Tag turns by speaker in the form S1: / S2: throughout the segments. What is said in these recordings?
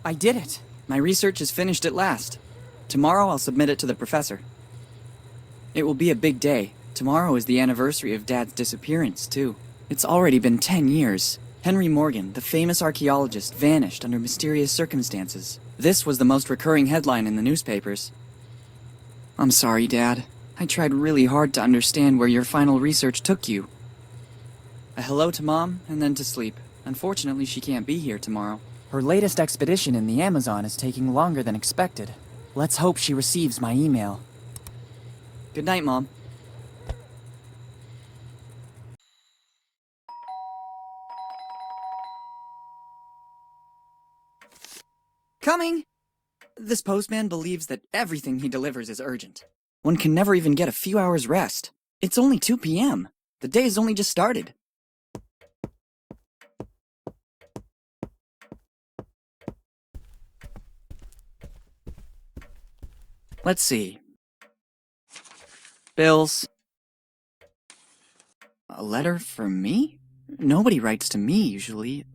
S1: I did it. My research is finished at last. Tomorrow I'll submit it to the professor. It will be a big day. Tomorrow is the anniversary of Dad's disappearance, too. It's already been 10 years. Henry Morgan, the famous archaeologist, vanished under mysterious circumstances. This was the most recurring headline in the newspapers. I'm sorry, Dad. I tried really hard to understand where your final research took you. A hello to Mom, and then to sleep. Unfortunately, she can't be here tomorrow. Her latest expedition in the Amazon is taking longer than expected. Let's hope she receives my email. Good night, Mom. Coming! This postman believes that everything he delivers is urgent. One can never even get a few hours rest. It's only 2 p.m. The day has only just started. Let's see. Bills. A letter for me? Nobody writes to me, usually.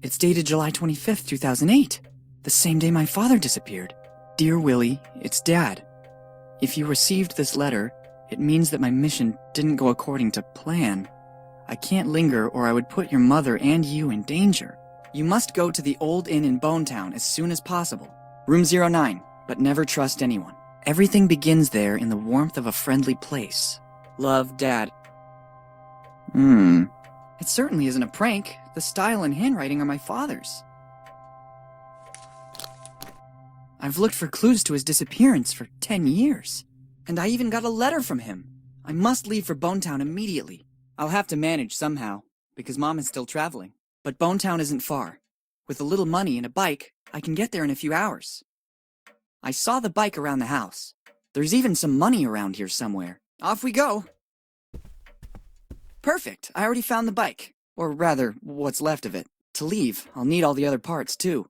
S1: It's dated July 25th, 2008. The same day my father disappeared. Dear Willie, it's Dad. If you received this letter, it means that my mission didn't go according to plan. I can't linger or I would put your mother and you in danger. You must go to the old inn in Boun Taun as soon as possible. Room 09, but never trust anyone. Everything begins there in the warmth of a friendly place. Love, Dad. It certainly isn't a prank. The style and handwriting are my father's. I've looked for clues to his disappearance for 10 years. And I even got a letter from him. I must leave for Boun Taun immediately. I'll have to manage somehow, because Mom is still traveling. But Boun Taun isn't far. With a little money and a bike, I can get there in a few hours. I saw the bike around the house. There's even some money around here somewhere. Off we go! Perfect, I already found the bike. Or rather, what's left of it. To leave, I'll need all the other parts too.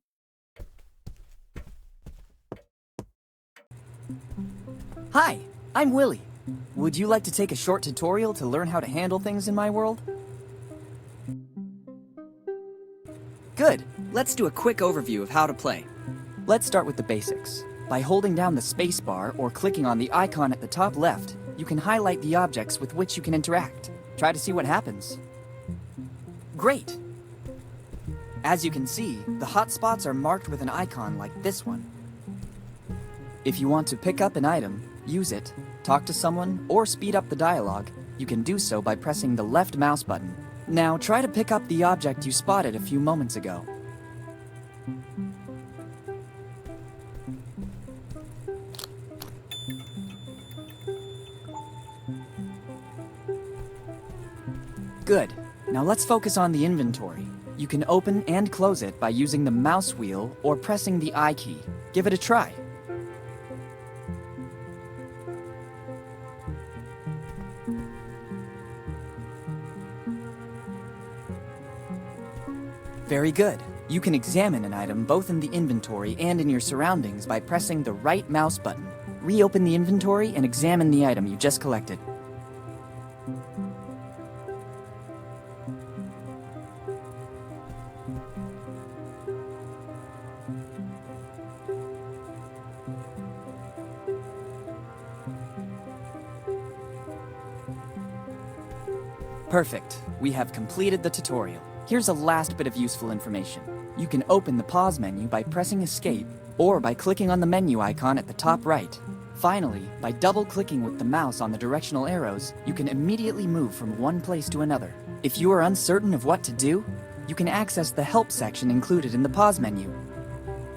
S1: Hi, I'm Willie. Would you like to take a short tutorial to learn how to handle things in my world? Good, let's do a quick overview of how to play. Let's start with the basics. By holding down the space bar or clicking on the icon at the top left, you can highlight the objects with which you can interact. Try to see what happens. Great! As you can see, the hotspots are marked with an icon like this one. If you want to pick up an item, use it, talk to someone, or speed up the dialogue, you can do so by pressing the left mouse button. Now try to pick up the object you spotted a few moments ago. Good. Now let's focus on the inventory. You can open and close it by using the mouse wheel or pressing the I key. Give it a try. Very good. You can examine an item both in the inventory and in your surroundings by pressing the right mouse button. Reopen the inventory and examine the item you just collected. Perfect. We have completed the tutorial. Here's a last bit of useful information. You can open the pause menu by pressing escape or by clicking on the menu icon at the top right. Finally, by double-clicking with the mouse on the directional arrows, you can immediately move from one place to another. If you are uncertain of what to do, you can access the help section included in the pause menu.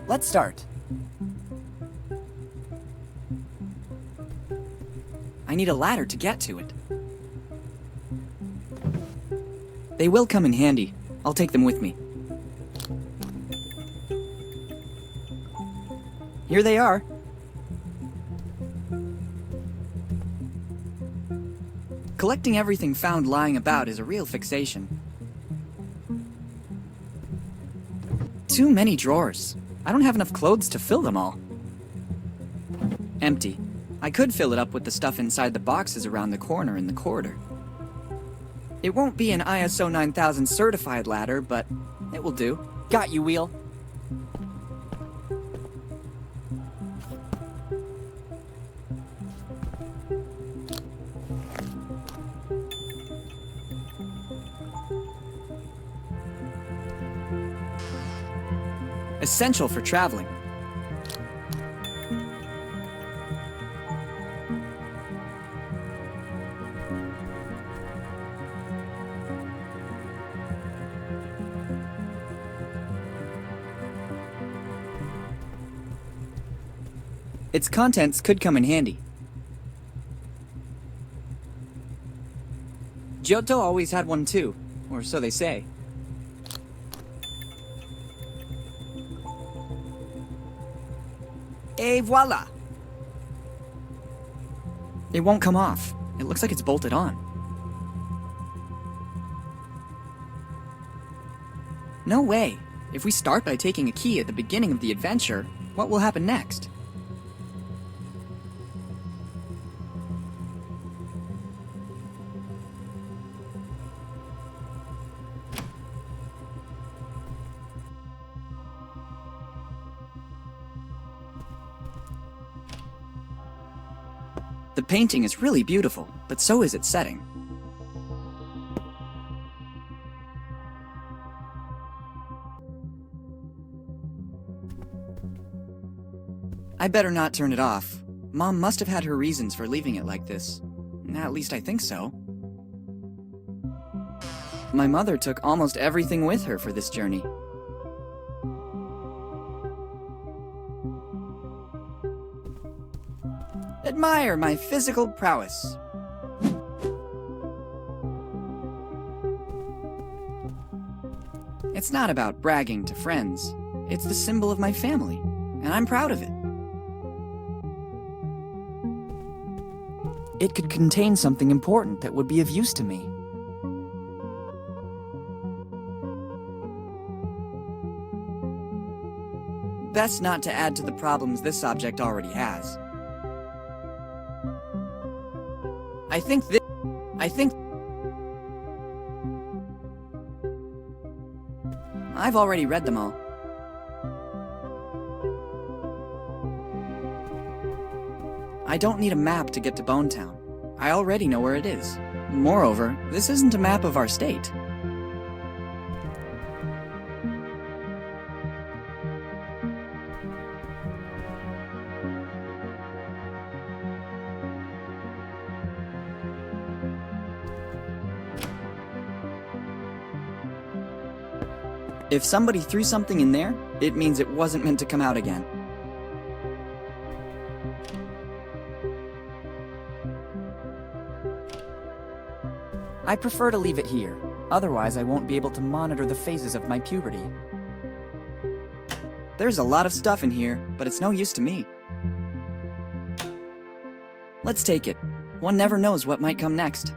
S1: Let's start. I need a ladder to get to it. They will come in handy. I'll take them with me. Here they are. Collecting everything found lying about is a real fixation. Too many drawers. I don't have enough clothes to fill them all. Empty. I could fill it up with the stuff inside the boxes around the corner in the corridor. It won't be an ISO 9000 certified ladder, but it will do. Got you, Wheel. essential for traveling. Its contents could come in handy. Giotto always had one too, or so they say. Et voila! It won't come off. It looks like it's bolted on. No way! If we start by taking a key at the beginning of the adventure, what will happen next? The painting is really beautiful, but so is its setting. I better not turn it off. Mom must have had her reasons for leaving it like this. At least I think so. My mother took almost everything with her for this journey. Admire my physical prowess. It's not about bragging to friends. It's the symbol of my family, and I'm proud of it. It could contain something important that would be of use to me. Best not to add to the problems this object already has. I've already read them all. I don't need a map to get to Boun Taun. I already know where it is. Moreover, this isn't a map of our state. If somebody threw something in there, it means it wasn't meant to come out again. I prefer to leave it here. Otherwise, I won't be able to monitor the phases of my puberty. There's a lot of stuff in here, but it's no use to me. Let's take it. One never knows what might come next.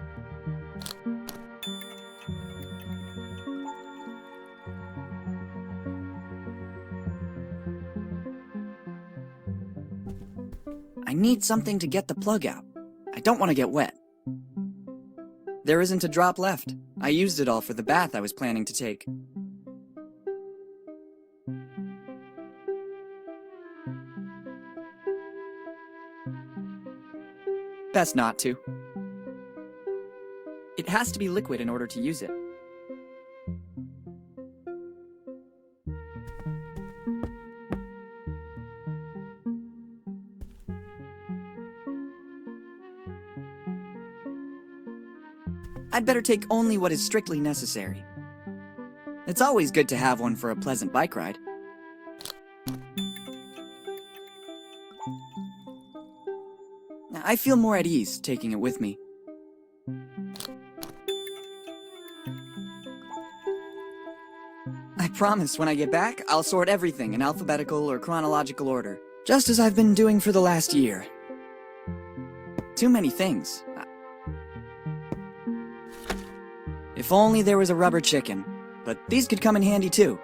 S1: I need something to get the plug out. I don't want to get wet. There isn't a drop left. I used it all for the bath I was planning to take. Best not to. It has to be liquid in order to use it. I'd better take only what is strictly necessary. It's always good to have one for a pleasant bike ride. I feel more at ease taking it with me. I promise when I get back, I'll sort everything in alphabetical or chronological order, just as I've been doing for the last year. Too many things. If only there was a rubber chicken, but these could come in handy too.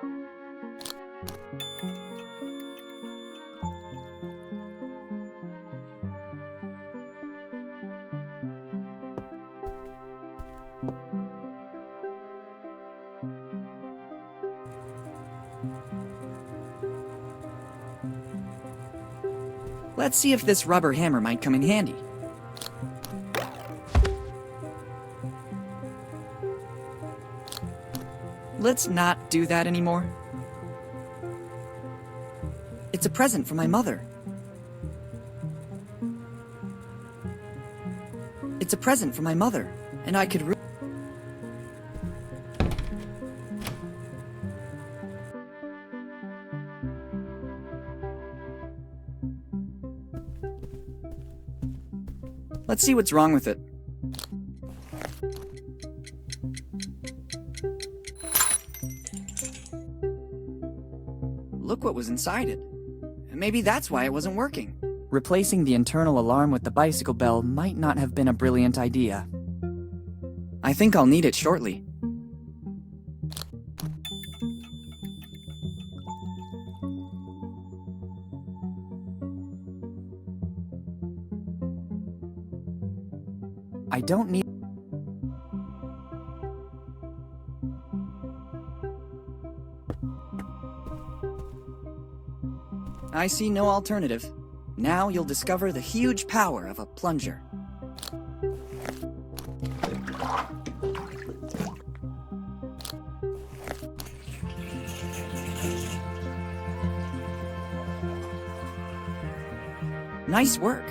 S1: Let's see if this rubber hammer might come in handy. Let's not do that anymore. It's a present from my mother. It's a present from my mother, and I could Let's see what's wrong with it. Look what was inside it. Maybe that's why it wasn't working. Replacing the internal alarm with the bicycle bell might not have been a brilliant idea. I think I'll need it shortly. I don't need... I see no alternative. Now you'll discover the huge power of a plunger. Nice work.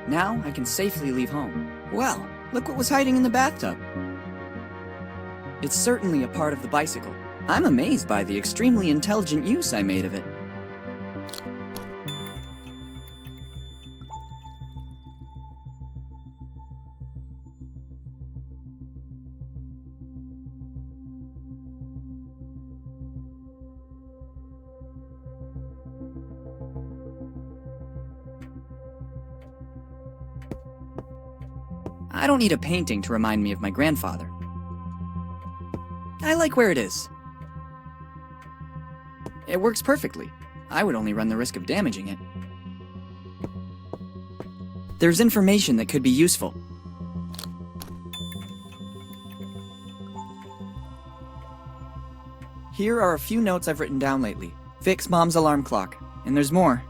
S1: Now I can safely leave home. Well, look what was hiding in the bathtub. It's certainly a part of the bicycle. I'm amazed by the extremely intelligent use I made of it. I don't need a painting to remind me of my grandfather. I like where it is. It works perfectly. I would only run the risk of damaging it. There's information that could be useful. Here are a few notes I've written down lately. Fix Mom's alarm clock. And there's more.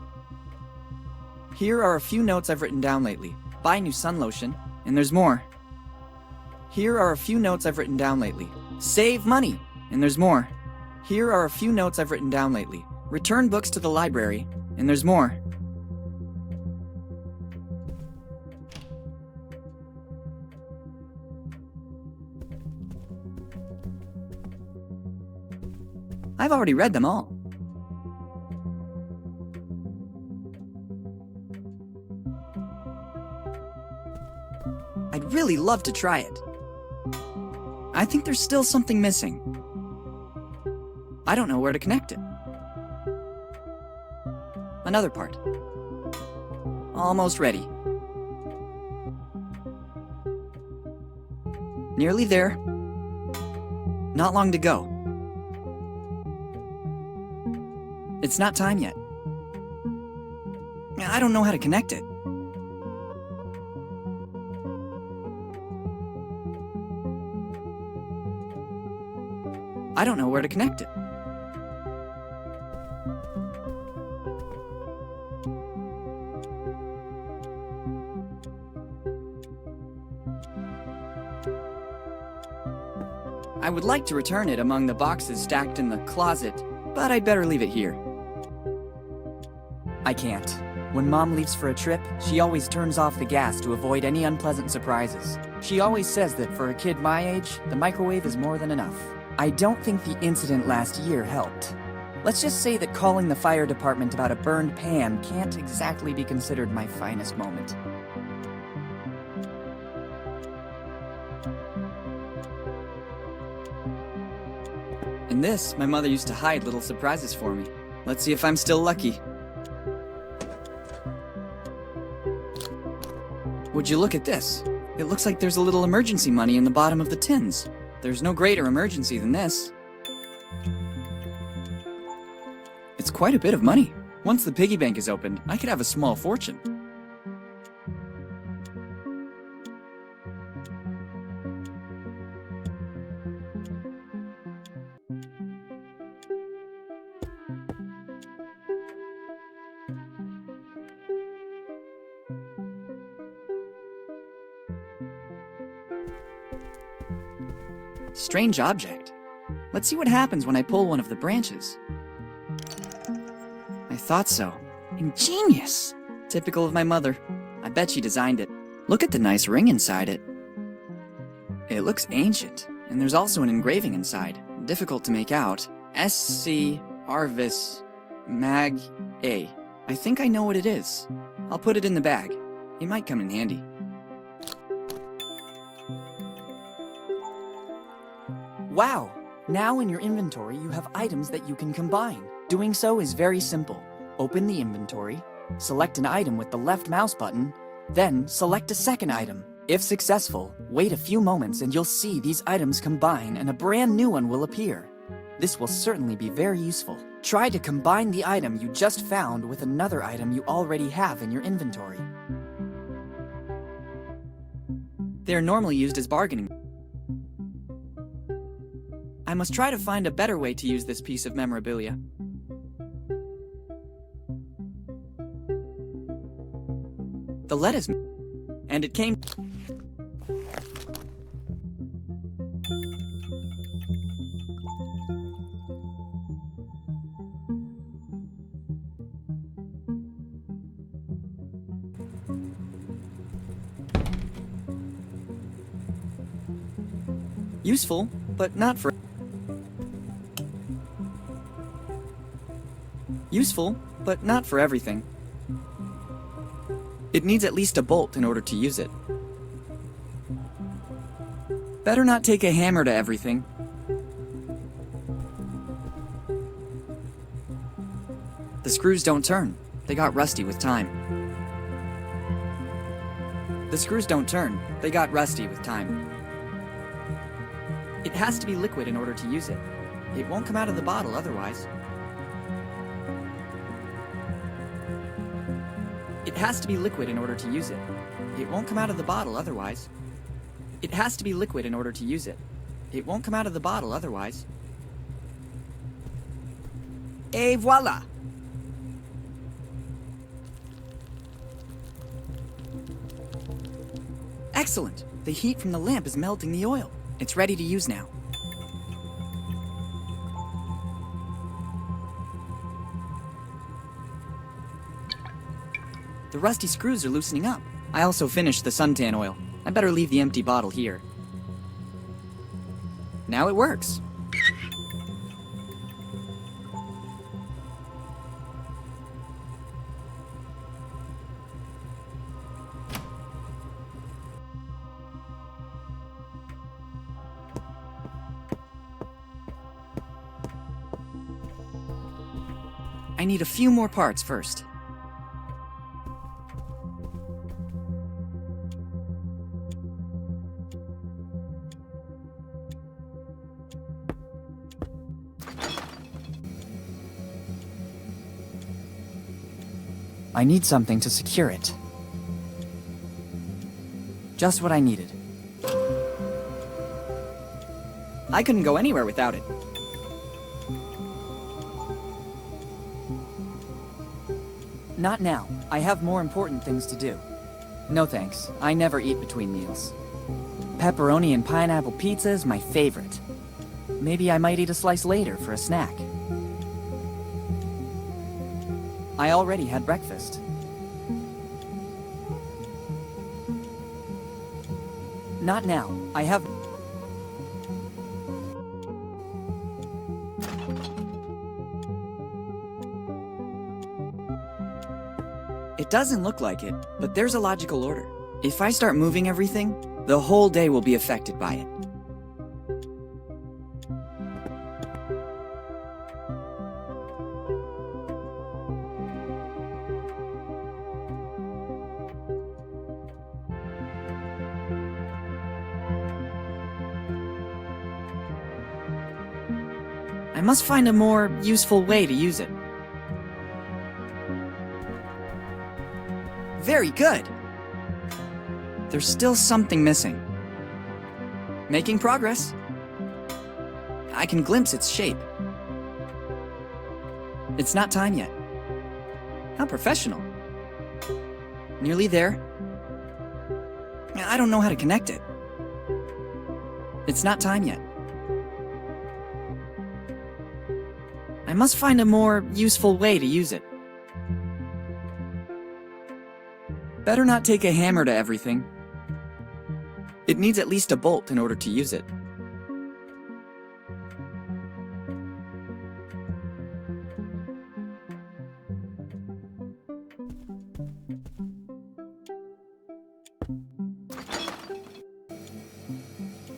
S1: Here are a few notes I've written down lately. Buy new sun lotion. And there's more. Here are a few notes I've written down lately. Save money. And there's more. Here are a few notes I've written down lately. Return books to the library. And there's more. I've already read them all. I'd really love to try it. I think there's still something missing. I don't know where to connect it. Another part. Almost ready. Nearly there. Not long to go. It's not time yet. I don't know how to connect it. I don't know where to connect it. I would like to return it among the boxes stacked in the closet, but I'd better leave it here. I can't. When Mom leaves for a trip, she always turns off the gas to avoid any unpleasant surprises. She always says that for a kid my age, the microwave is more than enough. I don't think the incident last year helped. Let's just say that calling the fire department about a burned pan can't exactly be considered my finest moment. In this, my mother used to hide little surprises for me. Let's see if I'm still lucky. Would you look at this? It looks like there's a little emergency money in the bottom of the tins. There's no greater emergency than this. It's quite a bit of money. Once the piggy bank is opened, I could have a small fortune. Strange object. Let's see what happens when I pull one of the branches. I thought so. Ingenious! Typical of my mother. I bet she designed it. Look at the nice ring inside it. It looks ancient, and there's also an engraving inside. Difficult to make out. SC Arvis Mag A. I think I know what it is. I'll put it in the bag. It might come in handy. Wow! Now in your inventory you have items that you can combine. Doing so is very simple. Open the inventory, select an item with the left mouse button, then select a second item. If successful, wait a few moments and you'll see these items combine and a brand new one will appear. This will certainly be very useful. Try to combine the item you just found with another item you already have in your inventory. They are normally used as bargaining. I must try to find a better way to use this piece of memorabilia. The lettuce, and it came. Useful, but not for. Useful, but not for everything. It needs at least a bolt in order to use it. Better not take a hammer to everything. The screws don't turn. They got rusty with time. The screws don't turn. They got rusty with time. It has to be liquid in order to use it. It won't come out of the bottle otherwise. It has to be liquid in order to use it. It won't come out of the bottle otherwise. It has to be liquid in order to use it. It won't come out of the bottle otherwise. Et voila! Excellent! The heat from the lamp is melting the oil. It's ready to use now. The rusty screws are loosening up. I also finished the suntan oil. I better leave the empty bottle here. Now it works. I need a few more parts first. I need something to secure it. Just what I needed. I couldn't go anywhere without it. Not now. I have more important things to do. No thanks. I never eat between meals. Pepperoni and pineapple pizza is my favorite. Maybe I might eat a slice later for a snack. I already had breakfast. Not now. I have... It doesn't look like it, but there's a logical order. If I start moving everything, the whole day will be affected by it. I must find a more useful way to use it. Very good! There's still something missing. Making progress. I can glimpse its shape. It's not time yet. How professional. Nearly there. I don't know how to connect it. It's not time yet. I must find a more useful way to use it. Better not take a hammer to everything. It needs at least a bolt in order to use it.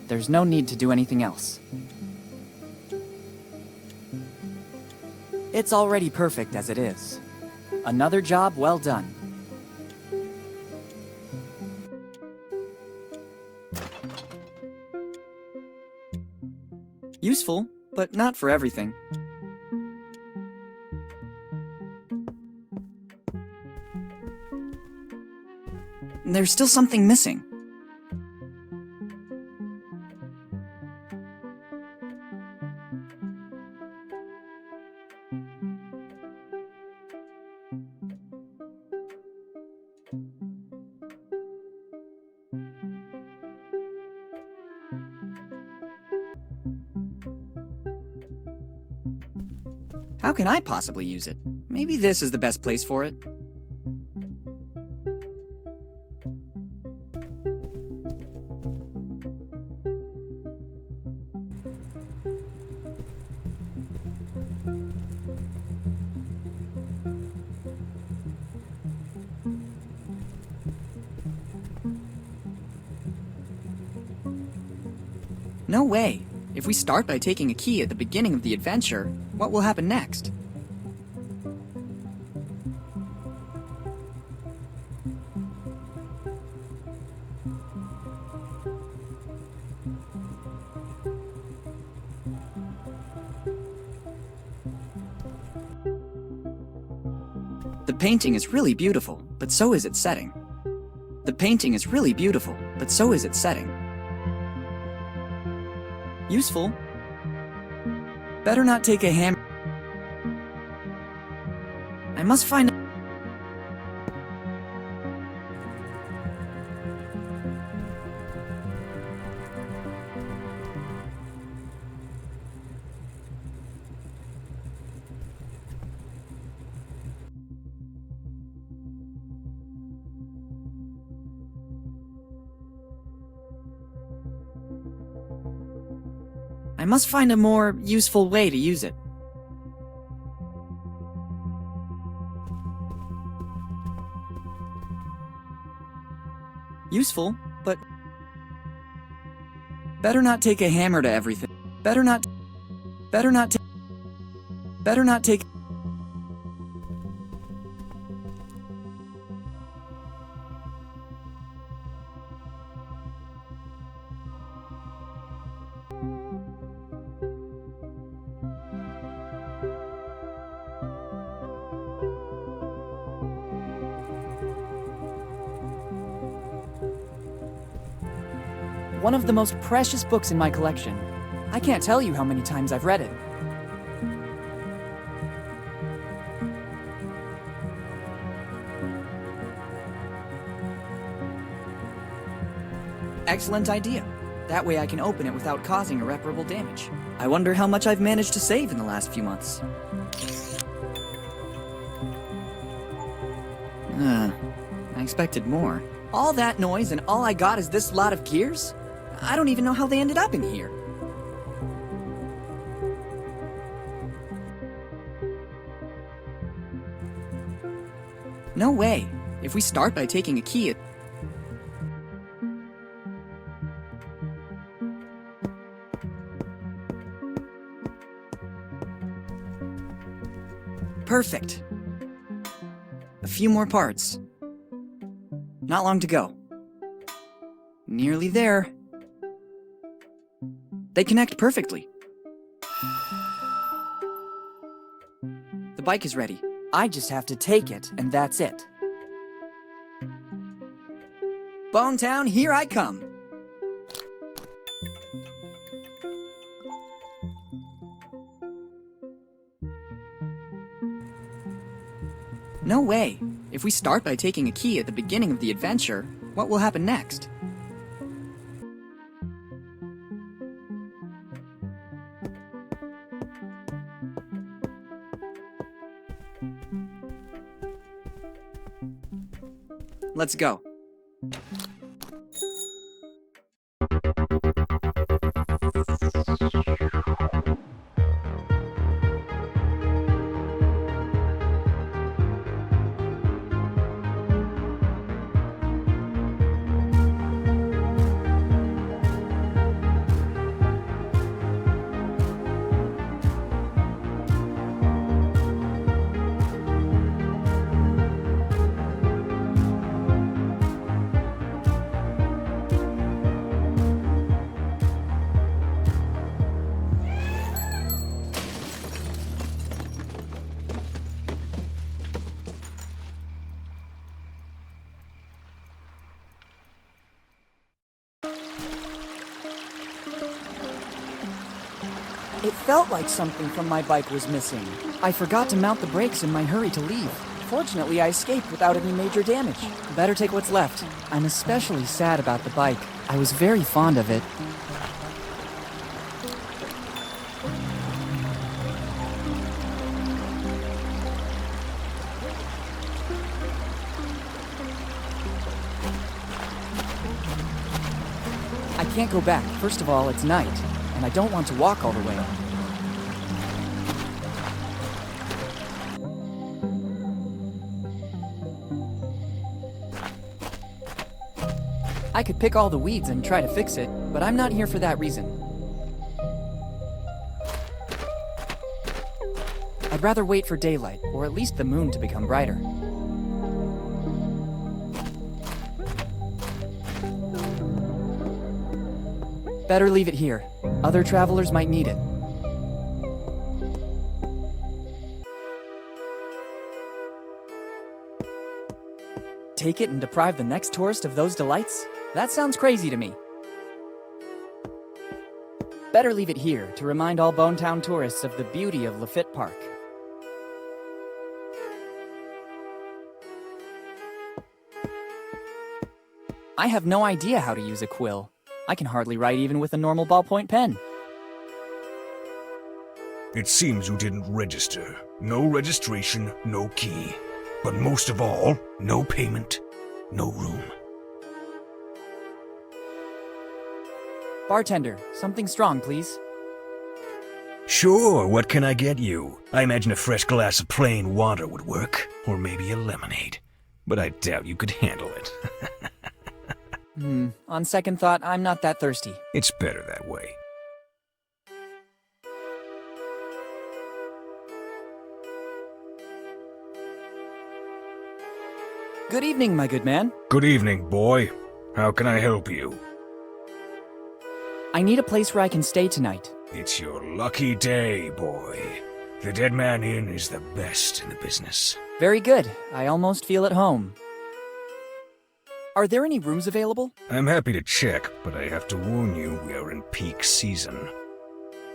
S1: There's no need to do anything else. It's already perfect as it is. Another job well done. Useful, but not for everything. There's still something missing. How can I possibly use it? Maybe this is the best place for it. No way! If we start by taking a key at the beginning of the adventure, what will happen next? The painting is really beautiful, but so is its setting. The painting is really beautiful, but so is its setting. Useful. Better not take a hammer. I must find... I must find a more useful way to use it. Useful, but... Better not take a hammer to everything. Better not take... One of the most precious books in my collection. I can't tell you how many times I've read it. Excellent idea. That way I can open it without causing irreparable damage. I wonder how much I've managed to save in the last few months. I expected more. All that noise and all I got is this lot of gears? I don't even know how they ended up in here. No way. If we start by taking a key at... Perfect. A few more parts. Not long to go. Nearly there. They connect perfectly. The bike is ready. I just have to take it, and that's it. Boun Town, here I come. No way. If we start by taking a key at the beginning of the adventure, what will happen next? let's go.
S2: It felt like something from my bike was missing.
S1: I forgot to mount the brakes in my hurry to leave.
S2: Fortunately, I escaped without any major damage.
S1: Better take what's left. I'm especially sad about the bike. I was very fond of it. I can't go back. First of all, it's night, and I don't want to walk all the way. I could pick all the weeds and try to fix it, but I'm not here for that reason. I'd rather wait for daylight, or at least the moon to become brighter. Better leave it here. Other travelers might need it. Take it and deprive the next tourist of those delights? That sounds crazy to me. Better leave it here to remind all Boun Taun tourists of the beauty of Lafitte Park. I have no idea how to use a quill. I can hardly write even with a normal ballpoint pen.
S3: It seems you didn't register. No registration, no key. But most of all, no payment, no room.
S1: Bartender, something strong, please.
S3: Sure, what can I get you? I imagine a fresh glass of plain water would work. Or maybe a lemonade. But I doubt you could handle it.
S1: On second thought, I'm not that thirsty.
S3: It's better that way.
S1: Good evening, my good man.
S3: Good evening, boy. How can I help you?
S1: I need a place where I can stay tonight.
S3: It's your lucky day, boy. The Dead Man Inn is the best in the business.
S1: Very good. I almost feel at home. Are there any rooms available?
S3: I'm happy to check, but I have to warn you, we are in peak season.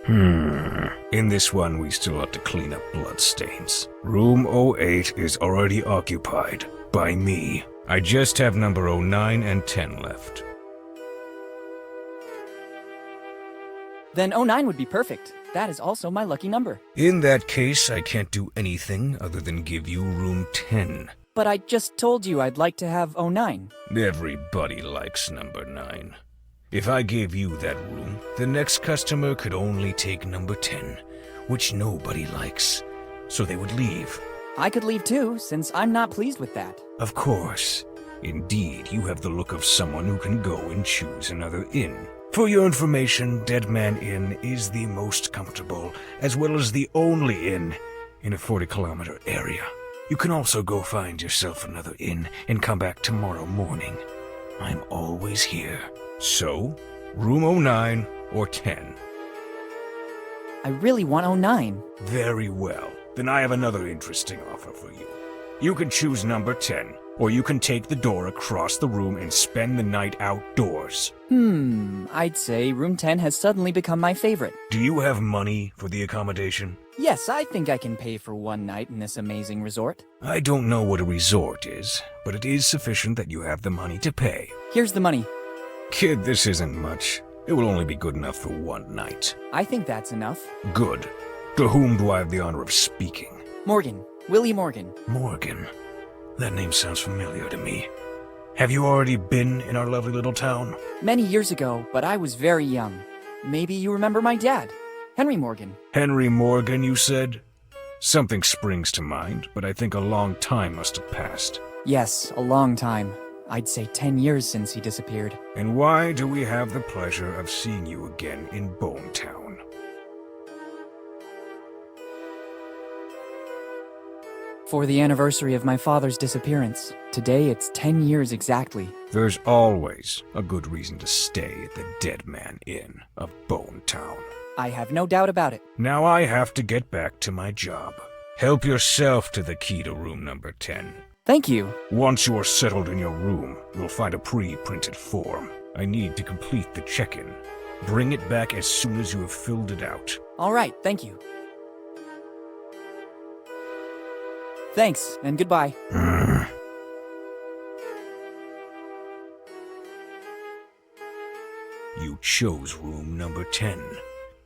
S3: In this one, we still have to clean up bloodstains. Room 08 is already occupied. By me. I just have number 09 and 10 left.
S1: Then 09 would be perfect. That is also my lucky number.
S3: In that case, I can't do anything other than give you room 10.
S1: But I just told you I'd like to have 09.
S3: Everybody likes number 9. If I gave you that room, the next customer could only take number 10, which nobody likes. So they would leave.
S1: I could leave too, since I'm not pleased with that.
S3: Of course. Indeed, you have the look of someone who can go and choose another inn. For your information, Dead Man Inn is the most comfortable, as well as the only inn in a 40-kilometer area. You can also go find yourself another inn and come back tomorrow morning. I'm always here. So, room 09 or 10?
S1: I really want 09.
S3: Very well. Then I have another interesting offer for you. You can choose number 10, or you can take the door across the room and spend the night outdoors.
S1: I'd say room 10 has suddenly become my favorite.
S3: Do you have money for the accommodation?
S1: Yes, I think I can pay for one night in this amazing resort.
S3: I don't know what a resort is, but it is sufficient that you have the money to pay.
S1: Here's the money.
S3: Kid, this isn't much. It will only be good enough for one night.
S1: I think that's enough.
S3: Good. To whom do I have the honor of speaking?
S1: Morgan. Willi Morgan.
S3: Morgan. That name sounds familiar to me. Have you already been in our lovely little town?
S2: Many years ago, but I was very young. Maybe you remember my dad, Henry Morgan.
S3: Henry Morgan, you said? Something springs to mind, but I think a long time must have passed.
S2: Yes, a long time. I'd say 10 years since he disappeared.
S3: And why do we have the pleasure of seeing you again in Boun Taun?
S2: For the anniversary of my father's disappearance. Today it's 10 years exactly.
S3: There's always a good reason to stay at the Dead Man Inn of Boun Taun.
S2: I have no doubt about it.
S3: Now I have to get back to my job. Help yourself to the key to room number 10.
S2: Thank you.
S3: Once you're settled in your room, you'll find a pre-printed form. I need to complete the check-in. Bring it back as soon as you have filled it out.
S2: All right, thank you. Thanks, and goodbye.
S3: You chose room number 10.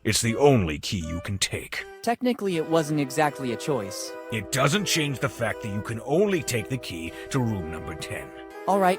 S3: It's the only key you can take.
S2: Technically, it wasn't exactly a choice.
S3: It doesn't change the fact that you can only take the key to room number 10.
S2: All right.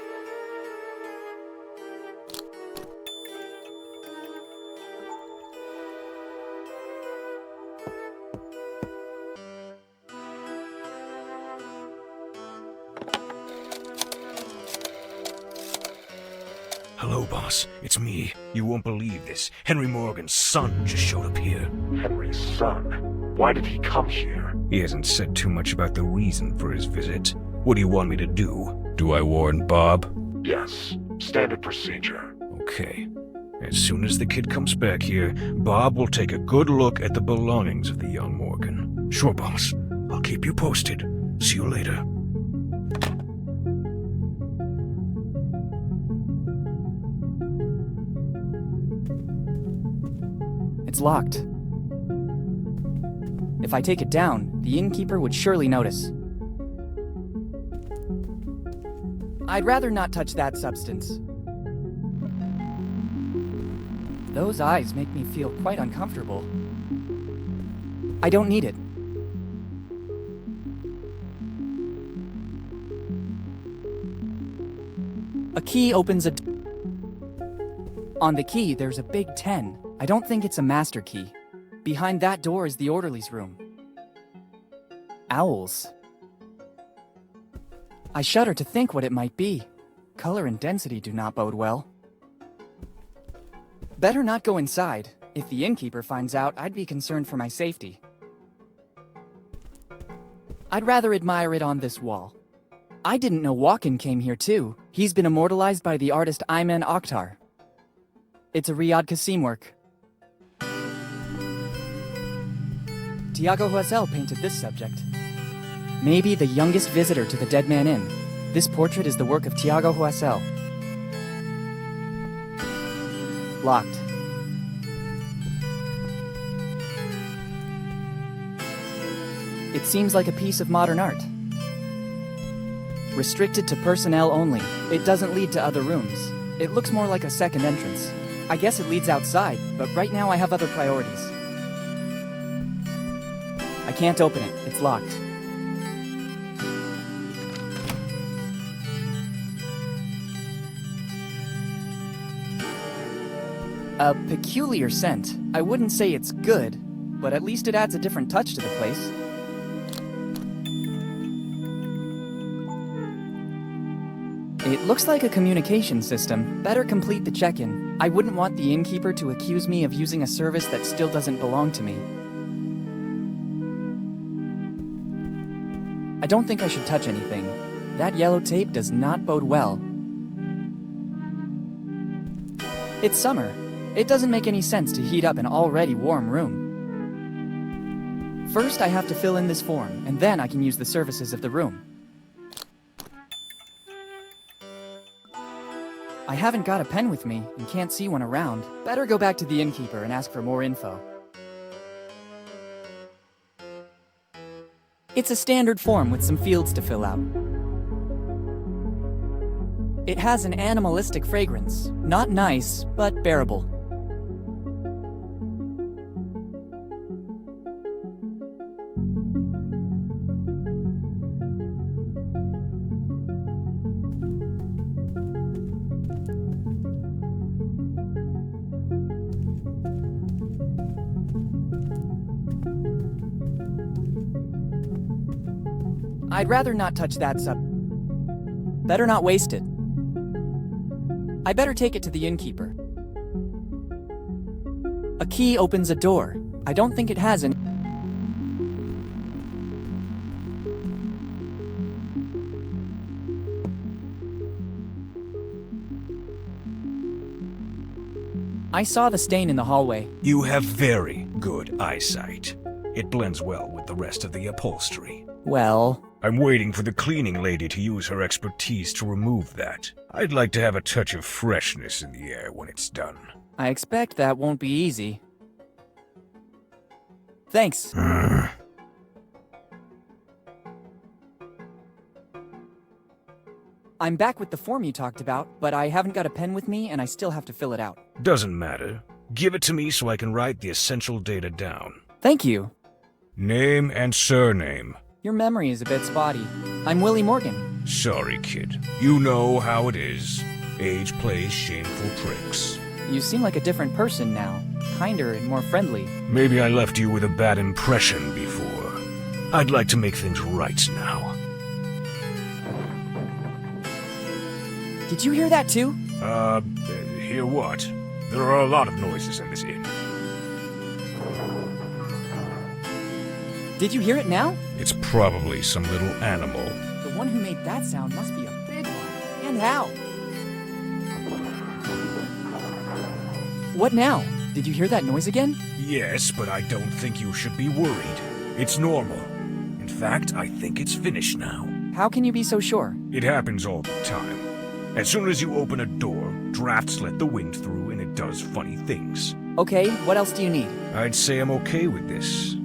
S3: Hello, boss. It's me. You won't believe this. Henry Morgan's son just showed up here.
S4: Henry's son? Why did he come here?
S3: He hasn't said too much about the reason for his visit. What do you want me to do? Do I warn Bob?
S4: Yes, standard procedure.
S3: Okay. As soon as the kid comes back here, Bob will take a good look at the belongings of the young Morgan. Sure, boss. I'll keep you posted. See you later.
S2: It's locked. If I take it down, the innkeeper would surely notice. I'd rather not touch that substance. Those eyes make me feel quite uncomfortable. I don't need it. A key opens a door. On the key, there's a big 10. I don't think it's a master key. Behind that door is the orderly's room. Owls. I shudder to think what it might be. Color and density do not bode well. Better not go inside. If the innkeeper finds out, I'd be concerned for my safety. I'd rather admire it on this wall. I didn't know Walken came here too. He's been immortalized by the artist Ayman Akhtar. It's a Riyadh Qasim work. Tiago Huesel painted this subject. Maybe the youngest visitor to the Dead Man Inn. This portrait is the work of Tiago Huesel. Locked. It seems like a piece of modern art. Restricted to personnel only. It doesn't lead to other rooms. It looks more like a second entrance. I guess it leads outside, but right now I have other priorities. I can't open it. It's locked. A peculiar scent. I wouldn't say it's good, but at least it adds a different touch to the place. It looks like a communication system. Better complete the check-in. I wouldn't want the innkeeper to accuse me of using a service that still doesn't belong to me. I don't think I should touch anything. That yellow tape does not bode well. It's summer. It doesn't make any sense to heat up an already warm room. First, I have to fill in this form, and then I can use the services of the room. I haven't got a pen with me and can't see one around. Better go back to the innkeeper and ask for more info. It's a standard form with some fields to fill out. It has an animalistic fragrance. Not nice, but bearable. I'd rather not touch that Better not waste it. I better take it to the innkeeper. A key opens a door. I don't think it has any. I saw the stain in the hallway.
S3: You have very good eyesight. It blends well with the rest of the upholstery.
S2: Well,
S3: I'm waiting for the cleaning lady to use her expertise to remove that. I'd like to have a touch of freshness in the air when it's done.
S2: I expect that won't be easy. Thanks. I'm back with the form you talked about, but I haven't got a pen with me and I still have to fill it out.
S3: Doesn't matter. Give it to me so I can write the essential data down.
S2: Thank you.
S3: Name and surname.
S2: Your memory is a bit spotty. I'm Willi Morgan.
S3: Sorry, kid. You know how it is. Age plays shameful tricks.
S2: You seem like a different person now. Kinder and more friendly.
S3: Maybe I left you with a bad impression before. I'd like to make things right now.
S2: Did you hear that too?
S3: Hear what? There are a lot of noises in this inn.
S2: Did you hear it now?
S3: It's probably some little animal.
S2: The one who made that sound must be a big one. And how? What now? Did you hear that noise again?
S3: Yes, but I don't think you should be worried. It's normal. In fact, I think it's finished now.
S2: How can you be so sure?
S3: It happens all the time. As soon as you open a door, drafts let the wind through and it does funny things.
S2: Okay, what else do you need?
S3: I'd say I'm okay with this.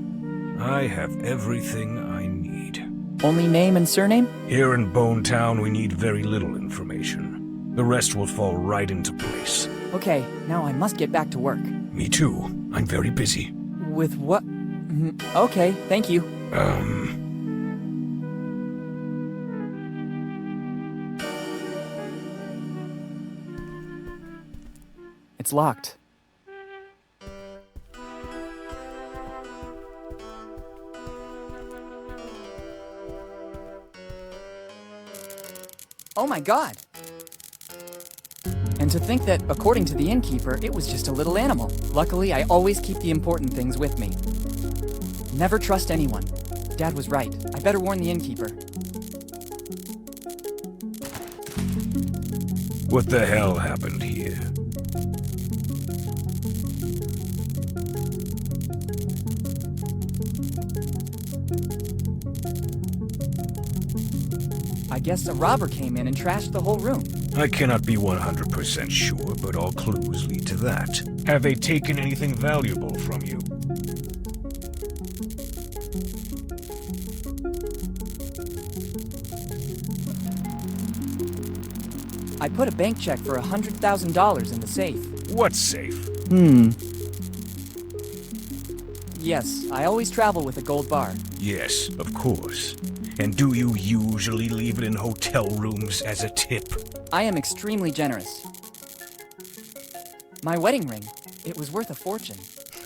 S3: I have everything I need.
S2: Only name and surname?
S3: Here in Boun Town, we need very little information. The rest will fall right into place.
S2: Okay, now I must get back to work.
S3: Me too. I'm very busy.
S2: With what? Okay, thank you. It's locked. Oh my god! And to think that, according to the innkeeper, it was just a little animal. Luckily, I always keep the important things with me. Never trust anyone. Dad was right. I better warn the innkeeper.
S3: What the hell happened here?
S2: I guess a robber came in and trashed the whole room.
S3: I cannot be 100% sure, but all clues lead to that. Have they taken anything valuable from you?
S2: I put a bank check for $100,000 in the safe.
S3: What safe?
S2: Yes, I always travel with a gold bar.
S3: Yes, of course. And do you usually leave it in hotel rooms as a tip?
S2: I am extremely generous. My wedding ring, it was worth a fortune.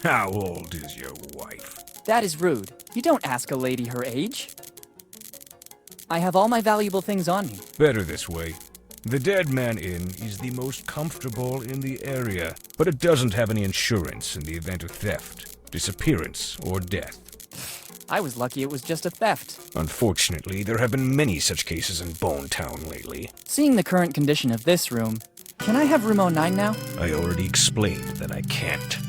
S3: How old is your wife?
S2: That is rude. You don't ask a lady her age. I have all my valuable things on me.
S3: Better this way. The Dead Man Inn is the most comfortable in the area, but it doesn't have any insurance in the event of theft, disappearance, or death.
S2: I was lucky it was just a theft.
S3: Unfortunately, there have been many such cases in Boun Town lately.
S2: Seeing the current condition of this room, can I have room 09 now?
S3: I already explained that I can't.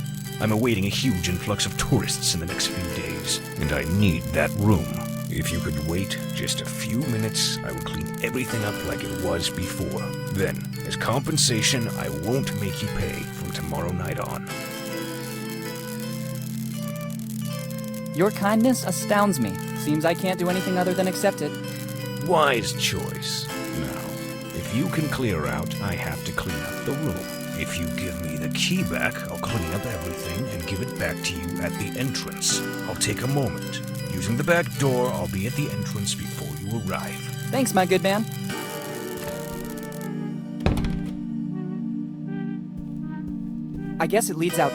S3: I'm awaiting a huge influx of tourists in the next few days, and I need that room. If you could wait just a few minutes, I will clean everything up like it was before. Then, as compensation, I won't make you pay from tomorrow night on.
S2: Your kindness astounds me. Seems I can't do anything other than accept it.
S3: Wise choice. Now, if you can clear out, I have to clean up the room. If you give me the key back, I'll clean up everything and give it back to you at the entrance. I'll take a moment. Using the back door, I'll be at the entrance before you arrive.
S2: Thanks, my good man. I guess it leads out.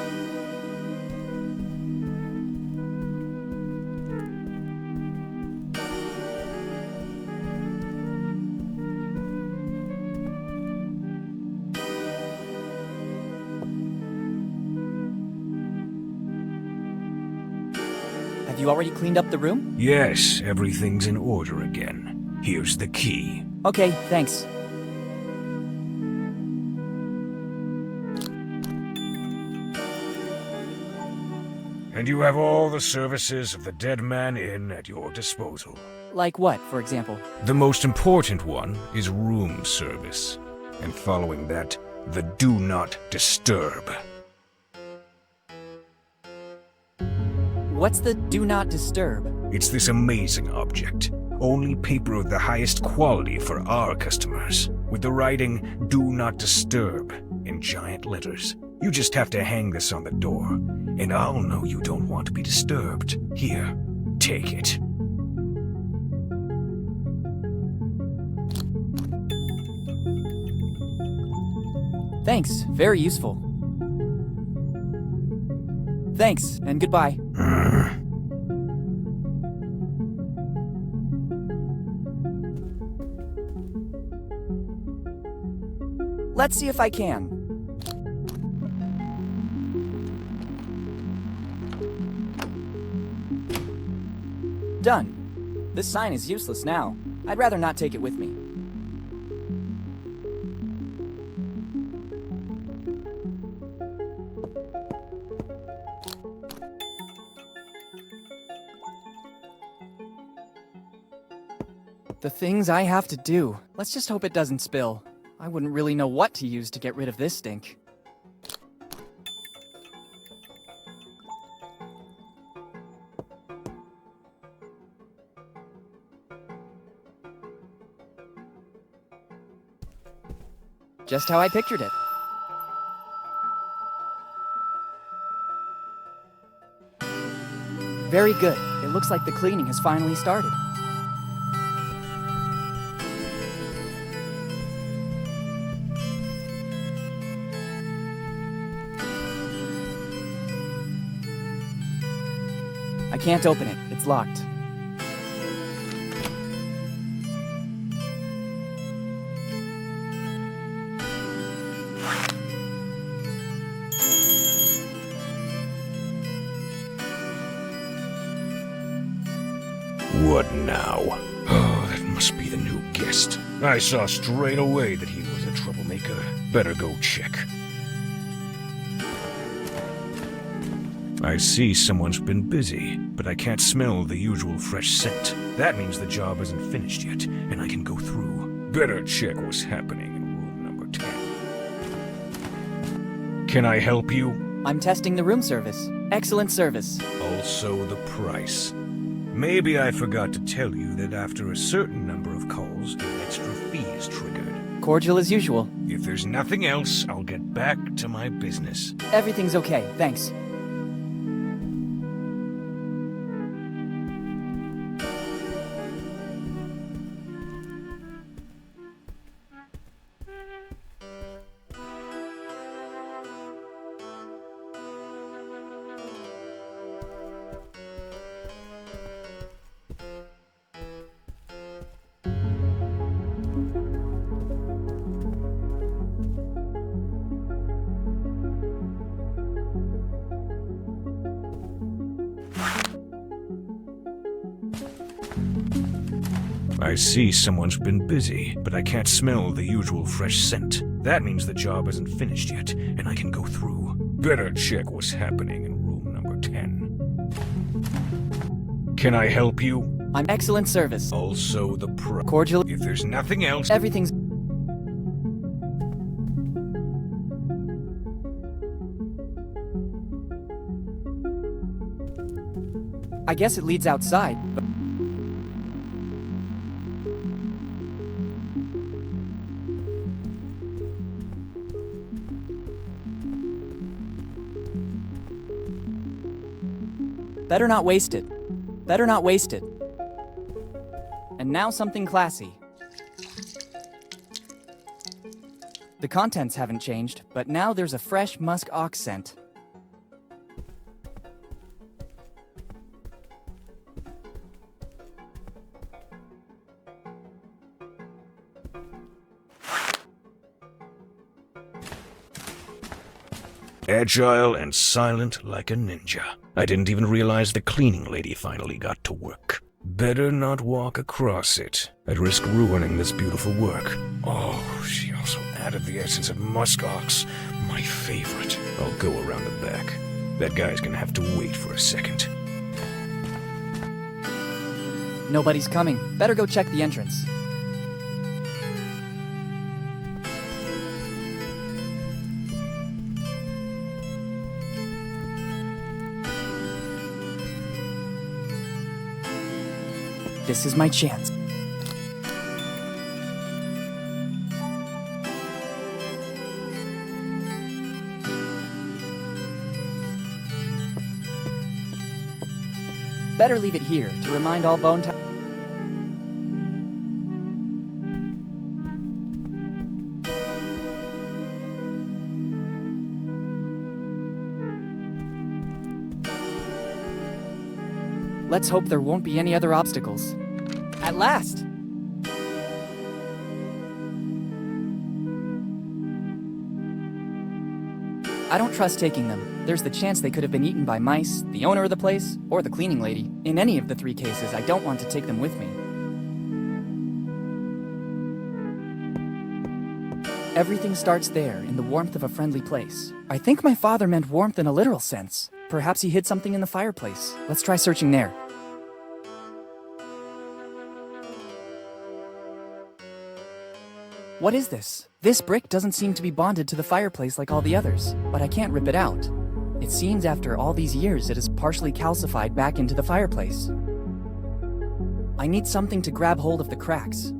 S2: Have you already cleaned up the room?
S3: Yes, everything's in order again. Here's the key.
S2: Okay, thanks.
S3: And you have all the services of the Dead Man Inn at your disposal.
S2: Like what, for example?
S3: The most important one is room service. And following that, the Do Not Disturb.
S2: What's the Do Not Disturb?
S3: It's this amazing object. Only paper of the highest quality for our customers. With the writing, Do Not Disturb, in giant letters. You just have to hang this on the door, and I'll know you don't want to be disturbed. Here, take it.
S2: Thanks, very useful. Thanks, and goodbye. Let's see if I can. Done. This sign is useless now. I'd rather not take it with me. The things I have to do. Let's just hope it doesn't spill. I wouldn't really know what to use to get rid of this stink. Just how I pictured it. Very good. It looks like the cleaning has finally started. I can't open it. It's locked.
S3: What now? Oh, that must be the new guest. I saw straight away that he was a troublemaker. Better go check. I see someone's been busy, but I can't smell the usual fresh scent. That means the job isn't finished yet, and I can go through. Better check what's happening in room number 10. Can I help you?
S2: I'm testing the room service. Excellent service.
S3: Also the price. Maybe I forgot to tell you that after a certain number of calls, an extra fee is triggered.
S2: Cordial as usual.
S3: If there's nothing else, I'll get back to my business.
S2: Everything's okay, thanks.
S3: I see someone's been busy, but I can't smell the usual fresh scent. That means the job isn't finished yet, and I can go through. Better check what's happening in room number 10. Can I help you?
S2: I'm excellent service.
S3: Also the
S2: Cordial.
S3: If there's nothing else...
S2: Everything's... I guess it leads outside, but... Better not waste it. Better not waste it. And now something classy. The contents haven't changed, but now there's a fresh musk ox scent.
S3: Agile and silent like a ninja. I didn't even realize the cleaning lady finally got to work. Better not walk across it. I'd risk ruining this beautiful work. Oh, she also added the essence of muskox, my favorite. I'll go around the back. That guy's gonna have to wait for a second.
S2: Nobody's coming. Better go check the entrance. This is my chance. Better leave it here to remind all Boun Taun. Let's hope there won't be any other obstacles. At last! I don't trust taking them. There's the chance they could have been eaten by mice, the owner of the place, or the cleaning lady. In any of the three cases, I don't want to take them with me. Everything starts there, in the warmth of a friendly place. I think my father meant warmth in a literal sense. Perhaps he hid something in the fireplace. Let's try searching there. What is this? This brick doesn't seem to be bonded to the fireplace like all the others, but I can't rip it out. It seems after all these years it is partially calcified back into the fireplace. I need something to grab hold of the cracks.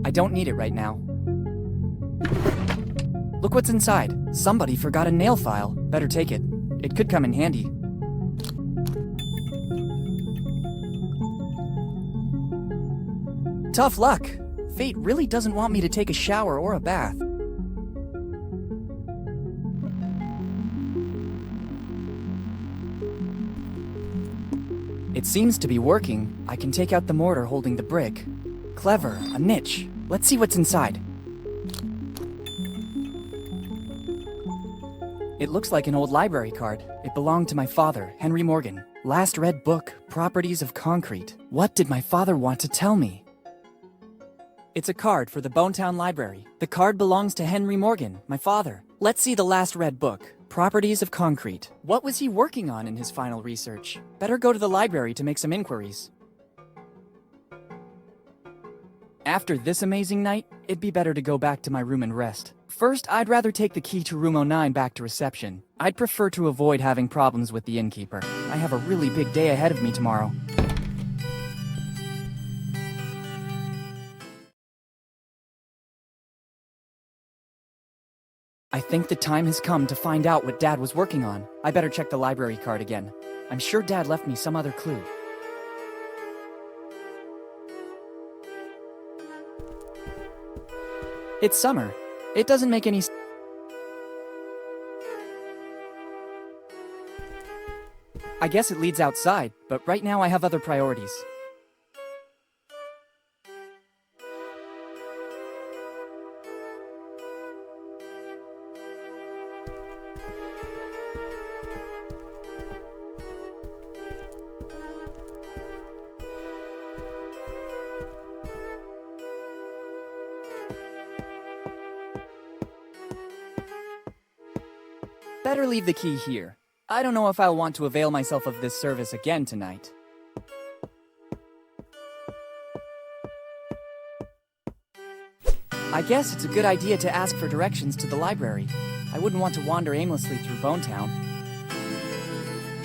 S2: I don't need it right now. Look what's inside. Somebody forgot a nail file. Better take it. It could come in handy. Tough luck. Fate really doesn't want me to take a shower or a bath. It seems to be working. I can take out the mortar holding the brick. Clever, a niche. Let's see what's inside. It looks like an old library card. It belonged to my father, Henry Morgan. Last read book, Properties of Concrete. What did my father want to tell me? It's a card for the Boun Taun Library. The card belongs to Henry Morgan, my father. Let's see the last read book, Properties of Concrete. What was he working on in his final research? Better go to the library to make some inquiries. After this amazing night, it'd be better to go back to my room and rest. First, I'd rather take the key to room 09 back to reception. I'd prefer to avoid having problems with the innkeeper. I have a really big day ahead of me tomorrow. I think the time has come to find out what Dad was working on. I better check the library card again. I'm sure Dad left me some other clue. It's summer. It doesn't make any sense. I guess it leads outside, but right now I have other priorities. Better leave the key here. I don't know if I'll want to avail myself of this service again tonight. I guess it's a good idea to ask for directions to the library. I wouldn't want to wander aimlessly through Boun Taun.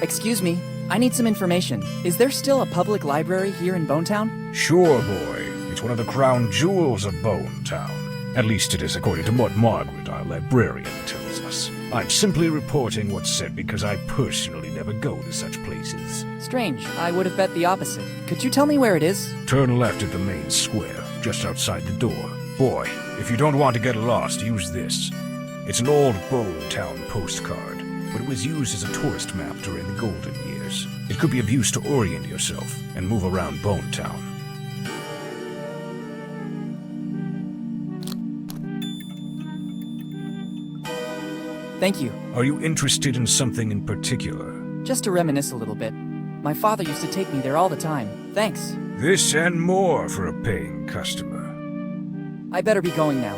S2: Excuse me, I need some information. Is there still a public library here in Boun Taun?
S3: Sure, boy. It's one of the crown jewels of Boun Taun. At least it is according to what Margaret, our librarian, tells us. I'm simply reporting what's said because I personally never go to such places.
S2: Strange, I would have bet the opposite. Could you tell me where it is?
S3: Turn left at the main square, just outside the door. Boy, if you don't want to get lost, use this. It's an old Boun Taun postcard, but it was used as a tourist map during the golden years. It could be of use to orient yourself and move around Boun Taun.
S2: Thank you.
S3: Are you interested in something in particular?
S2: Just to reminisce a little bit. My father used to take me there all the time. Thanks.
S3: This and more for a paying customer.
S2: I better be going now.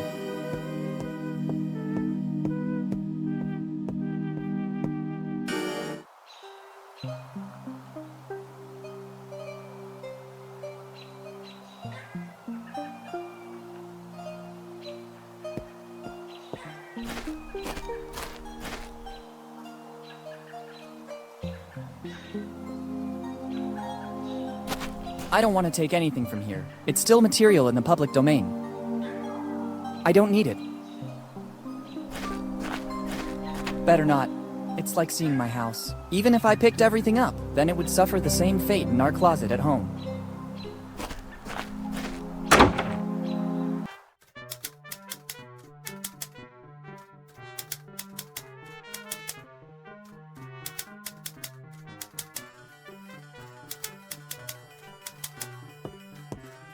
S2: I don't want to take anything from here. It's still material in the public domain. I don't need it. Better not. It's like seeing my house. Even if I picked everything up, then it would suffer the same fate in our closet at home.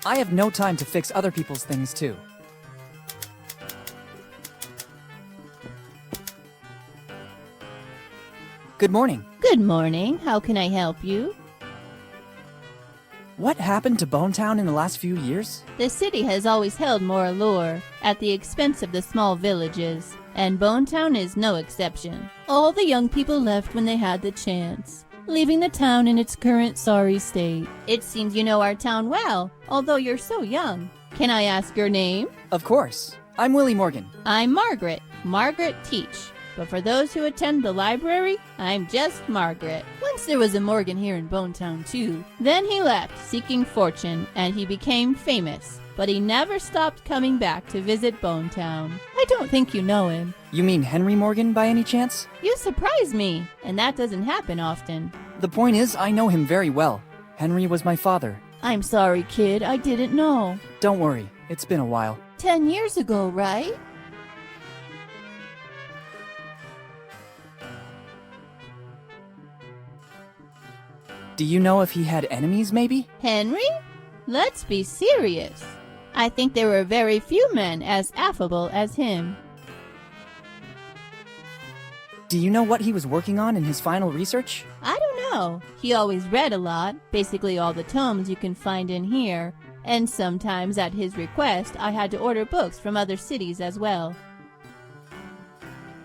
S2: I have no time to fix other people's things, too. Good morning.
S5: Good morning. How can I help you?
S2: What happened to Boun Town in the last few years?
S5: The city has always held more allure at the expense of the small villages, and Boun Town is no exception. All the young people left when they had the chance, leaving the town in its current sorry state. It seems you know our town well, although you're so young. Can I ask your name?
S2: Of course. I'm Willi Morgan.
S5: I'm Margaret. Margaret Teach. But for those who attend the library, I'm just Margaret. Once there was a Morgan here in Boun Town too. Then he left, seeking fortune, and he became famous. But he never stopped coming back to visit Boun Town. I don't think you know him.
S2: You mean Henry Morgan by any chance?
S5: You surprise me, and that doesn't happen often.
S2: The point is, I know him very well. Henry was my father.
S5: I'm sorry, kid, I didn't know.
S2: Don't worry, it's been a while.
S5: 10 years ago, right?
S2: Do you know if he had enemies, maybe?
S5: Henry? Let's be serious. I think there were very few men as affable as him.
S2: Do you know what he was working on in his final research?
S5: I don't know. He always read a lot, basically all the tomes you can find in here, and sometimes at his request I had to order books from other cities as well.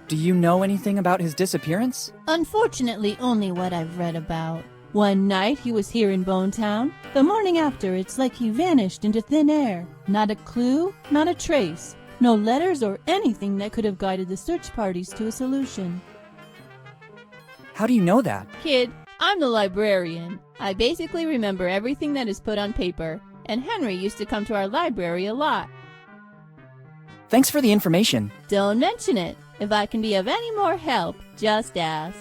S2: Do you know anything about his disappearance?
S5: Unfortunately, only what I've read about. One night he was here in Boun Town. The morning after, it's like he vanished into thin air. Not a clue, not a trace. No letters or anything that could have guided the search parties to a solution.
S2: How do you know that?
S5: Kid, I'm the librarian. I basically remember everything that is put on paper, and Henry used to come to our library a lot.
S2: Thanks for the information.
S5: Don't mention it. If I can be of any more help, just ask.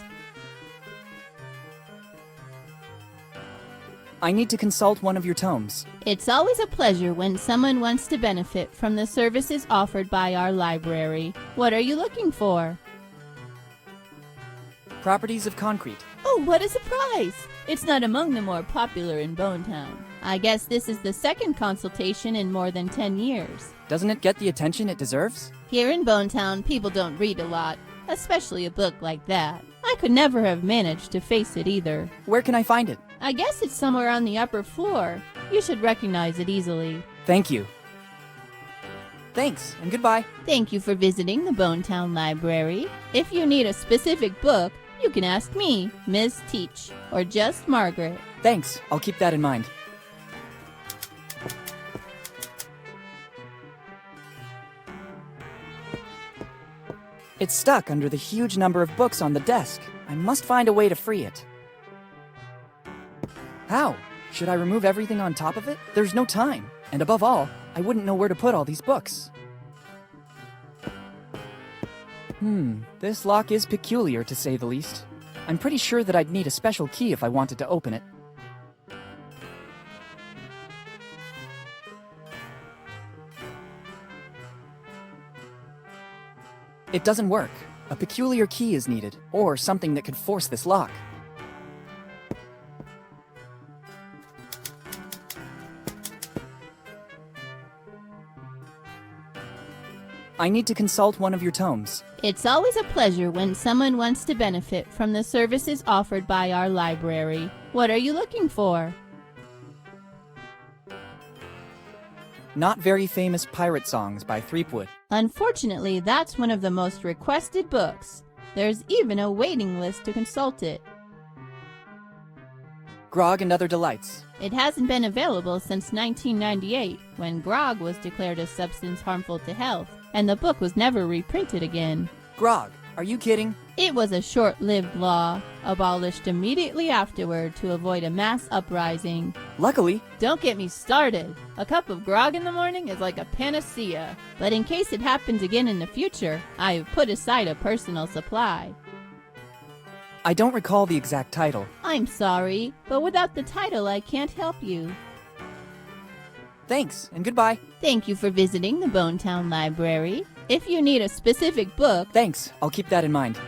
S2: I need to consult one of your tomes.
S5: It's always a pleasure when someone wants to benefit from the services offered by our library. What are you looking for?
S2: Properties of concrete.
S5: Oh, what a surprise! It's not among the more popular in Boun Town. I guess this is the second consultation in more than 10 years.
S2: Doesn't it get the attention it deserves?
S5: Here in Boun Town, people don't read a lot, especially a book like that. I could never have managed to face it either.
S2: Where can I find it?
S5: I guess it's somewhere on the upper floor. You should recognize it easily.
S2: Thank you. Thanks, and goodbye.
S5: Thank you for visiting the Boun Town Library. If you need a specific book, you can ask me, Ms. Teach, or just Margaret.
S2: Thanks, I'll keep that in mind. It's stuck under the huge number of books on the desk. I must find a way to free it. How? Should I remove everything on top of it? There's no time. And above all, I wouldn't know where to put all these books. This lock is peculiar to say the least. I'm pretty sure that I'd need a special key if I wanted to open it. It doesn't work. A peculiar key is needed, or something that could force this lock. I need to consult one of your tomes.
S5: It's always a pleasure when someone wants to benefit from the services offered by our library. What are you looking for?
S2: Not very famous pirate songs by Threepwood.
S5: Unfortunately, that's one of the most requested books. There's even a waiting list to consult it.
S2: Grog and Other Delights.
S5: It hasn't been available since 1998, when grog was declared a substance harmful to health, and the book was never reprinted again.
S2: Grog, are you kidding?
S5: It was a short-lived law, abolished immediately afterward to avoid a mass uprising.
S2: Luckily,
S5: Don't get me started. A cup of grog in the morning is like a panacea. But in case it happens again in the future, I have put aside a personal supply.
S2: I don't recall the exact title.
S5: I'm sorry, but without the title I can't help you.
S2: Thanks, and goodbye.
S5: Thank you for visiting the Boun Taun Library. If you need a specific book,
S2: Thanks, I'll keep that in mind.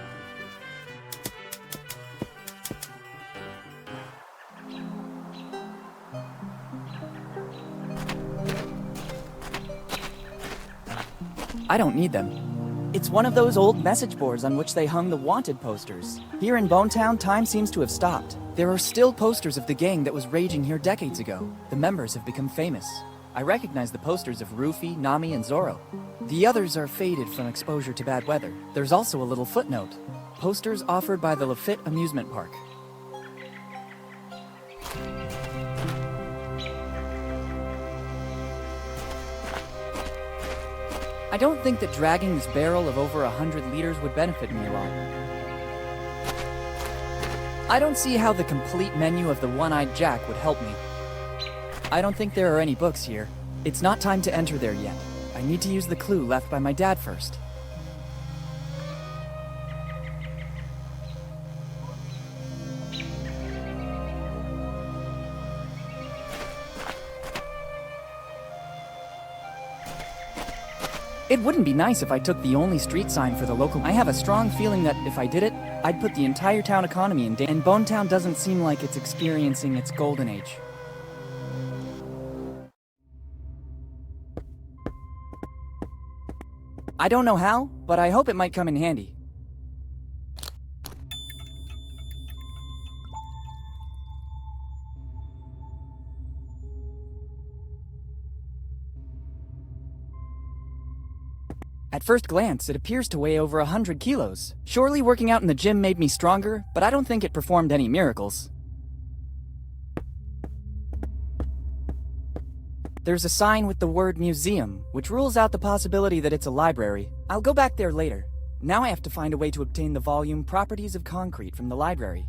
S2: I don't need them. It's one of those old message boards on which they hung the wanted posters. Here in Boun Taun, time seems to have stopped. There are still posters of the gang that was raging here decades ago. The members have become famous. I recognize the posters of Rufy, Nami, and Zoro. The others are faded from exposure to bad weather. There's also a little footnote. Posters offered by the Lafitte Amusement Park. I don't think that dragging this barrel of over 100 liters would benefit me a lot. I don't see how the complete menu of the One-Eyed Jack would help me. I don't think there are any books here. It's not time to enter there yet. I need to use the clue left by my dad first. It wouldn't be nice if I took the only street sign for the local. I have a strong feeling that if I did it, I'd put the entire town economy in danger. And Boun Taun doesn't seem like it's experiencing its golden age. I don't know how, but I hope it might come in handy. At first glance, it appears to weigh over 100 kilos. Surely working out in the gym made me stronger, but I don't think it performed any miracles. There's a sign with the word museum, which rules out the possibility that it's a library. I'll go back there later. Now I have to find a way to obtain the volume Properties of Concrete from the library.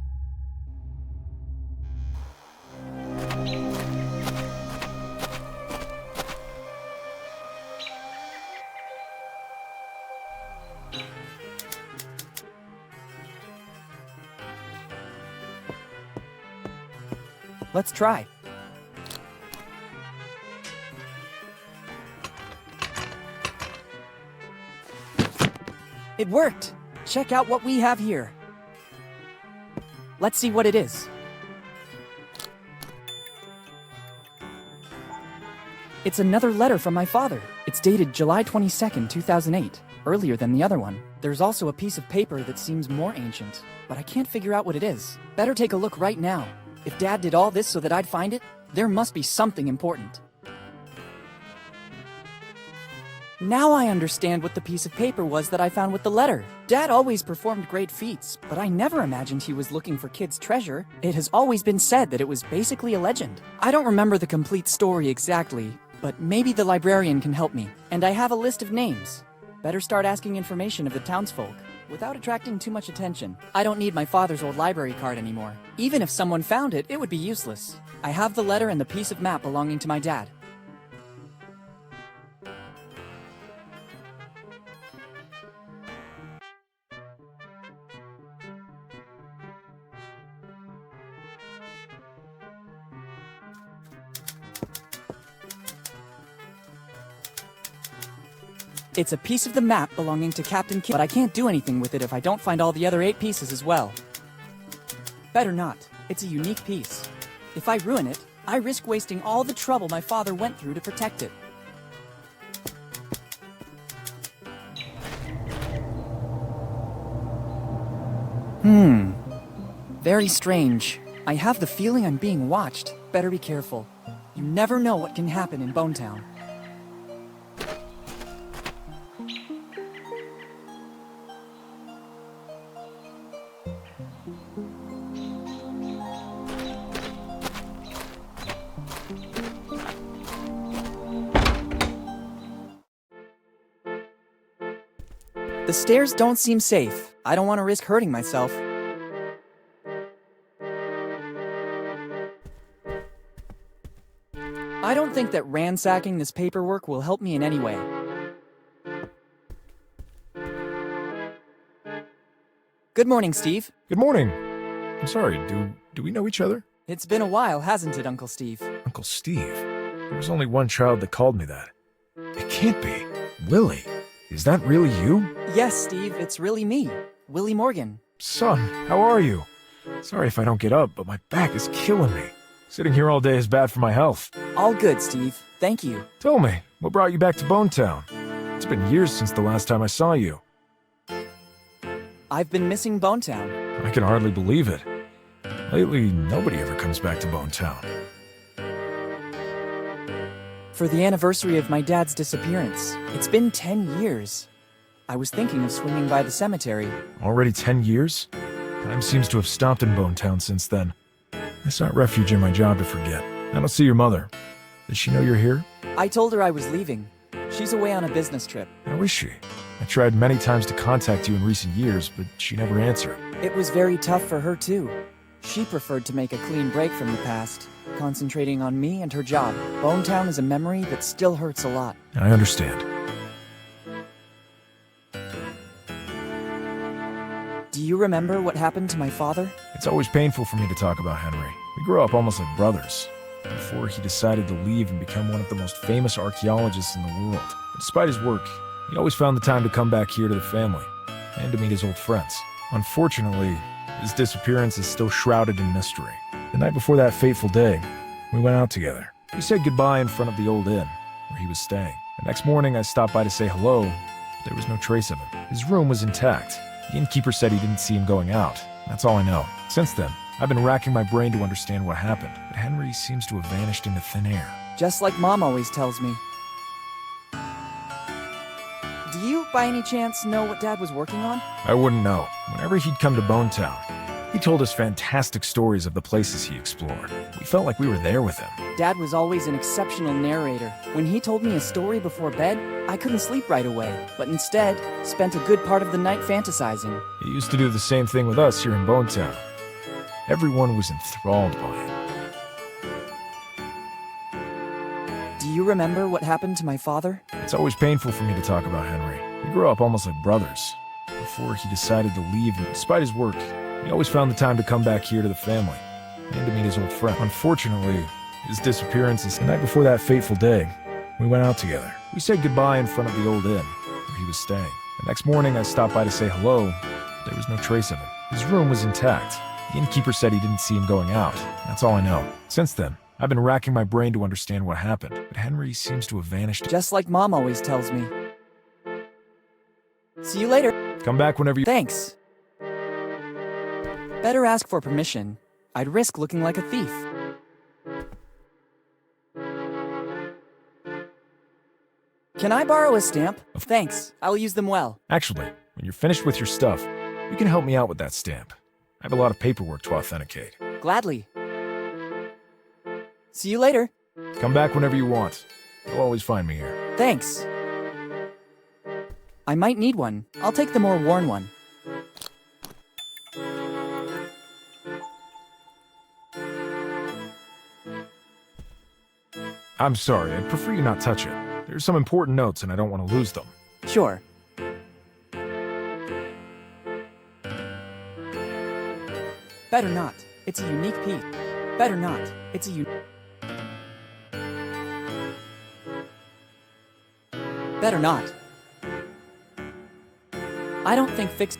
S2: Let's try. It worked! Check out what we have here. Let's see what it is. It's another letter from my father. It's dated July 22nd, 2008, earlier than the other one. There's also a piece of paper that seems more ancient, but I can't figure out what it is. Better take a look right now. If Dad did all this so that I'd find it, there must be something important. Now I understand what the piece of paper was that I found with the letter. Dad always performed great feats, but I never imagined he was looking for kids' treasure. It has always been said that it was basically a legend. I don't remember the complete story exactly, but maybe the librarian can help me. And I have a list of names. Better start asking information of the townsfolk, without attracting too much attention. I don't need my father's old library card anymore. Even if someone found it, it would be useless. I have the letter and the piece of map belonging to my dad. It's a piece of the map belonging to Captain Kim, but I can't do anything with it if I don't find all the other 8 pieces as well. Better not. It's a unique piece. If I ruin it, I risk wasting all the trouble my father went through to protect it. Very strange. I have the feeling I'm being watched. Better be careful. You never know what can happen in Boun Town. The stairs don't seem safe. I don't want to risk hurting myself. I don't think that ransacking this paperwork will help me in any way. Good morning, Steve.
S6: Good morning. I'm sorry, do we know each other?
S2: It's been a while, hasn't it, Uncle Steve?
S6: Uncle Steve? There was only one child that called me that. It can't be. Willie. Is that really you?
S2: Yes, Steve, it's really me, Willi Morgan.
S6: Son, how are you? Sorry if I don't get up, but my back is killing me. Sitting here all day is bad for my health.
S2: All good, Steve. Thank you.
S6: Tell me, what brought you back to Boun Town? It's been years since the last time I saw you.
S2: I've been missing Boun Town.
S6: I can hardly believe it. Lately, nobody ever comes back to Boun Town.
S2: For the anniversary of my dad's disappearance. It's been 10 years. I was thinking of swinging by the cemetery.
S6: Already 10 years? Time seems to have stopped in Boun Town since then. I sought refuge in my job to forget. I don't see your mother. Does she know you're here?
S2: I told her I was leaving. She's away on a business trip.
S6: How is she? I tried many times to contact you in recent years, but she never answered.
S2: It was very tough for her, too. She preferred to make a clean break from the past, concentrating on me and her job. Boun Town is a memory that still hurts a lot.
S6: I understand.
S2: Do you remember what happened to my father?
S6: It's always painful for me to talk about Henry. We grew up almost like brothers, before he decided to leave and become one of the most famous archaeologists in the world. But despite his work, he always found the time to come back here to the family, and to meet his old friends. Unfortunately, his disappearance is still shrouded in mystery. The night before that fateful day, we went out together. We said goodbye in front of the old inn, where he was staying. The next morning, I stopped by to say hello, but there was no trace of him. His room was intact. The innkeeper said he didn't see him going out. That's all I know. Since then, I've been racking my brain to understand what happened, but Henry seems to have vanished into thin air.
S2: Just like Mom always tells me. Do you, by any chance, know what Dad was working on?
S6: I wouldn't know. Whenever he'd come to Boun Town, he told us fantastic stories of the places he explored. We felt like we were there with him.
S2: Dad was always an exceptional narrator. When he told me a story before bed, I couldn't sleep right away, but instead spent a good part of the night fantasizing.
S6: He used to do the same thing with us here in Boun Town. Everyone was enthralled by him.
S2: Do you remember what happened to my father?
S6: It's always painful for me to talk about Henry. We grew up almost like brothers, before he decided to leave, and despite his work, he always found the time to come back here to the family, and to meet his old friend. Unfortunately, his disappearance is the night before that fateful day. We went out together. We said goodbye in front of the old inn, where he was staying. The next morning, I stopped by to say hello, but there was no trace of him. His room was intact. The innkeeper said he didn't see him going out. That's all I know. Since then, I've been racking my brain to understand what happened, but Henry seems to have vanished.
S2: Just like Mom always tells me. See you later.
S6: Come back whenever you...
S2: Thanks. Better ask for permission. I'd risk looking like a thief. Can I borrow a stamp? Thanks. I'll use them well.
S6: Actually, when you're finished with your stuff, you can help me out with that stamp. I have a lot of paperwork to authenticate.
S2: Gladly. See you later.
S6: Come back whenever you want. You'll always find me here.
S2: Thanks. I might need one. I'll take the more worn one.
S6: I'm sorry, I'd prefer you not touch it. There's some important notes and I don't want to lose them.
S2: Sure. Better not. It's a unique piece. Better not. It's a Better not. I don't think fix...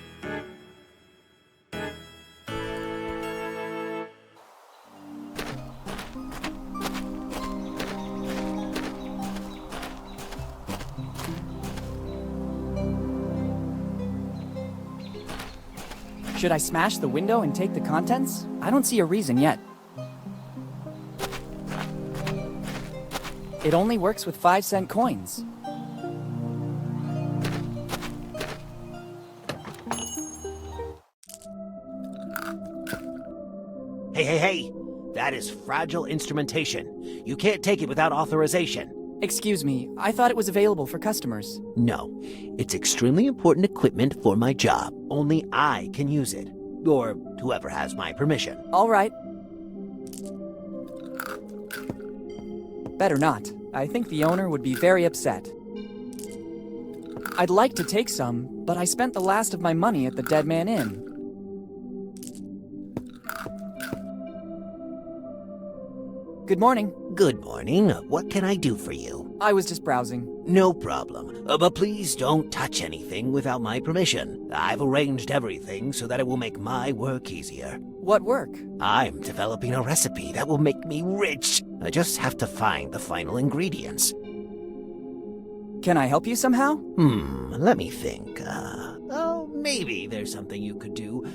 S2: Should I smash the window and take the contents? I don't see a reason yet. It only works with 5-cent coins.
S7: Hey! That is fragile instrumentation. You can't take it without authorization.
S2: Excuse me, I thought it was available for customers.
S7: No, it's extremely important equipment for my job. Only I can use it. Or whoever has my permission.
S2: All right. Better not. I think the owner would be very upset. I'd like to take some, but I spent the last of my money at the Dead Man Inn. Good morning.
S7: Good morning. What can I do for you?
S2: I was just browsing.
S7: No problem. But please don't touch anything without my permission. I've arranged everything so that it will make my work easier.
S2: What work?
S7: I'm developing a recipe that will make me rich. I just have to find the final ingredients.
S2: Can I help you somehow?
S7: Let me think. Maybe there's something you could do.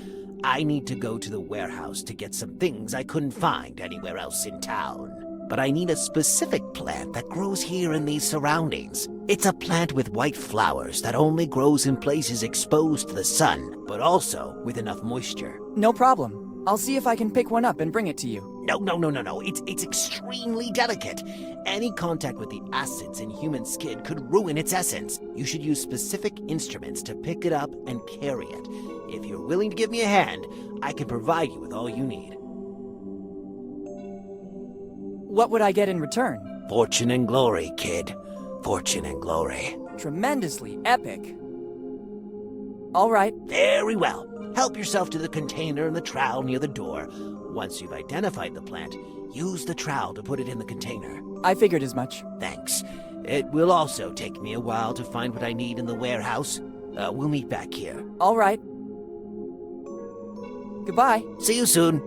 S7: I need to go to the warehouse to get some things I couldn't find anywhere else in town. But I need a specific plant that grows here in these surroundings. It's a plant with white flowers that only grows in places exposed to the sun, but also with enough moisture.
S2: No problem. I'll see if I can pick one up and bring it to you.
S7: No. It's extremely delicate. Any contact with the acids in human skin could ruin its essence. You should use specific instruments to pick it up and carry it. If you're willing to give me a hand, I can provide you with all you need.
S2: What would I get in return?
S7: Fortune and glory, kid. Fortune and glory.
S2: Tremendously epic. All right.
S7: Very well. Help yourself to the container and the trowel near the door. Once you've identified the plant, use the trowel to put it in the container.
S2: I figured as much.
S7: Thanks. It will also take me a while to find what I need in the warehouse. We'll meet back here.
S2: All right. Goodbye.
S7: See you soon.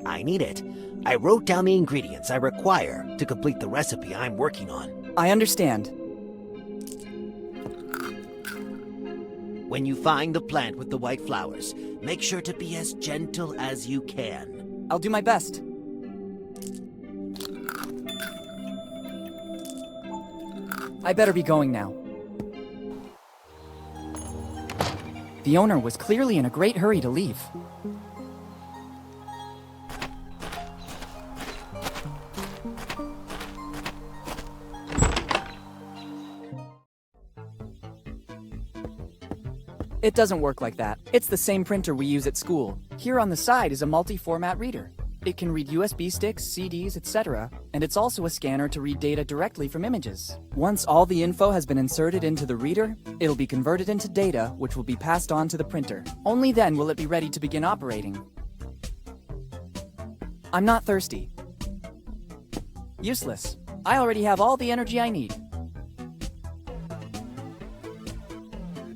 S7: I need it. I wrote down the ingredients I require to complete the recipe I'm working on.
S2: I understand.
S7: When you find the plant with the white flowers, make sure to be as gentle as you can.
S2: I'll do my best. I better be going now. The owner was clearly in a great hurry to leave. It doesn't work like that. It's the same printer we use at school. Here on the side is a multi-format reader. It can read USB sticks, CDs, etc., and it's also a scanner to read data directly from images. Once all the info has been inserted into the reader, it'll be converted into data, which will be passed on to the printer. Only then will it be ready to begin operating. I'm not thirsty. Useless. I already have all the energy I need.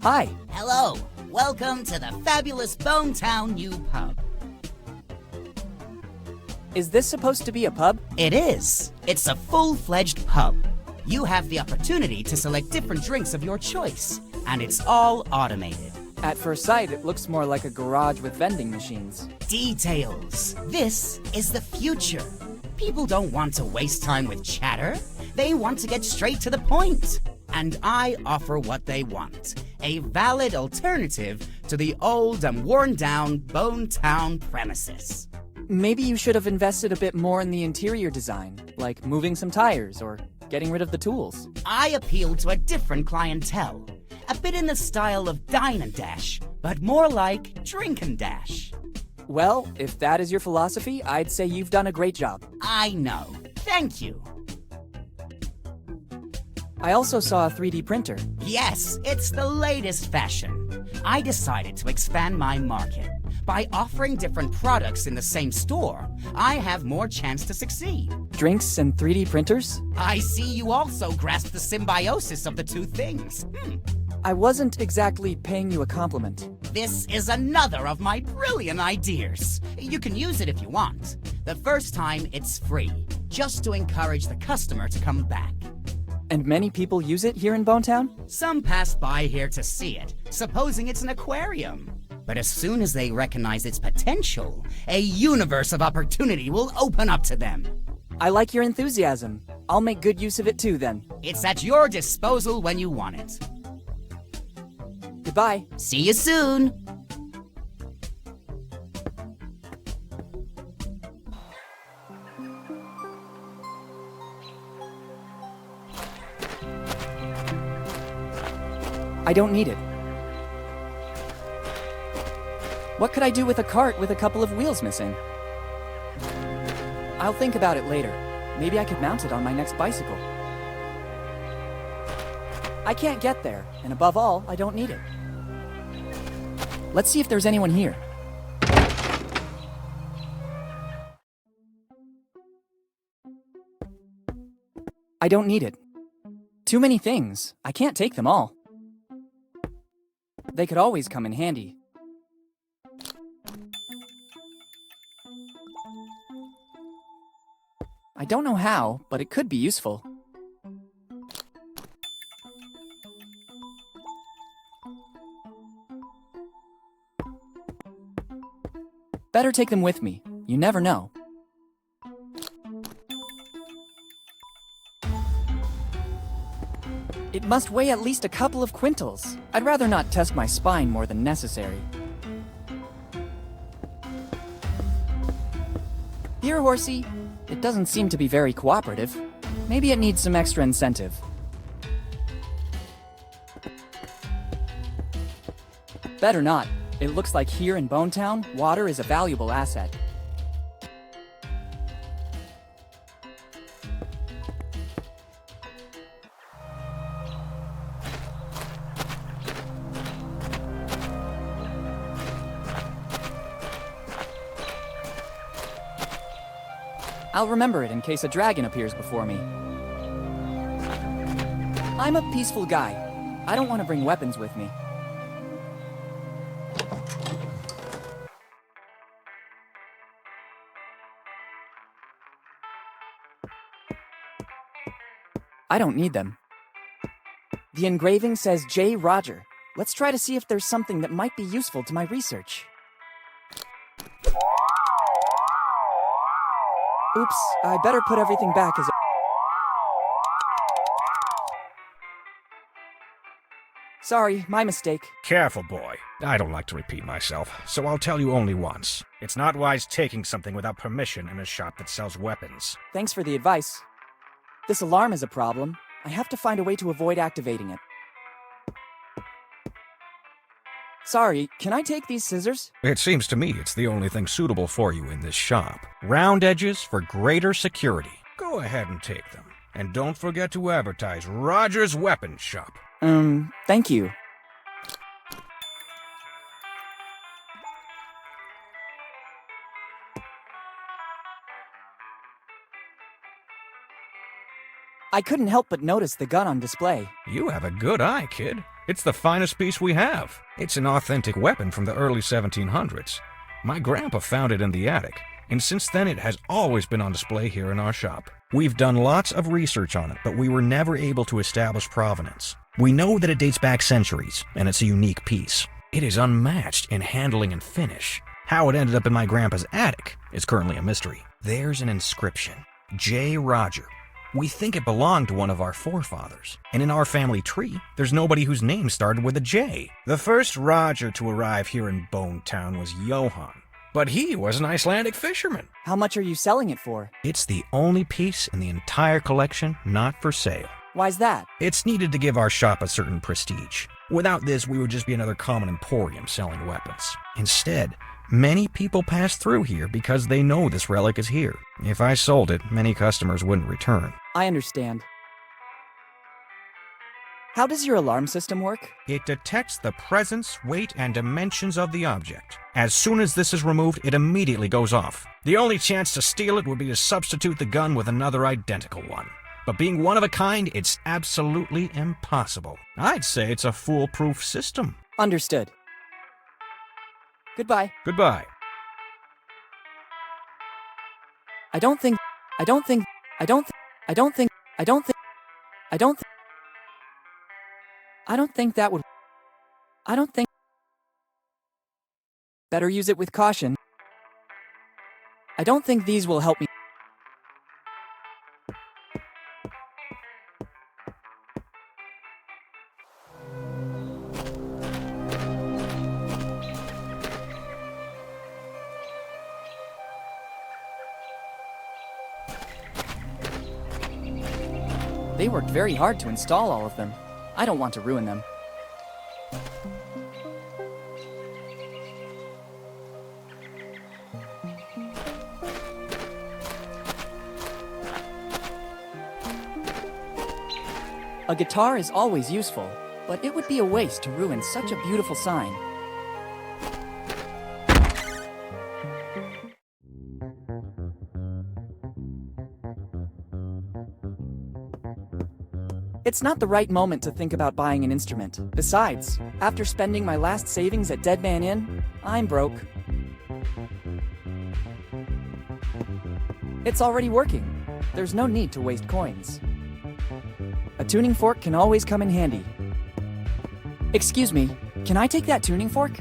S2: Hi.
S8: Hello. Welcome to the fabulous Boun Taun new pub.
S2: Is this supposed to be a pub?
S8: It is. It's a full-fledged pub. You have the opportunity to select different drinks of your choice, and it's all automated.
S2: At first sight, it looks more like a garage with vending machines.
S8: Details. This is the future. People don't want to waste time with chatter. They want to get straight to the point. And I offer what they want. A valid alternative to the old and worn-down Boun Taun premises.
S2: Maybe you should have invested a bit more in the interior design, like moving some tires or getting rid of the tools.
S8: I appeal to a different clientele. A bit in the style of Dine and Dash, but more like Drink and Dash.
S2: Well, if that is your philosophy, I'd say you've done a great job.
S8: I know. Thank you.
S2: I also saw a 3D printer.
S8: Yes, it's the latest fashion. I decided to expand my market. By offering different products in the same store, I have more chance to succeed.
S2: Drinks and 3D printers?
S8: I see you also grasp the symbiosis of the two things.
S2: I wasn't exactly paying you a compliment.
S8: This is another of my brilliant ideas. You can use it if you want. The first time, it's free, just to encourage the customer to come back.
S2: And many people use it here in Boun Taun?
S8: Some pass by here to see it, supposing it's an aquarium. But as soon as they recognize its potential, a universe of opportunity will open up to them.
S2: I like your enthusiasm. I'll make good use of it too, then.
S8: It's at your disposal when you want it.
S2: Goodbye.
S8: See you soon!
S2: I don't need it. What could I do with a cart with a couple of wheels missing? I'll think about it later. Maybe I could mount it on my next bicycle. I can't get there, and above all, I don't need it. Let's see if there's anyone here. I don't need it. Too many things. I can't take them all. They could always come in handy. I don't know how, but it could be useful. Better take them with me. You never know. It must weigh at least a couple of quintals. I'd rather not test my spine more than necessary. Here, horsey. It doesn't seem to be very cooperative. Maybe it needs some extra incentive. Better not. It looks like here in Boun Town, water is a valuable asset. I'll remember it in case a dragon appears before me. I'm a peaceful guy. I don't want to bring weapons with me. I don't need them. The engraving says J. Roger. Let's try to see if there's something that might be useful to my research. Oops, I better put everything back as a... Sorry, my mistake.
S3: Careful, boy. I don't like to repeat myself, so I'll tell you only once. It's not wise taking something without permission in a shop that sells weapons.
S2: Thanks for the advice. This alarm is a problem. I have to find a way to avoid activating it. Sorry, can I take these scissors?
S3: It seems to me it's the only thing suitable for you in this shop. Round edges for greater security. Go ahead and take them. And don't forget to advertise Roger's Weapon Shop.
S2: Thank you. I couldn't help but notice the gun on display.
S3: You have a good eye, kid. It's the finest piece we have. It's an authentic weapon from the early 1700s. My grandpa found it in the attic, and since then it has always been on display here in our shop. We've done lots of research on it, but we were never able to establish provenance. We know that it dates back centuries, and it's a unique piece. It is unmatched in handling and finish. How it ended up in my grandpa's attic is currently a mystery. There's an inscription, J. Roger. We think it belonged to one of our forefathers, and in our family tree, there's nobody whose name started with a J. The first Roger to arrive here in Boun Town was Johann, but he was an Icelandic fisherman.
S2: How much are you selling it for?
S3: It's the only piece in the entire collection not for sale.
S2: Why's that?
S3: It's needed to give our shop a certain prestige. Without this, we would just be another common emporium selling weapons. Instead, many people pass through here because they know this relic is here. If I sold it, many customers wouldn't return.
S2: I understand. How does your alarm system work?
S3: It detects the presence, weight, and dimensions of the object. As soon as this is removed, it immediately goes off. The only chance to steal it would be to substitute the gun with another identical one. But being one of a kind, it's absolutely impossible. I'd say it's a foolproof system.
S2: Understood. Goodbye.
S3: Goodbye.
S2: I don't think that would... I don't think... Better use it with caution. I don't think these will help me. They worked very hard to install all of them. I don't want to ruin them. A guitar is always useful, but it would be a waste to ruin such a beautiful sign. It's not the right moment to think about buying an instrument. Besides, after spending my last savings at Dead Man Inn, I'm broke. It's already working. There's no need to waste coins. A tuning fork can always come in handy. Excuse me, can I take that tuning fork?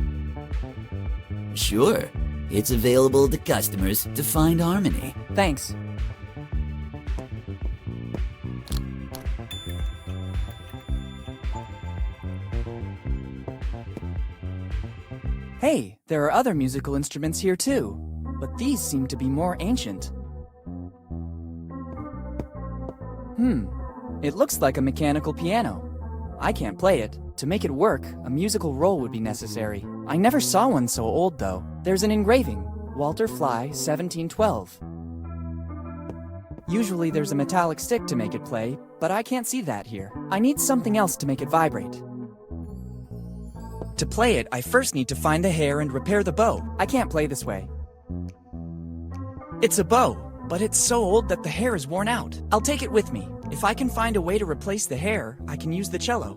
S9: Sure. It's available to customers to find harmony.
S2: Thanks. Hey, there are other musical instruments here too, but these seem to be more ancient. It looks like a mechanical piano. I can't play it. To make it work, a musical roll would be necessary. I never saw one so old though. There's an engraving, Walter Fly, 1712. Usually there's a metallic stick to make it play, but I can't see that here. I need something else to make it vibrate. To play it, I first need to find the hair and repair the bow. I can't play this way. It's a bow, but it's so old that the hair is worn out. I'll take it with me. If I can find a way to replace the hair, I can use the cello.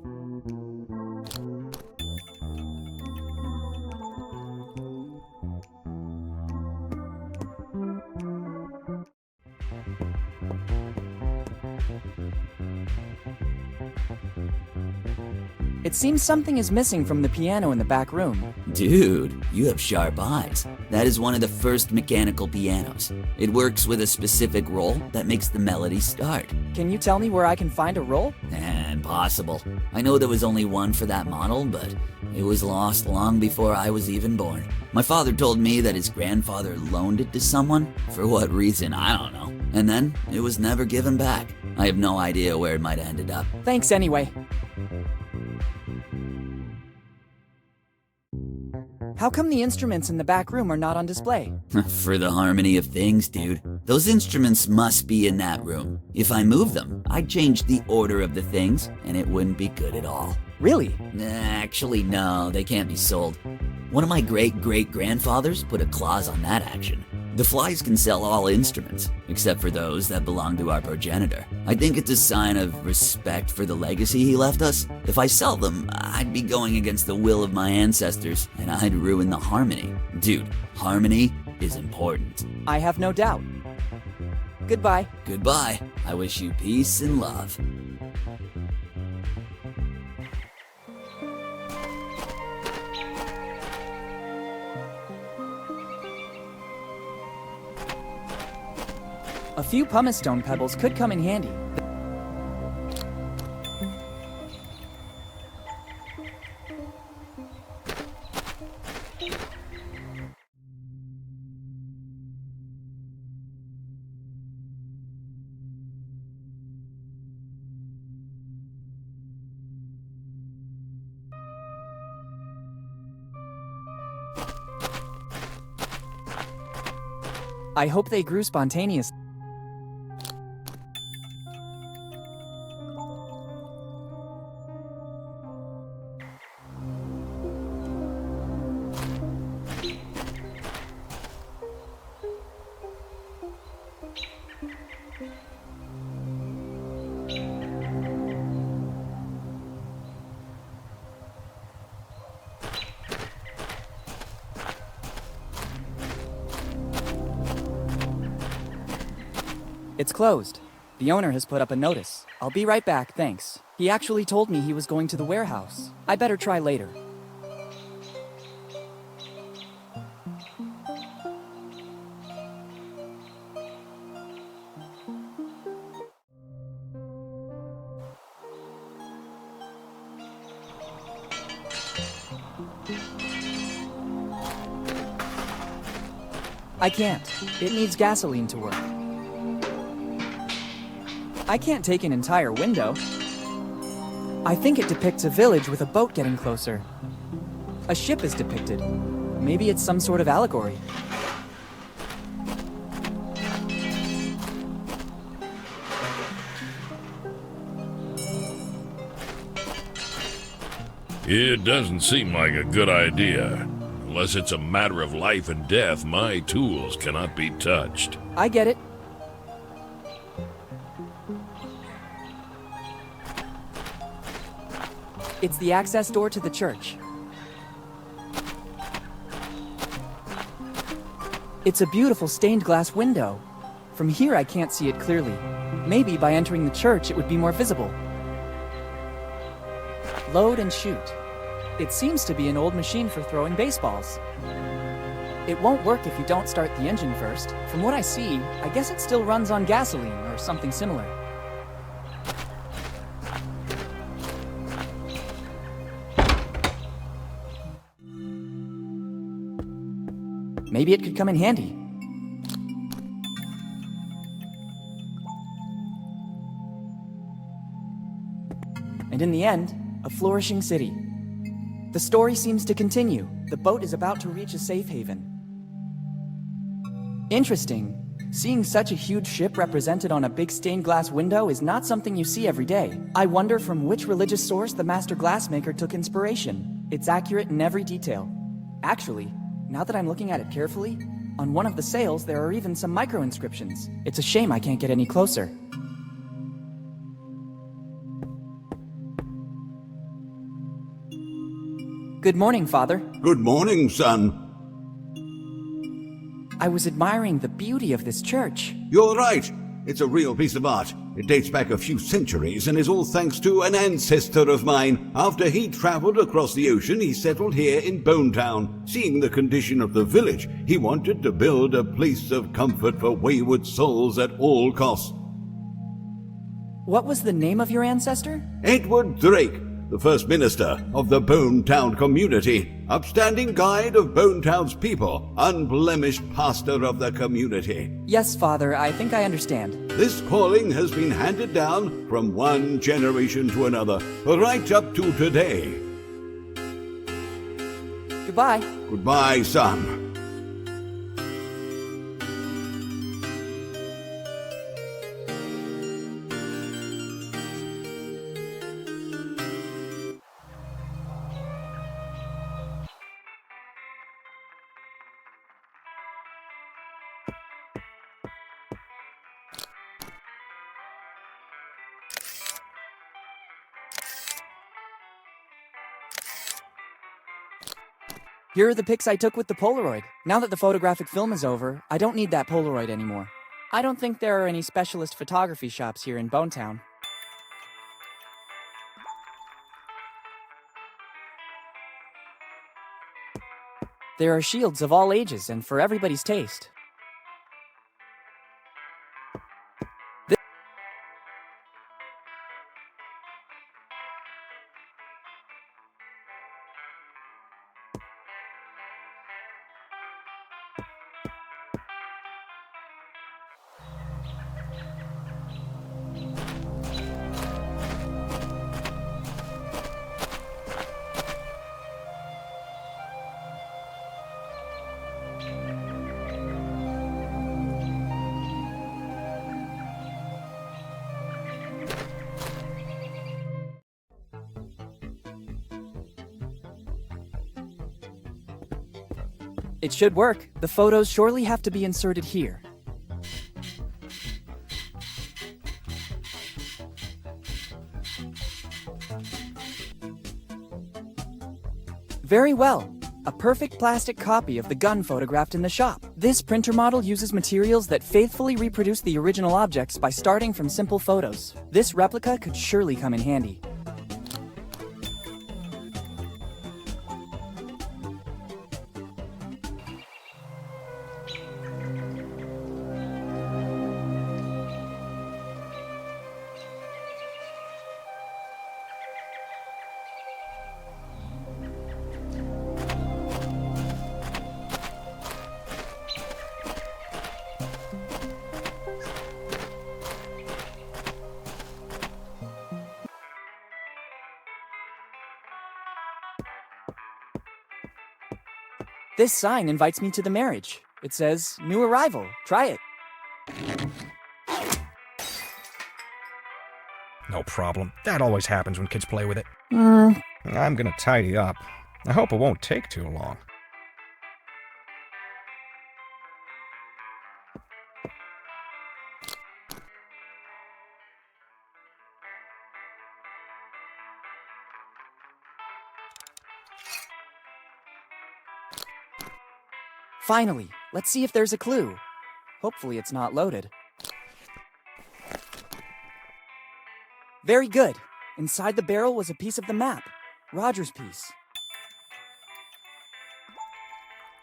S2: It seems something is missing from the piano in the back room.
S9: Dude, you have sharp eyes. That is one of the first mechanical pianos. It works with a specific roll that makes the melody start.
S2: Can you tell me where I can find a roll?
S9: Impossible. I know there was only one for that model, but it was lost long before I was even born. My father told me that his grandfather loaned it to someone. For what reason, I don't know. And then it was never given back. I have no idea where it might have ended up.
S2: Thanks anyway. How come the instruments in the back room are not on display?
S9: For the harmony of things, dude. Those instruments must be in that room. If I move them, I'd change the order of the things, and it wouldn't be good at all.
S2: Really?
S9: Actually, no, they can't be sold. One of my great-great-grandfathers put a clause on that action. The Flies can sell all instruments, except for those that belong to our progenitor. I think it's a sign of respect for the legacy he left us. If I sell them, I'd be going against the will of my ancestors, and I'd ruin the harmony. Dude, harmony is important.
S2: I have no doubt. Goodbye.
S9: Goodbye. I wish you peace and love.
S2: A few pumice stone pebbles could come in handy. I hope they grew spontaneously. It's closed. The owner has put up a notice. I'll be right back, thanks. He actually told me he was going to the warehouse. I better try later. I can't. It needs gasoline to work. I can't take an entire window. I think it depicts a village with a boat getting closer. A ship is depicted. Maybe it's some sort of allegory.
S10: It doesn't seem like a good idea. Unless it's a matter of life and death, my tools cannot be touched.
S2: I get it. It's the access door to the church. It's a beautiful stained glass window. From here I can't see it clearly. Maybe by entering the church it would be more visible. Load and shoot. It seems to be an old machine for throwing baseballs. It won't work if you don't start the engine first. From what I see, I guess it still runs on gasoline or something similar. Maybe it could come in handy. And in the end, a flourishing city. The story seems to continue. The boat is about to reach a safe haven. Interesting. Seeing such a huge ship represented on a big stained glass window is not something you see every day. I wonder from which religious source the master glassmaker took inspiration. It's accurate in every detail. Actually, now that I'm looking at it carefully, on one of the sails there are even some micro-inscriptions. It's a shame I can't get any closer. Good morning, Father.
S11: Good morning, son.
S2: I was admiring the beauty of this church.
S11: You're right. It's a real piece of art. It dates back a few centuries and is all thanks to an ancestor of mine. After he traveled across the ocean, he settled here in Boun Taun. Seeing the condition of the village, he wanted to build a place of comfort for wayward souls at all costs.
S2: What was the name of your ancestor?
S11: Edward Drake, the first minister of the Boun Taun community, upstanding guide of Boun Taun's people, unblemished pastor of the community.
S2: Yes, Father, I think I understand.
S11: This calling has been handed down from one generation to another, right up to today.
S2: Goodbye.
S11: Goodbye, son.
S2: Here are the pics I took with the Polaroid. Now that the photographic film is over, I don't need that Polaroid anymore. I don't think there are any specialist photography shops here in Boun Taun. There are shields of all ages and for everybody's taste. It should work. The photos surely have to be inserted here. Very well. A perfect plastic copy of the gun photographed in the shop. This printer model uses materials that faithfully reproduce the original objects by starting from simple photos. This replica could surely come in handy. This sign invites me to the marriage. It says, new arrival. Try it.
S3: No problem. That always happens when kids play with it. I'm gonna tidy up. I hope it won't take too long.
S2: Finally, let's see if there's a clue. Hopefully it's not loaded. Very good. Inside the barrel was a piece of the map. Roger's piece.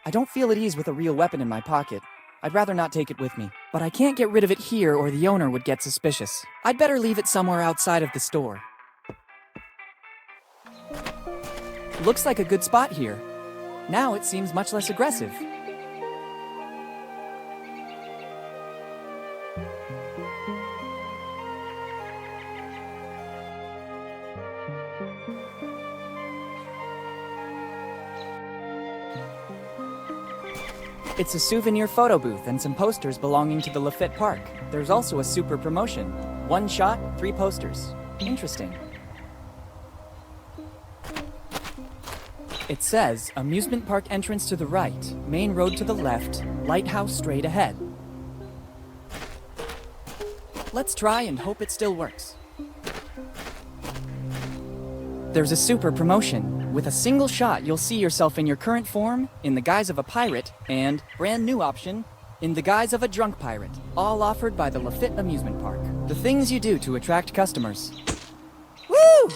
S2: I don't feel at ease with a real weapon in my pocket. I'd rather not take it with me. But I can't get rid of it here or the owner would get suspicious. I'd better leave it somewhere outside of the store. Looks like a good spot here. Now it seems much less aggressive. It's a souvenir photo booth and some posters belonging to the Lafitte Park. There's also a super promotion. 1 shot, 3 posters. Interesting. It says, amusement park entrance to the right, main road to the left, lighthouse straight ahead. Let's try and hope it still works. There's a super promotion. With a single shot, you'll see yourself in your current form, in the guise of a pirate, and, brand new option, in the guise of a drunk pirate, all offered by the Lafitte Amusement Park. The things you do to attract customers. Woo!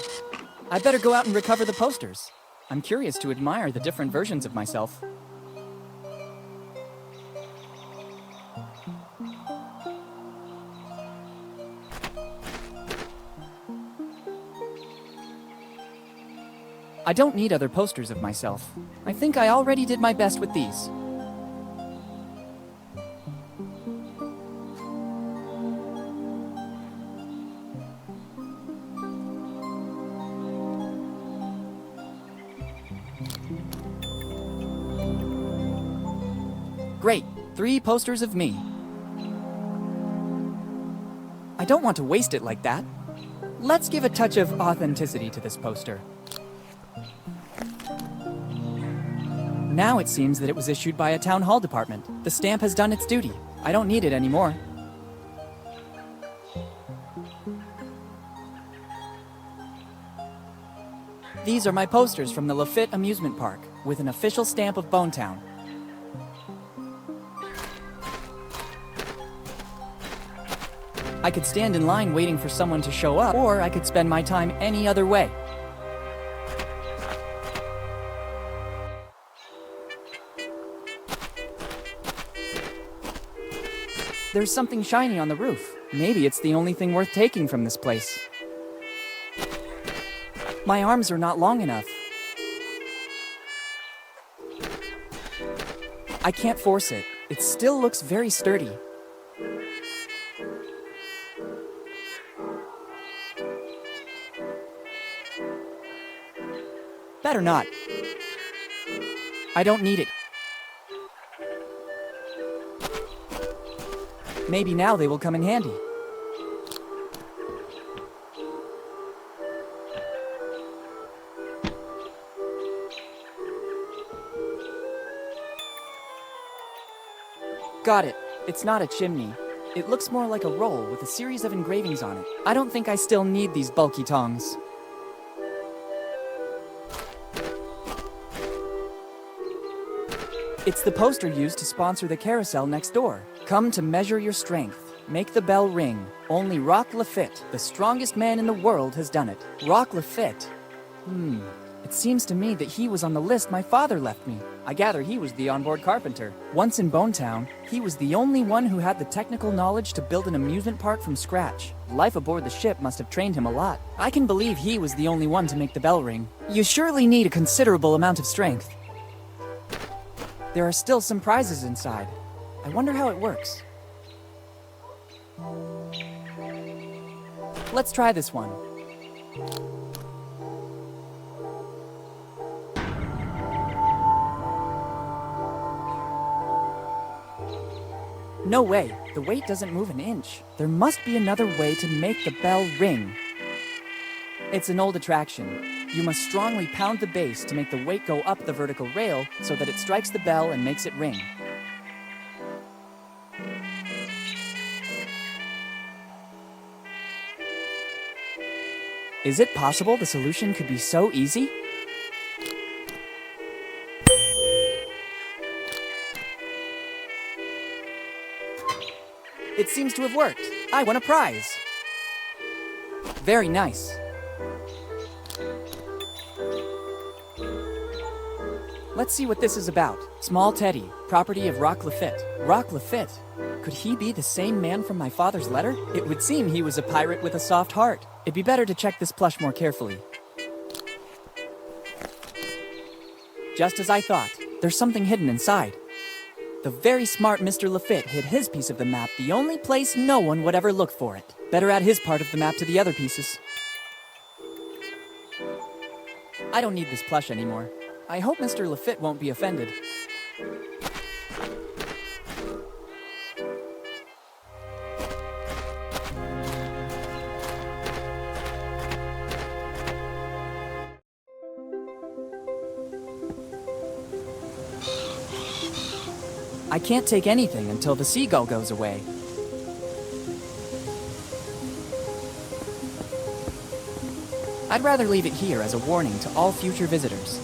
S2: I better go out and recover the posters. I'm curious to admire the different versions of myself. I don't need other posters of myself. I think I already did my best with these. Great, 3 posters of me. I don't want to waste it like that. Let's give a touch of authenticity to this poster. Now it seems that it was issued by a town hall department. The stamp has done its duty. I don't need it anymore. These are my posters from the Lafitte Amusement Park, with an official stamp of Boun Taun. I could stand in line waiting for someone to show up, or I could spend my time any other way. There's something shiny on the roof. Maybe it's the only thing worth taking from this place. My arms are not long enough. I can't force it. It still looks very sturdy. Better not. I don't need it. Maybe now they will come in handy. Got it. It's not a chimney. It looks more like a roll with a series of engravings on it. I don't think I still need these bulky tongs. It's the poster used to sponsor the carousel next door. Come to measure your strength. Make the bell ring. Only Rock Lafitte, the strongest man in the world, has done it. Rock Lafitte. It seems to me that he was on the list my father left me. I gather he was the onboard carpenter. Once in Boun Taun, he was the only one who had the technical knowledge to build an amusement park from scratch. Life aboard the ship must have trained him a lot. I can believe he was the only one to make the bell ring. You surely need a considerable amount of strength. There are still some prizes inside. I wonder how it works. Let's try this one. No way. The weight doesn't move an inch. There must be another way to make the bell ring. It's an old attraction. You must strongly pound the base to make the weight go up the vertical rail so that it strikes the bell and makes it ring. Is it possible the solution could be so easy? It seems to have worked. I won a prize. Very nice. Let's see what this is about. Small Teddy, property of Rock Lafitte. Rock Lafitte? Could he be the same man from my father's letter? It would seem he was a pirate with a soft heart. It'd be better to check this plush more carefully. Just as I thought. There's something hidden inside. The very smart Mr. Lafitte hid his piece of the map the only place no one would ever look for it. Better add his part of the map to the other pieces. I don't need this plush anymore. I hope Mr. Lafitte won't be offended. I can't take anything until the seagull goes away. I'd rather leave it here as a warning to all future visitors.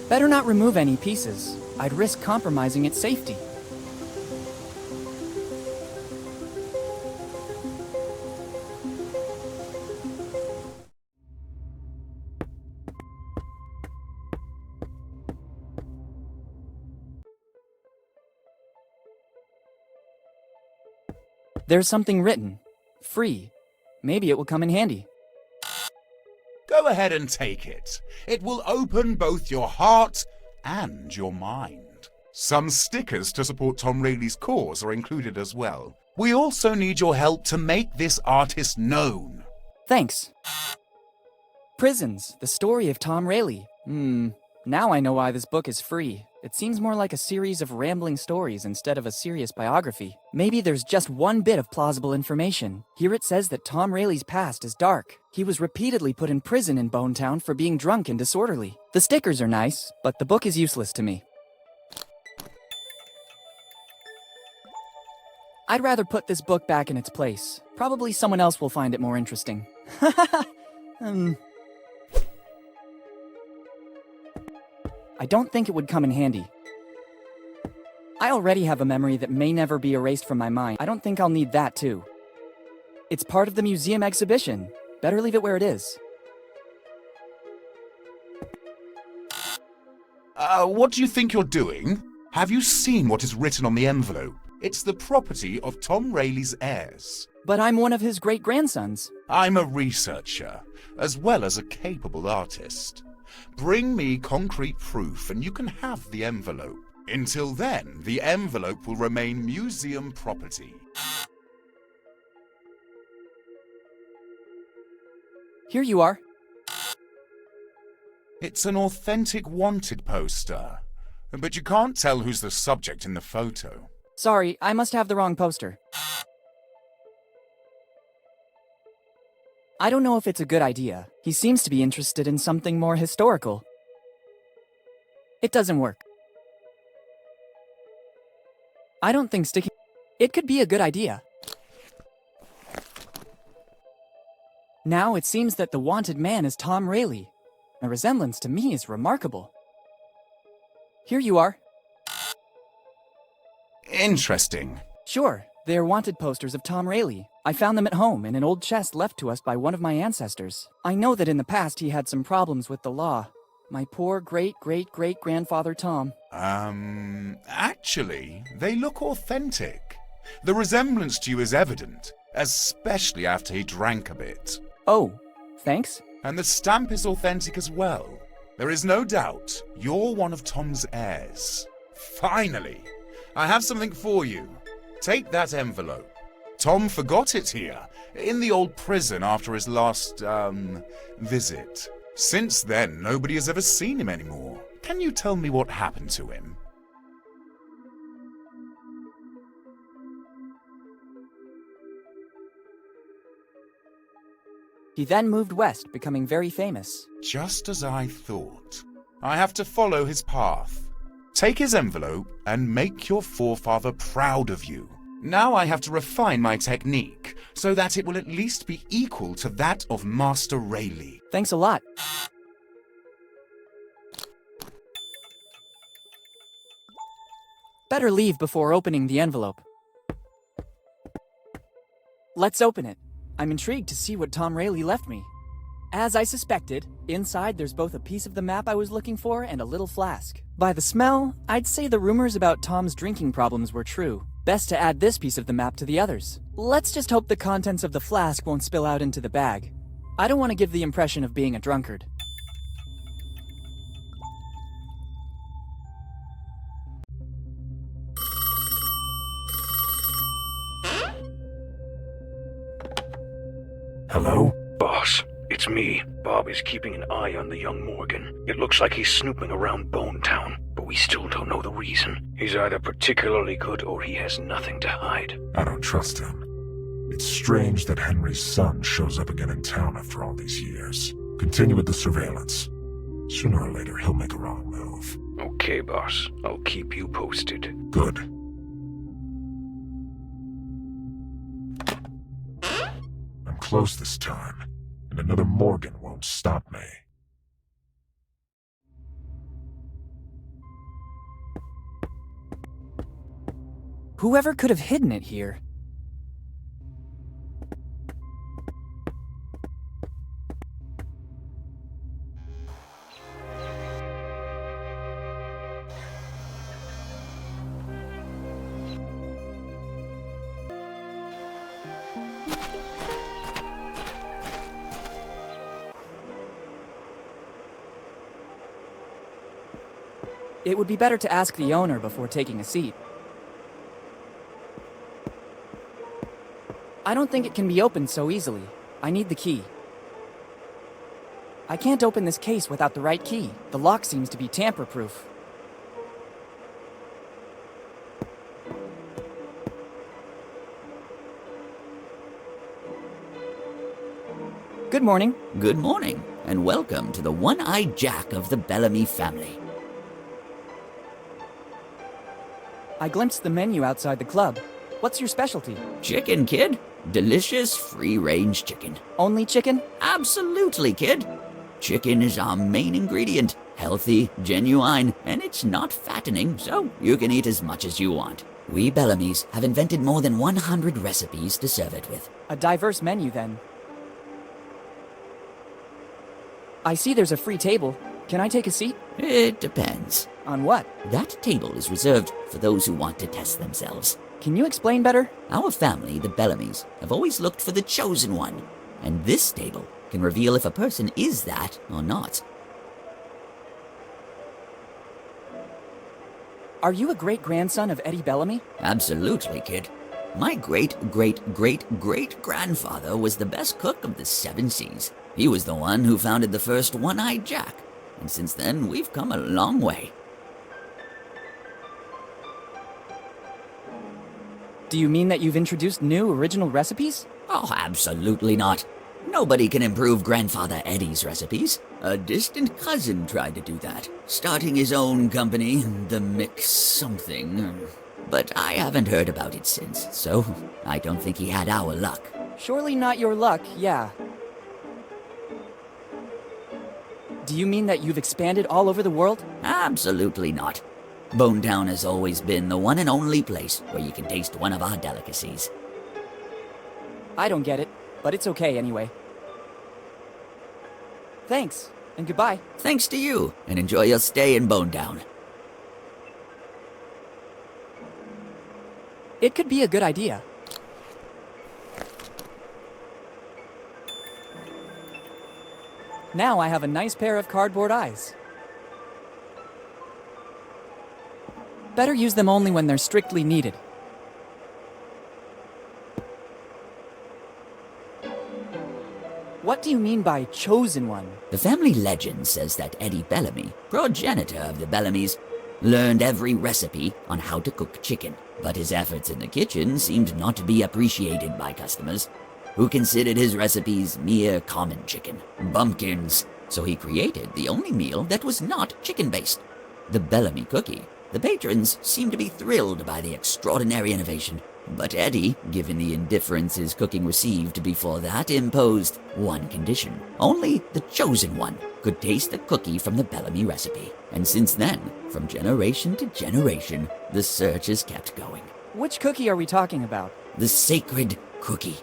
S2: Better not remove any pieces. I'd risk compromising its safety. There's something written. Free. Maybe it will come in handy.
S12: Go ahead and take it. It will open both your heart and your mind. Some stickers to support Tom Rayleigh's cause are included as well. We also need your help to make this artist known.
S2: Thanks. Prisons, the story of Tom Rayleigh. Now I know why this book is free. It seems more like a series of rambling stories instead of a serious biography. Maybe there's just one bit of plausible information. Here it says that Tom Rayleigh's past is dark. He was repeatedly put in prison in Boun Taun for being drunk and disorderly. The stickers are nice, but the book is useless to me. I'd rather put this book back in its place. Probably someone else will find it more interesting. I don't think it would come in handy. I already have a memory that may never be erased from my mind. I don't think I'll need that too. It's part of the museum exhibition. Better leave it where it is.
S12: What do you think you're doing? Have you seen what is written on the envelope? It's the property of Tom Rayleigh's heirs.
S2: But I'm one of his great-grandsons.
S12: I'm a researcher, as well as a capable artist. Bring me concrete proof and you can have the envelope. Until then, the envelope will remain museum property.
S2: Here you are.
S12: It's an authentic wanted poster, but you can't tell who's the subject in the photo.
S2: Sorry, I must have the wrong poster. I don't know if it's a good idea. He seems to be interested in something more historical. It doesn't work. I don't think sticking... It could be a good idea. Now it seems that the wanted man is Tom Rayleigh. The resemblance to me is remarkable. Here you are.
S12: Interesting.
S2: Sure, they're wanted posters of Tom Rayleigh. I found them at home in an old chest left to us by one of my ancestors. I know that in the past he had some problems with the law. My poor great-great-great-grandfather Tom.
S12: Actually, they look authentic. The resemblance to you is evident, especially after he drank a bit.
S2: Oh, thanks.
S12: And the stamp is authentic as well. There is no doubt you're one of Tom's heirs. Finally, I have something for you. Take that envelope. Tom forgot it here, in the old prison after his last, visit. Since then, nobody has ever seen him anymore. Can you tell me what happened to him?
S2: He then moved west, becoming very famous.
S12: Just as I thought. I have to follow his path. Take his envelope and make your forefather proud of you. Now I have to refine my technique so that it will at least be equal to that of Master Rayleigh.
S2: Thanks a lot. Better leave before opening the envelope. Let's open it. I'm intrigued to see what Tom Rayleigh left me. As I suspected, inside there's both a piece of the map I was looking for and a little flask. By the smell, I'd say the rumors about Tom's drinking problems were true. Best to add this piece of the map to the others. Let's just hope the contents of the flask won't spill out into the bag. I don't want to give the impression of being a drunkard.
S3: Hello? Boss, it's me. Bob is keeping an eye on the young Morgan. It looks like he's snooping around Boun Town, but we still don't know the reason. He's either particularly good or he has nothing to hide.
S4: I don't trust him. It's strange that Henry's son shows up again in town after all these years. Continue with the surveillance. Sooner or later, he'll make a wrong move.
S3: Okay, boss. I'll keep you posted.
S4: Good. I'm close this time, and another Morgan won't stop me.
S2: Whoever could have hidden it here? It would be better to ask the owner before taking a seat. I don't think it can be opened so easily. I need the key. I can't open this case without the right key. The lock seems to be tamper-proof. Good morning.
S9: Good morning, and welcome to the one-eyed Jack of the Bellamy family.
S2: I glimpsed the menu outside the club. What's your specialty?
S9: Chicken, kid. Delicious free-range chicken.
S2: Only chicken?
S9: Absolutely, kid. Chicken is our main ingredient. Healthy, genuine, and it's not fattening, so you can eat as much as you want. We Bellamys have invented more than 100 recipes to serve it with.
S2: A diverse menu, then. I see there's a free table. Can I take a seat?
S9: It depends.
S2: On what?
S9: That table is reserved for those who want to test themselves.
S2: Can you explain better?
S9: Our family, the Bellamys, have always looked for the chosen one, and this table can reveal if a person is that or not.
S2: Are you a great-grandson of Eddie Bellamy?
S9: Absolutely, kid. My great-great-great-great-grandfather was the best cook of the 7 seas. He was the one who founded the first one-eyed Jack, and since then we've come a long way.
S2: Do you mean that you've introduced new original recipes?
S9: Oh, absolutely not. Nobody can improve Grandfather Eddie's recipes. A distant cousin tried to do that, starting his own company, the Mix something. But I haven't heard about it since, so I don't think he had our luck.
S2: Surely not your luck, yeah. Do you mean that you've expanded all over the world?
S9: Absolutely not. Boun Town has always been the one and only place where you can taste one of our delicacies.
S2: I don't get it, but it's okay anyway. Thanks, and goodbye.
S9: Thanks to you, and enjoy your stay in Boun Town.
S2: It could be a good idea. Now I have a nice pair of cardboard eyes. Better use them only when they're strictly needed. What do you mean by chosen one?
S9: The family legend says that Eddie Bellamy, progenitor of the Bellamys, learned every recipe on how to cook chicken, but his efforts in the kitchen seemed not to be appreciated by customers. who considered his recipes mere common chicken, bumpkins. So he created the only meal that was not chicken-based, the Bellamy cookie. The patrons seemed to be thrilled by the extraordinary innovation, but Eddie, given the indifference his cooking received before that, imposed one condition. Only the chosen one could taste the cookie from the Bellamy recipe. And since then, from generation to generation, the search has kept going.
S2: Which cookie are we talking about?
S9: The sacred cookie,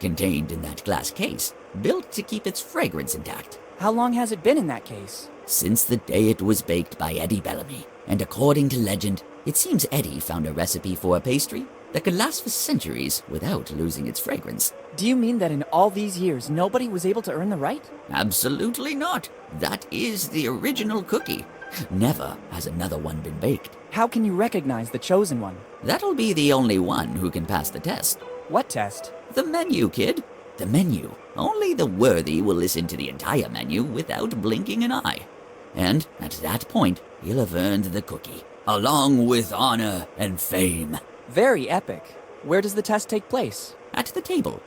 S9: contained in that glass case, built to keep its fragrance intact.
S2: How long has it been in that case?
S9: Since the day it was baked by Eddie Bellamy. And according to legend, it seems Eddie found a recipe for a pastry that could last for centuries without losing its fragrance.
S2: Do you mean that in all these years, nobody was able to earn the right?
S9: Absolutely not. That is the original cookie. Never has another one been baked.
S2: How can you recognize the chosen one?
S9: That'll be the only one who can pass the test.
S2: What test?
S9: The menu, kid. The menu. Only the worthy will listen to the entire menu without blinking an eye. And at that point, he'll have earned the cookie, along with honor and fame.
S2: Very epic. Where does the test take place?
S9: At the table.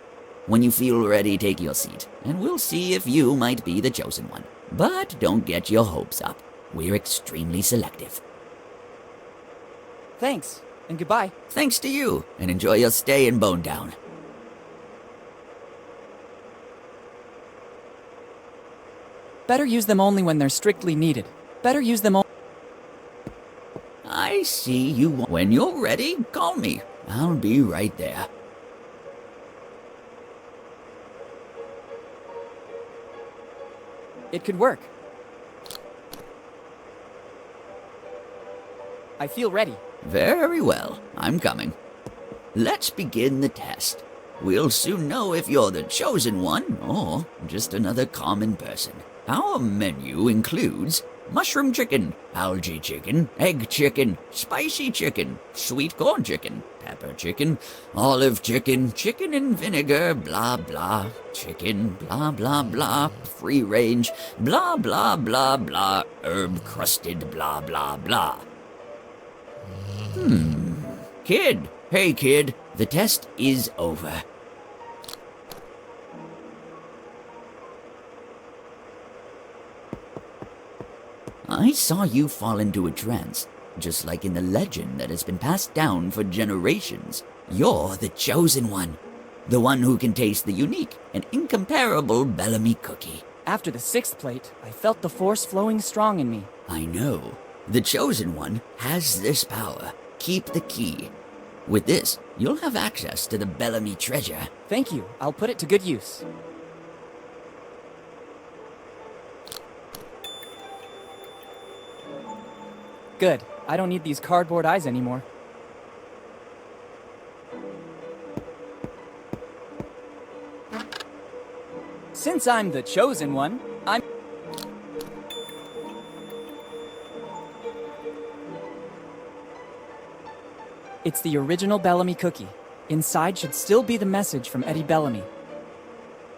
S9: When you feel ready, take your seat, and we'll see if you might be the chosen one. But don't get your hopes up. We're extremely selective.
S2: Thanks, and goodbye.
S9: Thanks to you, and enjoy your stay in Boun Taun.
S2: Better use them only when they're strictly needed. Better use them only.
S9: I see you. When you're ready, call me. I'll be right there.
S2: It could work. I feel ready.
S9: Very well. I'm coming. Let's begin the test. We'll soon know if you're the chosen one or just another common person. Our menu includes mushroom chicken, algae chicken, egg chicken, spicy chicken, sweet corn chicken, pepper chicken, olive chicken, chicken and vinegar, blah blah, chicken, blah blah blah, free range, blah blah blah blah, herb crusted, blah blah blah. Kid, hey kid, the test is over. I saw you fall into a trance, just like in the legend that has been passed down for generations. You're the chosen one, the one who can taste the unique and incomparable Bellamy cookie.
S2: After the 6th plate, I felt the force flowing strong in me.
S9: I know. The chosen one has this power. Keep the key. With this, you'll have access to the Bellamy treasure.
S2: Thank you. I'll put it to good use. Good. I don't need these cardboard eyes anymore. Since I'm the chosen one, It's the original Bellamy cookie. Inside should still be the message from Eddie Bellamy.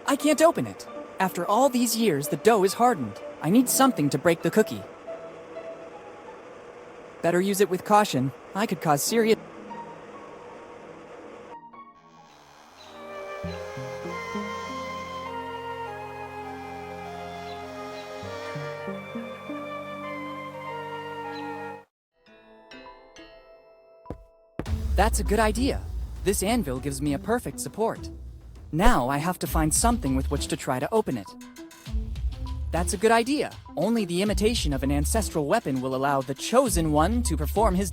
S2: I can't open it. After all these years, the dough is hardened. I need something to break the cookie. Better use it with caution. I could cause serious... That's a good idea. This anvil gives me a perfect support. Now I have to find something with which to try to open it. That's a good idea. Only the imitation of an ancestral weapon will allow the chosen one to perform his...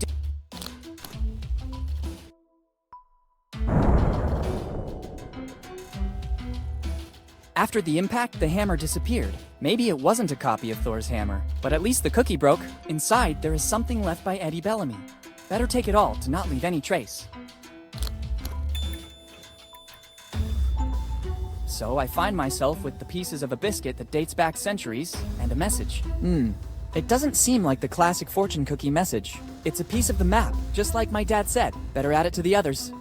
S2: After the impact, the hammer disappeared. Maybe it wasn't a copy of Thor's hammer, but at least the cookie broke. Inside, there is something left by Eddie Bellamy. Better take it all to not leave any trace. So I find myself with the pieces of a biscuit that dates back centuries, and a message. It doesn't seem like the classic fortune cookie message. It's a piece of the map, just like my dad said. Better add it to the others.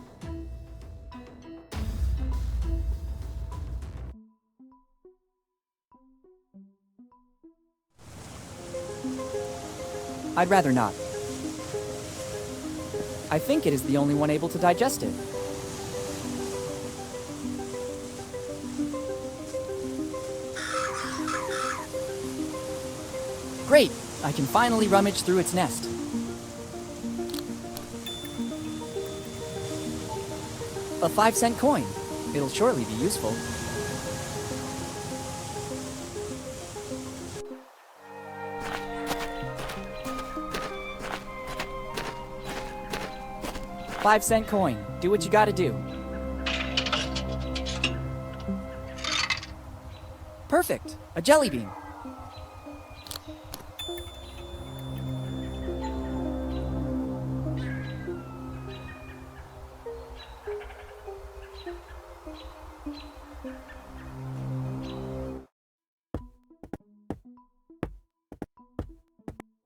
S2: I'd rather not. I think it is the only one able to digest it. Great! I can finally rummage through its nest. A 5-cent coin. It'll surely be useful. $5-cent coin. Do what you gotta do. Perfect! A jelly bean.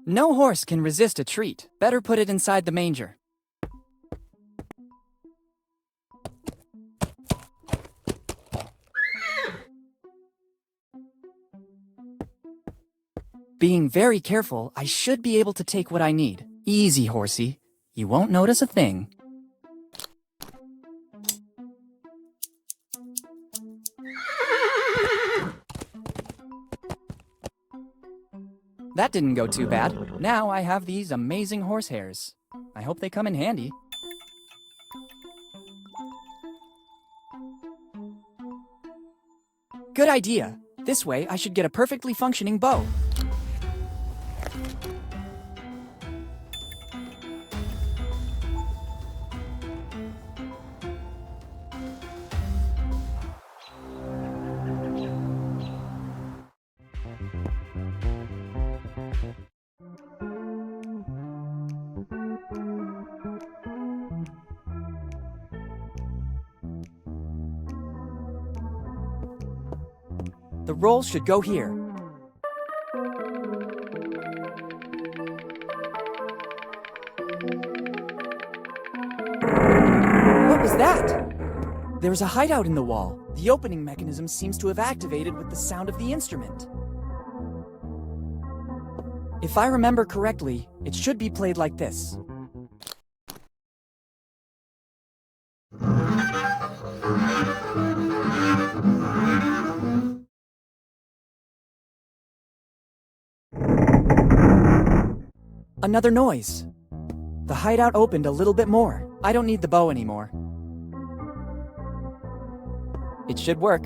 S2: No horse can resist a treat. Better put it inside the manger. Being very careful, I should be able to take what I need. Easy, horsey. You won't notice a thing. That didn't go too bad. Now I have these amazing horse hairs. I hope they come in handy. Good idea. This way I should get a perfectly functioning bow. The roll should go here. What was that? There's a hideout in the wall. The opening mechanism seems to have activated with the sound of the instrument. If I remember correctly, it should be played like this. Another noise. The hideout opened a little bit more. I don't need the bow anymore. It should work.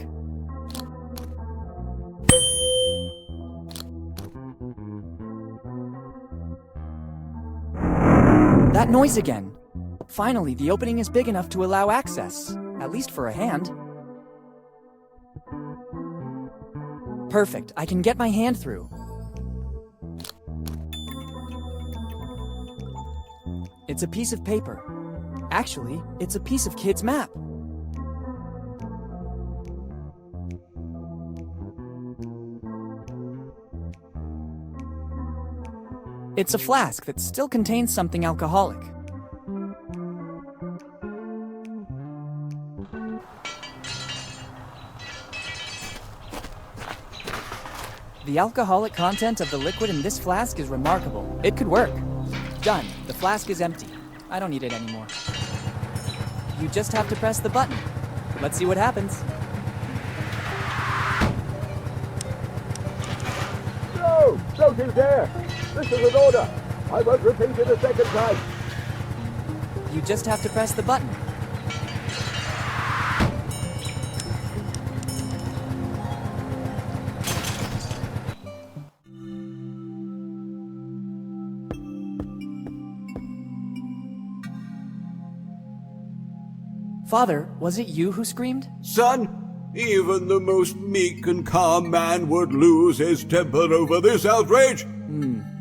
S2: That noise again. Finally, the opening is big enough to allow access, at least for a hand. Perfect, I can get my hand through. It's a piece of paper. Actually, it's a piece of Kid's map. It's a flask that still contains something alcoholic. The alcoholic content of the liquid in this flask is remarkable. It could work. Done. The flask is empty. I don't need it anymore. You just have to press the button. Let's see what happens.
S13: No! Don't you dare! This is an order! I won't repeat it a second time!
S2: You just have to press the button. Father, was it you who screamed?
S11: Son, even the most meek and calm man would lose his temper over this outrage.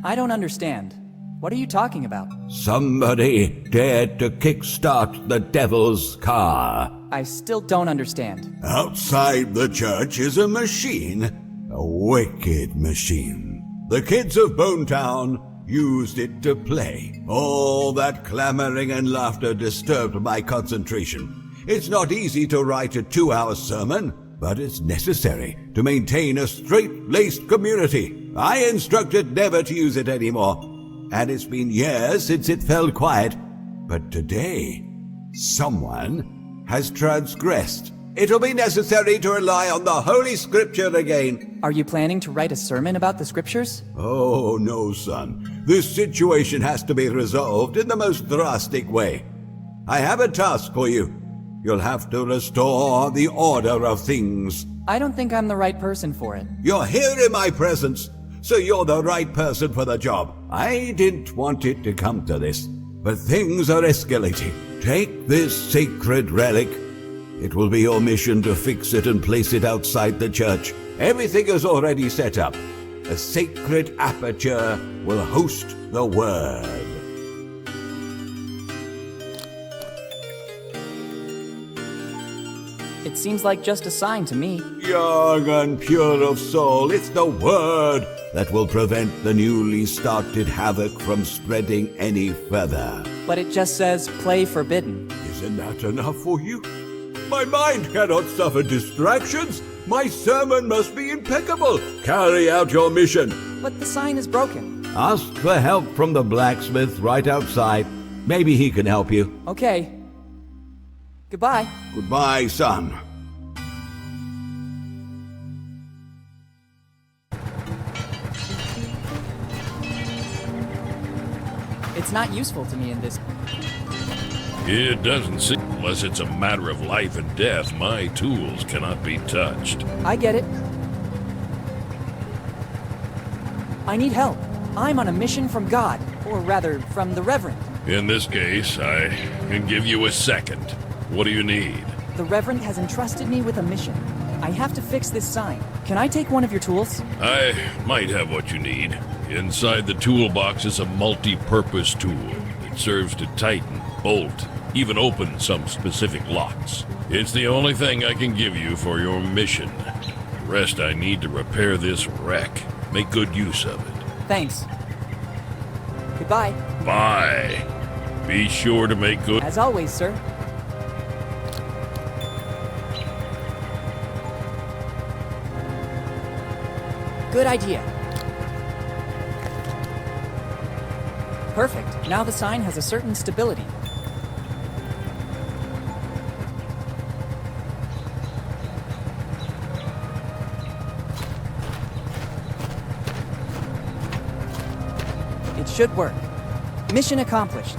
S2: I don't understand. What are you talking about?
S11: Somebody dared to kickstart the devil's car.
S2: I still don't understand.
S11: Outside the church is a machine, a wicked machine. The kids of Boun Taun used it to play. All that clamoring and laughter disturbed my concentration. It's not easy to write a 2-hour sermon, but it's necessary to maintain a straight-laced community. I instructed never to use it anymore, and it's been years since it fell quiet. But today, someone has transgressed It'll be necessary to rely on the Holy Scripture again.
S2: Are you planning to write a sermon about the scriptures?
S11: Oh, no, son. This situation has to be resolved in the most drastic way. I have a task for you. You'll have to restore the order of things.
S2: I don't think I'm the right person for it.
S11: You're here in my presence, so you're the right person for the job. I didn't want it to come to this, but things are escalating. Take this sacred relic. It will be your mission to fix it and place it outside the church. Everything is already set up. A sacred aperture will host the word.
S2: It seems like just a sign to me.
S11: Young and pure of soul, it's the word that will prevent the newly started havoc from spreading any further.
S2: But it just says, play forbidden.
S11: Isn't that enough for you? My mind cannot suffer distractions. My sermon must be impeccable. Carry out your mission.
S2: But the sign is broken.
S11: Ask for help from the blacksmith right outside. Maybe he can help you.
S2: Okay. Goodbye.
S11: Goodbye, son.
S2: It's not useful to me in this.
S10: It doesn't seem, unless it's a matter of life and death, my tools cannot be touched.
S2: I get it. I need help. I'm on a mission from God, or rather, from the Reverend.
S10: In this case, I can give you a second. What do you need?
S2: The Reverend has entrusted me with a mission. I have to fix this sign. Can I take one of your tools?
S10: I might have what you need. Inside the toolbox is a multi-purpose tool. It serves to tighten, bolt, even open some specific locks. It's the only thing I can give you for your mission. The rest I need to repair this wreck. Make good use of it.
S2: Thanks. Goodbye.
S10: Bye. Be sure to make good...
S2: As always, sir. Good idea. Perfect. Now the sign has a certain stability. It should work. Mission accomplished.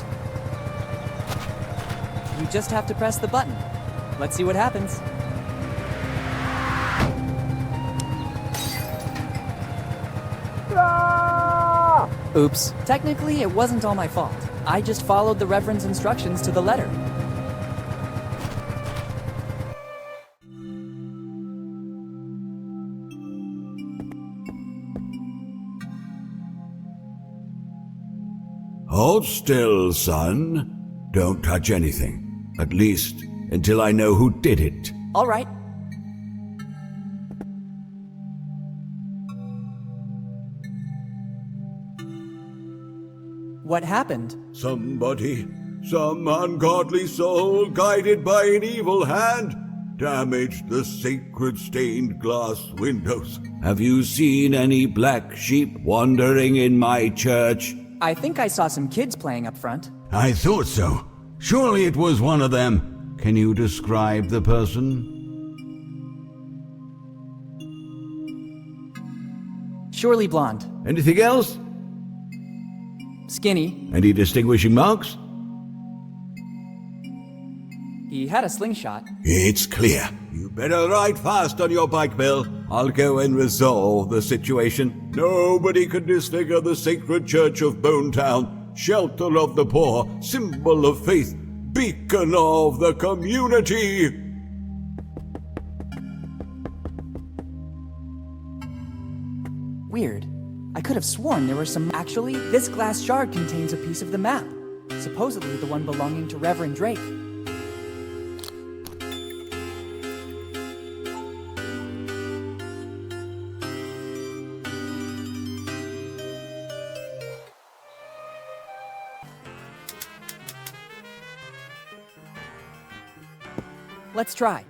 S2: You just have to press the button. Let's see what happens. Oops. Technically, it wasn't all my fault. I just followed the Reverend's instructions to the letter.
S11: Hold still, son. Don't touch anything. At least until I know who did it.
S2: All right. What happened?
S11: Somebody, some ungodly soul guided by an evil hand, damaged the sacred stained glass windows. Have you seen any black sheep wandering in my church?
S2: I think I saw some kids playing up front.
S11: I thought so. Surely it was one of them. Can you describe the person?
S2: Surely blonde.
S11: Anything else?
S2: Skinny.
S11: Any distinguishing marks?
S2: He had a slingshot.
S11: It's clear. You better ride fast on your bike, Bill. I'll go and resolve the situation. Nobody can disfigure the sacred church of Boun Taun, shelter of the poor, symbol of faith, beacon of the community.
S2: Weird. I could have sworn there were some... Actually, this glass shard contains a piece of the map. Supposedly the one belonging to Reverend Drake. Let's try.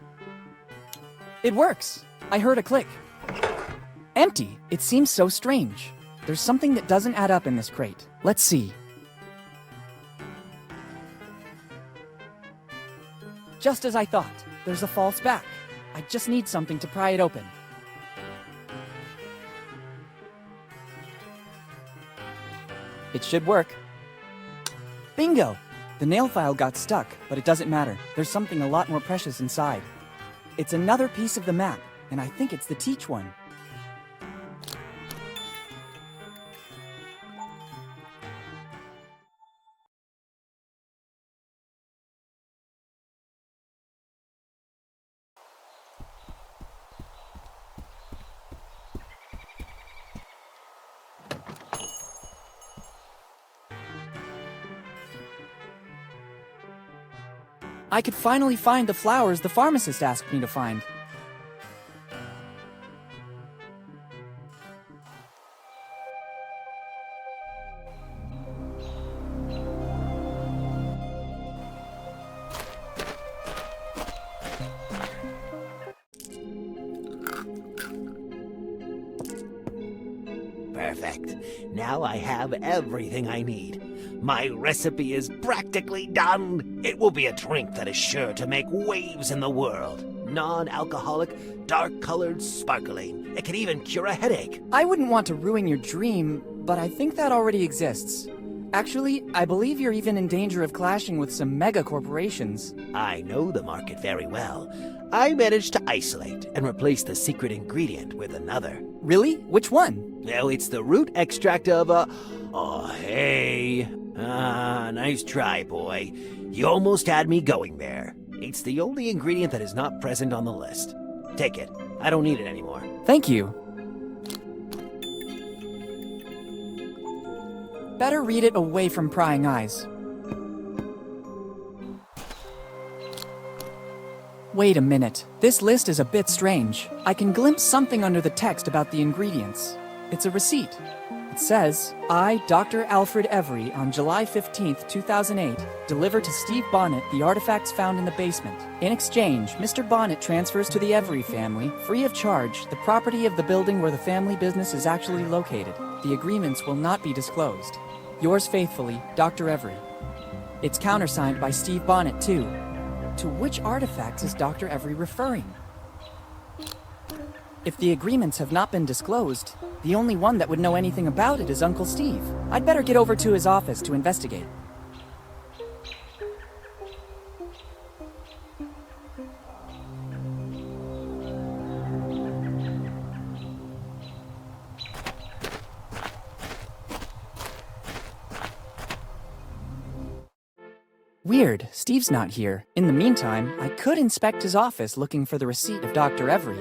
S2: It works! I heard a click. Empty! It seems so strange. There's something that doesn't add up in this crate. Let's see. Just as I thought. there's a false back. I just need something to pry it open. It should work. Bingo! The nail file got stuck, but it doesn't matter. There's something a lot more precious inside. It's another piece of the map, and I think it's the teach one. I could finally find the flowers the pharmacist asked me to find.
S7: Perfect. Now I have everything I need. My recipe is practically done. It will be a drink that is sure to make waves in the world. Non-alcoholic, dark-colored, sparkling. It can even cure a headache.
S2: I wouldn't want to ruin your dream, but I think that already exists. Actually, I believe you're even in danger of clashing with some mega corporations.
S7: I know the market very well. I managed to isolate and replace the secret ingredient with another.
S2: Really? Which one?
S7: Well, it's the root extract of Oh, hey. Nice try, boy. You almost had me going there. It's the only ingredient that is not present on the list. Take it. I don't need it anymore.
S2: Thank you. Better read it away from prying eyes. Wait a minute. This list is a bit strange. I can glimpse something under the text about the ingredients. It's a receipt. It says, I, Dr. Alfred Every, on July 15th, 2008, deliver to Steve Bonnet the artifacts found in the basement. In exchange, Mr. Bonnet transfers to the Every family, free of charge, the property of the building where the family business is actually located. The agreements will not be disclosed. Yours faithfully, Dr. Every. It's countersigned by Steve Bonnet, too. To which artifacts is Dr. Every referring? If the agreements have not been disclosed, the only one that would know anything about it is Uncle Steve. I'd better get over to his office to investigate. Weird, Steve's not here. In the meantime, I could inspect his office looking for the receipt of Dr. Every.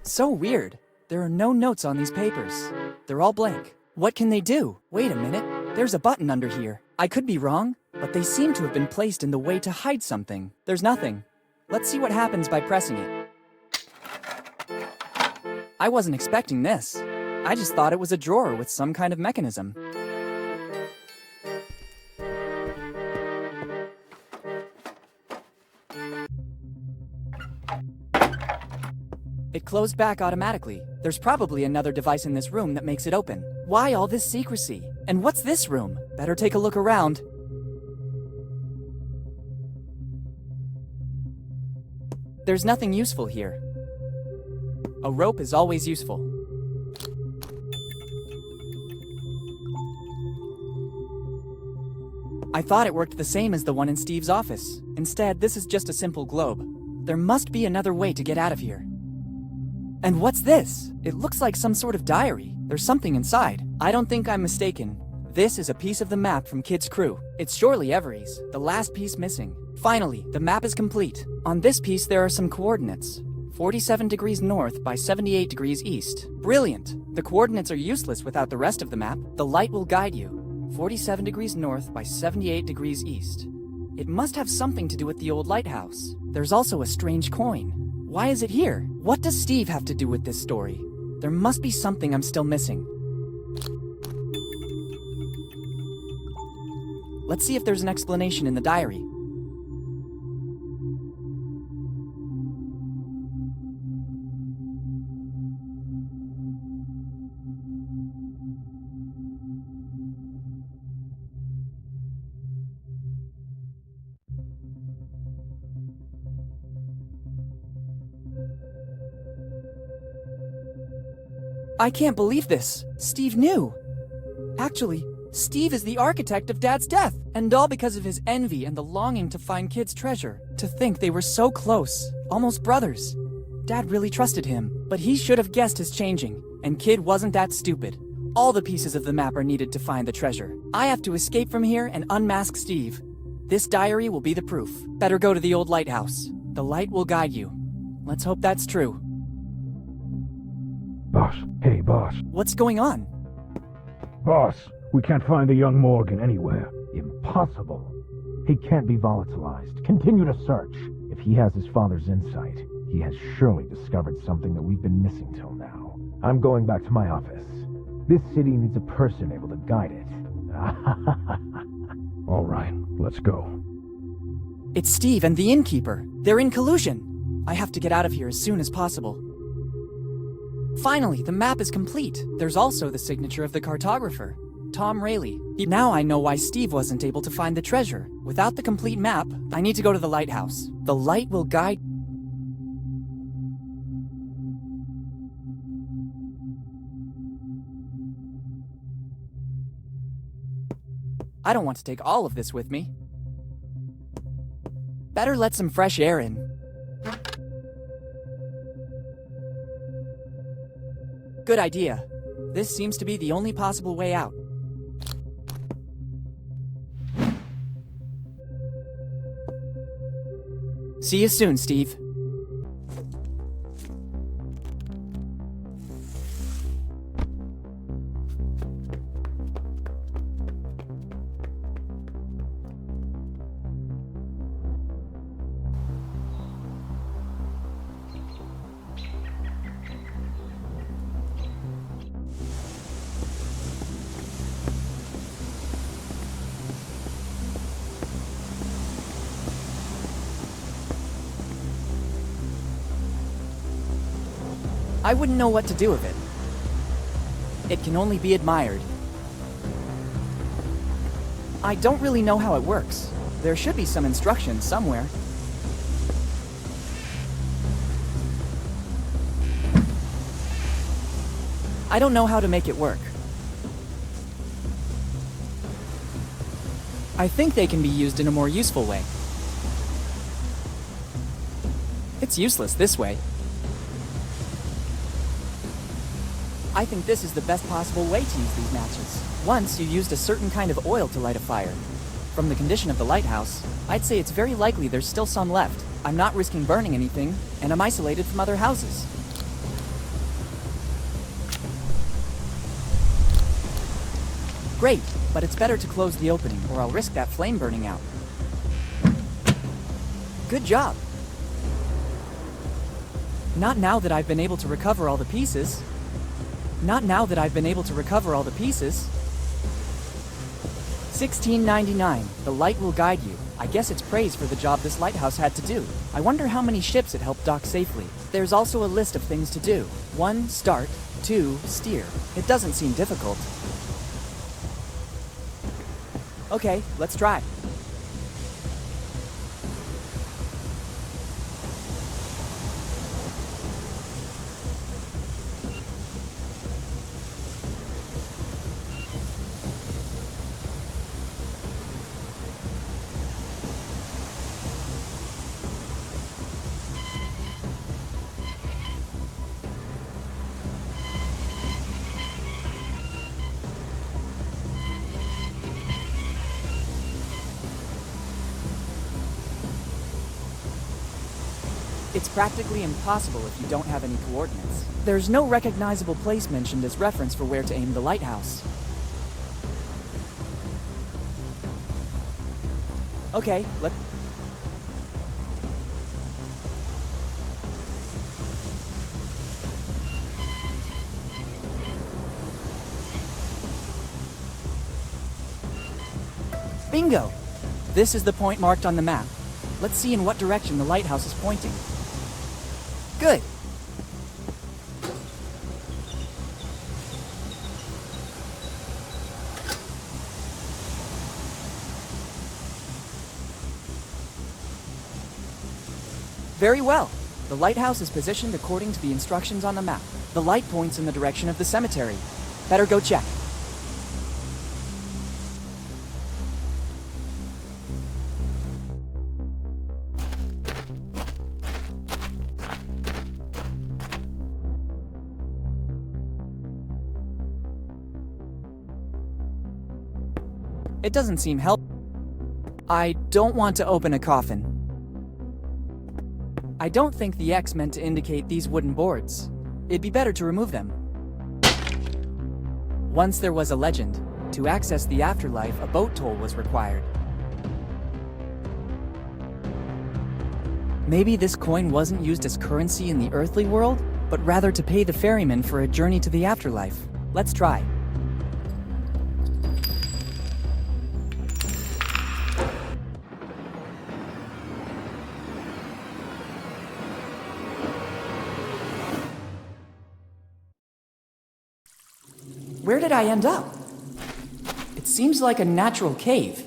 S2: So weird. There are no notes on these papers. They're all blank. What can they do? Wait a minute. There's a button under here. I could be wrong, but they seem to have been placed in the way to hide something. There's nothing. Let's see what happens by pressing it. I wasn't expecting this. I just thought it was a drawer with some kind of mechanism. It closed back automatically. There's probably another device in this room that makes it open. Why all this secrecy? And what's this room? Better take a look around. There's nothing useful here. A rope is always useful. I thought it worked the same as the one in Steve's office. Instead, this is just a simple globe. There must be another way to get out of here. And what's this? It looks like some sort of diary. There's something inside. I don't think I'm mistaken. This is a piece of the map from Kid's crew. It's surely Every's, the last piece missing. Finally, the map is complete. On this piece there are some coordinates. 47 degrees north by 78 degrees east. Brilliant! The coordinates are useless without the rest of the map. The light will guide you. 47 degrees north by 78 degrees east. It must have something to do with the old lighthouse. There's also a strange coin. Why is it here? What does Steve have to do with this story? There must be something I'm still missing. Let's see if there's an explanation in the diary. I can't believe this. Steve knew. Actually, Steve is the architect of Dad's death, and all because of his envy and the longing to find Kid's treasure. To think they were so close, almost brothers. Dad really trusted him, but he should have guessed his changing, and Kid wasn't that stupid. All the pieces of the map are needed to find the treasure. I have to escape from here and unmask Steve. This diary will be the proof. Better go to the old lighthouse. The light will guide you. Let's hope that's true.
S14: Boss. Hey, boss.
S2: What's going on?
S14: Boss, we can't find the young Morgan anywhere. Impossible. He can't be volatilized. Continue to search. If he has his father's insight, he has surely discovered something that we've been missing till now. I'm going back to my office. This city needs a person able to guide it. All right, let's go.
S2: It's Steve and the innkeeper. They're in collusion. I have to get out of here as soon as possible. Finally, the map is complete. There's also the signature of the cartographer, Tom Rayleigh. Now I know why Steve wasn't able to find the treasure. Without the complete map, I need to go to the lighthouse. The light will guide... I don't want to take all of this with me. Better let some fresh air in. Good idea. This seems to be the only possible way out. See you soon, Steve. I wouldn't know what to do with it. It can only be admired. I don't really know how it works. There should be some instructions somewhere. I don't know how to make it work. I think they can be used in a more useful way. It's useless this way. I think this is the best possible way to use these matches. Once you used a certain kind of oil to light a fire. From the condition of the lighthouse, I'd say it's very likely there's still some left. I'm not risking burning anything, and I'm isolated from other houses. Great, but it's better to close the opening, or I'll risk that flame burning out. Good job. Not now that I've been able to recover all the pieces. Not now that I've been able to recover all the pieces. 1699. The light will guide you. I guess it's praise for the job this lighthouse had to do. I wonder how many ships it helped dock safely. There's also a list of things to do. 1. Start. 2. Steer. It doesn't seem difficult. Okay, let's try. It's practically impossible if you don't have any coordinates. There's no recognizable place mentioned as reference for where to aim the lighthouse. Okay, let... Bingo! This is the point marked on the map. Let's see in what direction the lighthouse is pointing. Good. Very well. The lighthouse is positioned according to the instructions on the map. The light points in the direction of the cemetery. Better go check. It doesn't seem I don't want to open a coffin. I don't think the X meant to indicate these wooden boards. It'd be better to remove them. Once there was a legend. To access the afterlife, a boat toll was required. Maybe this coin wasn't used as currency in the earthly world, but rather to pay the ferryman for a journey to the afterlife. Let's try. Where did I end up? It seems like a natural cave.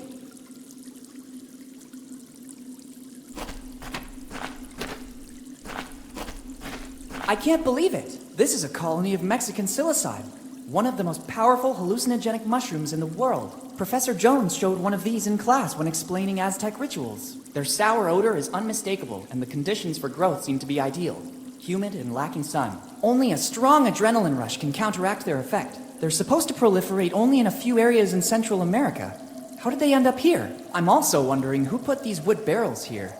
S2: I can't believe it! This is a colony of Mexican psilocybe, one of the most powerful hallucinogenic mushrooms in the world. Professor Jones showed one of these in class when explaining Aztec rituals. Their sour odor is unmistakable, and the conditions for growth seem to be ideal. Humid and lacking sun. Only a strong adrenaline rush can counteract their effect. They're supposed to proliferate only in a few areas in Central America. How did they end up here? I'm also wondering who put these wood barrels here.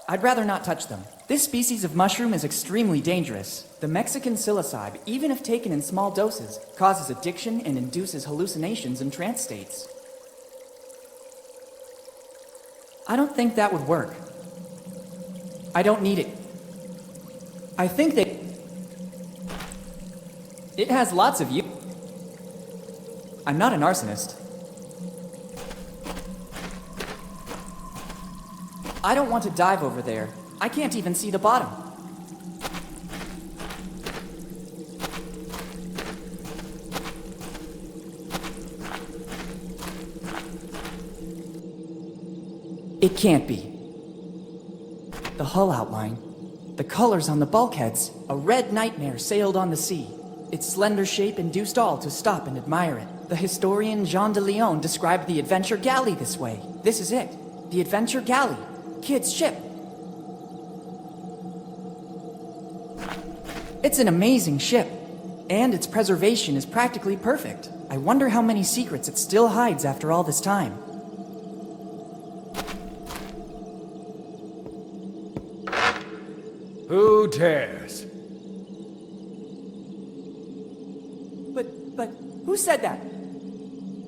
S2: I'd rather not touch them. This species of mushroom is extremely dangerous. The Mexican psilocybe, even if taken in small doses, causes addiction and induces hallucinations and trance states. I don't think that would work. I don't need it. I think that it has lots of use. I'm not an arsonist. I don't want to dive over there. I can't even see the bottom. It can't be. The hull outline, the colors on the bulkheads, a red nightmare sailed on the sea. Its slender shape induced all to stop and admire it. The historian Jean de Leon described the adventure galley this way. This is it. The adventure galley. Kid's ship. It's an amazing ship, and its preservation is practically perfect. I wonder how many secrets it still hides after all this time.
S15: Who dares?
S2: But who said that?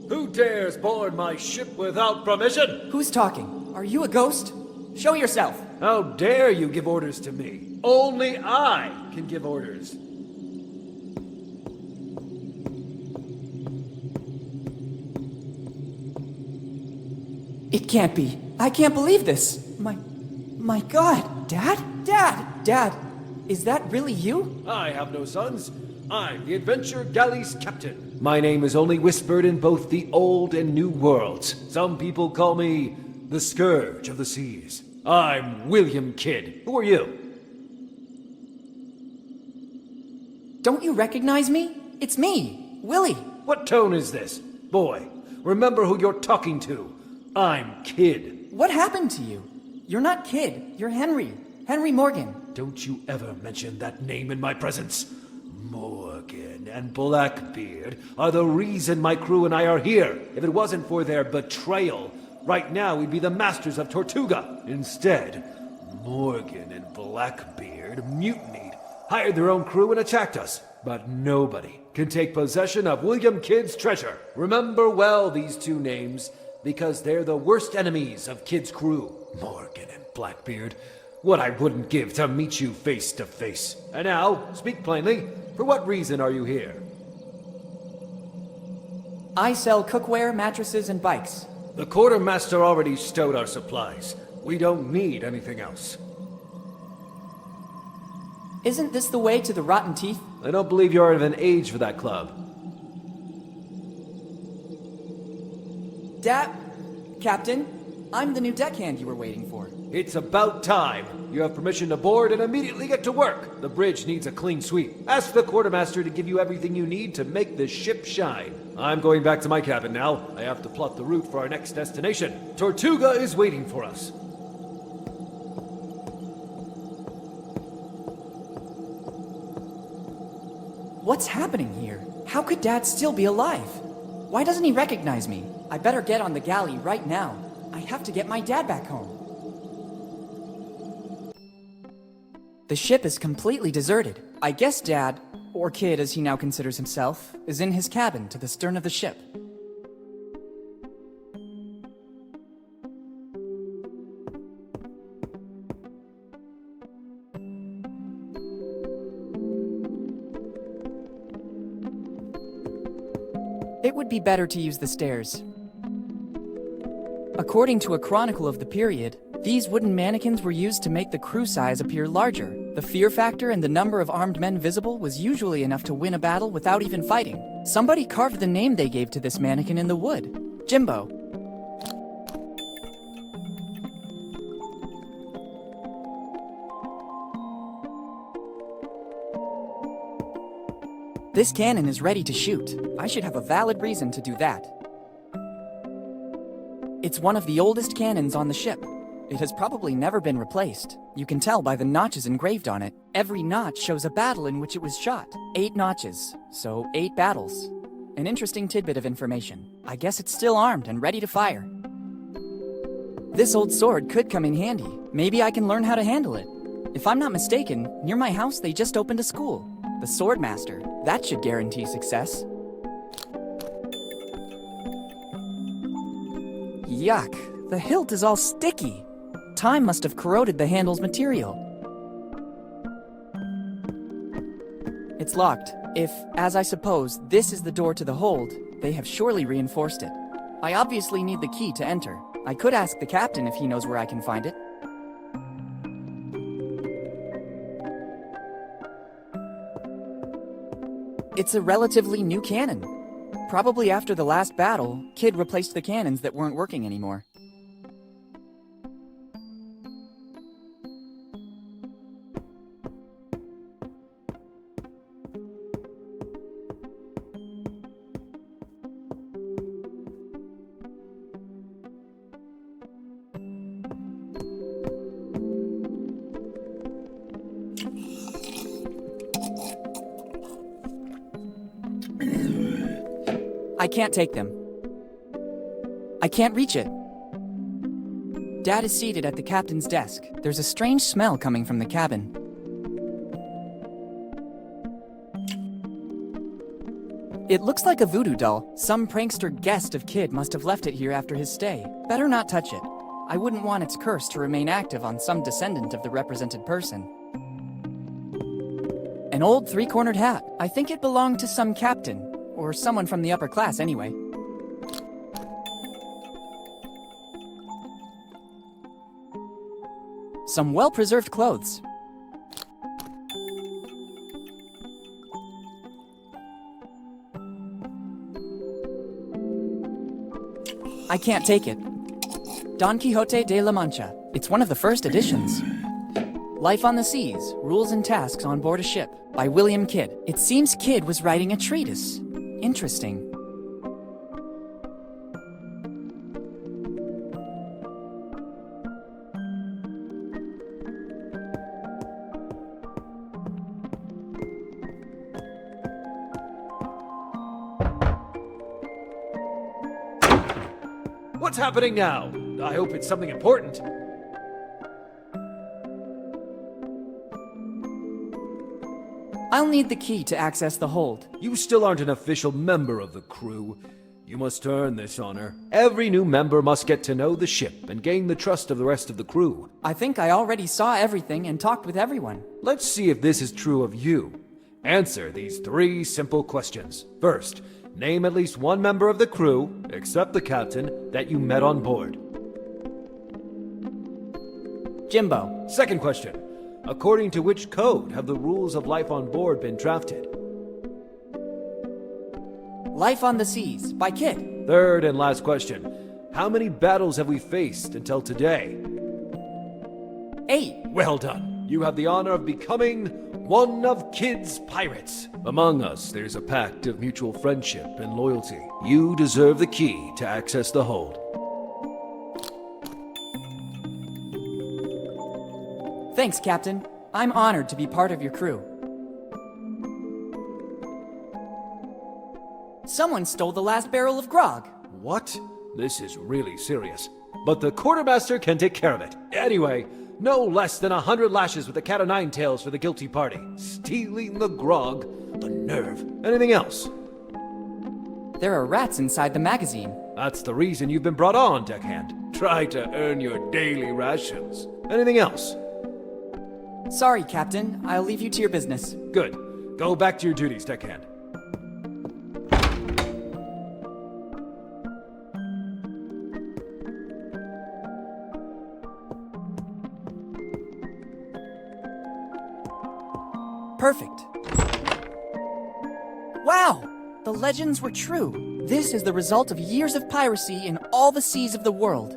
S15: Who dares board my ship without permission?
S2: Who's talking? Are you a ghost? Show yourself!
S15: How dare you give orders to me? Only I can give orders.
S2: It can't be. I can't believe this. My God. Dad? Dad, is that really you?
S15: I have no sons. I'm the adventure galley's captain. My name is only whispered in both the old and new worlds. Some people call me the Scourge of the Seas. I'm William Kidd. Who are you?
S2: Don't you recognize me? It's me, Willie.
S15: What tone is this? Boy, remember who you're talking to. I'm Kidd.
S2: What happened to you? You're not Kidd. You're Henry. Henry Morgan.
S15: Don't you ever mention that name in my presence. Morgan and Blackbeard are the reason my crew and I are here. If it wasn't for their betrayal, right now we'd be the masters of Tortuga. Instead, Morgan and Blackbeard mutinied, hired their own crew and attacked us. But nobody can take possession of William Kidd's treasure. Remember well these two names, because they're the worst enemies of Kidd's crew. Morgan and Blackbeard. What I wouldn't give to meet you face to face. And now, speak plainly. For what reason are you here?
S2: I sell cookware, mattresses, and bikes.
S15: The quartermaster already stowed our supplies. We don't need anything else.
S2: Isn't this the way to the Rotten Teeth?
S15: I don't believe you're of an age for that club.
S2: Captain, I'm the new deckhand you were waiting for.
S15: It's about time. You have permission to board and immediately get to work. The bridge needs a clean sweep. Ask the quartermaster to give you everything you need to make the ship shine. I'm going back to my cabin now. I have to plot the route for our next destination. Tortuga is waiting for us.
S2: What's happening here? How could Dad still be alive? Why doesn't he recognize me? I better get on the galley right now. I have to get my dad back home. The ship is completely deserted. I guess Dad, or Kid as he now considers himself, is in his cabin to the stern of the ship. It would be better to use the stairs. According to a chronicle of the period, these wooden mannequins were used to make the crew size appear larger. The fear factor and the number of armed men visible was usually enough to win a battle without even fighting. Somebody carved the name they gave to this mannequin in the wood. Jimbo. This cannon is ready to shoot. I should have a valid reason to do that. It's one of the oldest cannons on the ship. It has probably never been replaced. You can tell by the notches engraved on it. Every notch shows a battle in which it was shot. 8 notches, so 8 battles. An interesting tidbit of information. I guess it's still armed and ready to fire. This old sword could come in handy. Maybe I can learn how to handle it. If I'm not mistaken, near my house they just opened a school. The Swordmaster. That should guarantee success. Yuck, the hilt is all sticky. Time must have corroded the handle's material. It's locked. If, as I suppose, this is the door to the hold, they have surely reinforced it. I obviously need the key to enter. I could ask the captain if he knows where I can find it. It's a relatively new cannon. Probably after the last battle, Kid replaced the cannons that weren't working anymore. I can't take them. I can't reach it. Dad is seated at the captain's desk. There's a strange smell coming from the cabin. It looks like a voodoo doll. Some prankster guest of Kid must have left it here after his stay. Better not touch it. I wouldn't want its curse to remain active on some descendant of the represented person. An old 3-cornered hat. I think it belonged to some captain. Or someone from the upper class, anyway. Some well-preserved clothes. I can't take it. Don Quixote de la Mancha. It's one of the first editions. Life on the Seas, Rules and Tasks on Board a Ship, by William Kidd. It seems Kidd was writing a treatise. Interesting.
S15: What's happening now? I hope it's something important.
S2: I'll need the key to access the hold.
S15: You still aren't an official member of the crew. You must earn this honor. Every new member must get to know the ship and gain the trust of the rest of the crew.
S2: I think I already saw everything and talked with everyone.
S15: Let's see if this is true of you. Answer these 3 simple questions. First, name at least one member of the crew, except the captain, that you met on board.
S2: Jimbo.
S15: Second question. According to which code have the rules of life on board been drafted?
S2: Life on the Seas, by Kidd.
S15: Third and last question. How many battles have we faced until today?
S2: 8.
S15: Well done. You have the honor of becoming one of Kid's pirates. Among us, there's a pact of mutual friendship and loyalty. You deserve the key to access the hold.
S2: Thanks, Captain. I'm honored to be part of your crew. Someone stole the last barrel of grog.
S15: What? This is really serious. But the quartermaster can take care of it. Anyway, no less than 100 lashes with the cat o' nine tails for the guilty party. Stealing the grog, the nerve. Anything else?
S2: There are rats inside the magazine.
S15: That's the reason you've been brought on, deckhand. Try to earn your daily rations. Anything else?
S2: Sorry, Captain. I'll leave you to your business.
S15: Good. Go back to your duties, deckhand.
S2: Perfect. Wow! The legends were true. This is the result of years of piracy in all the seas of the world.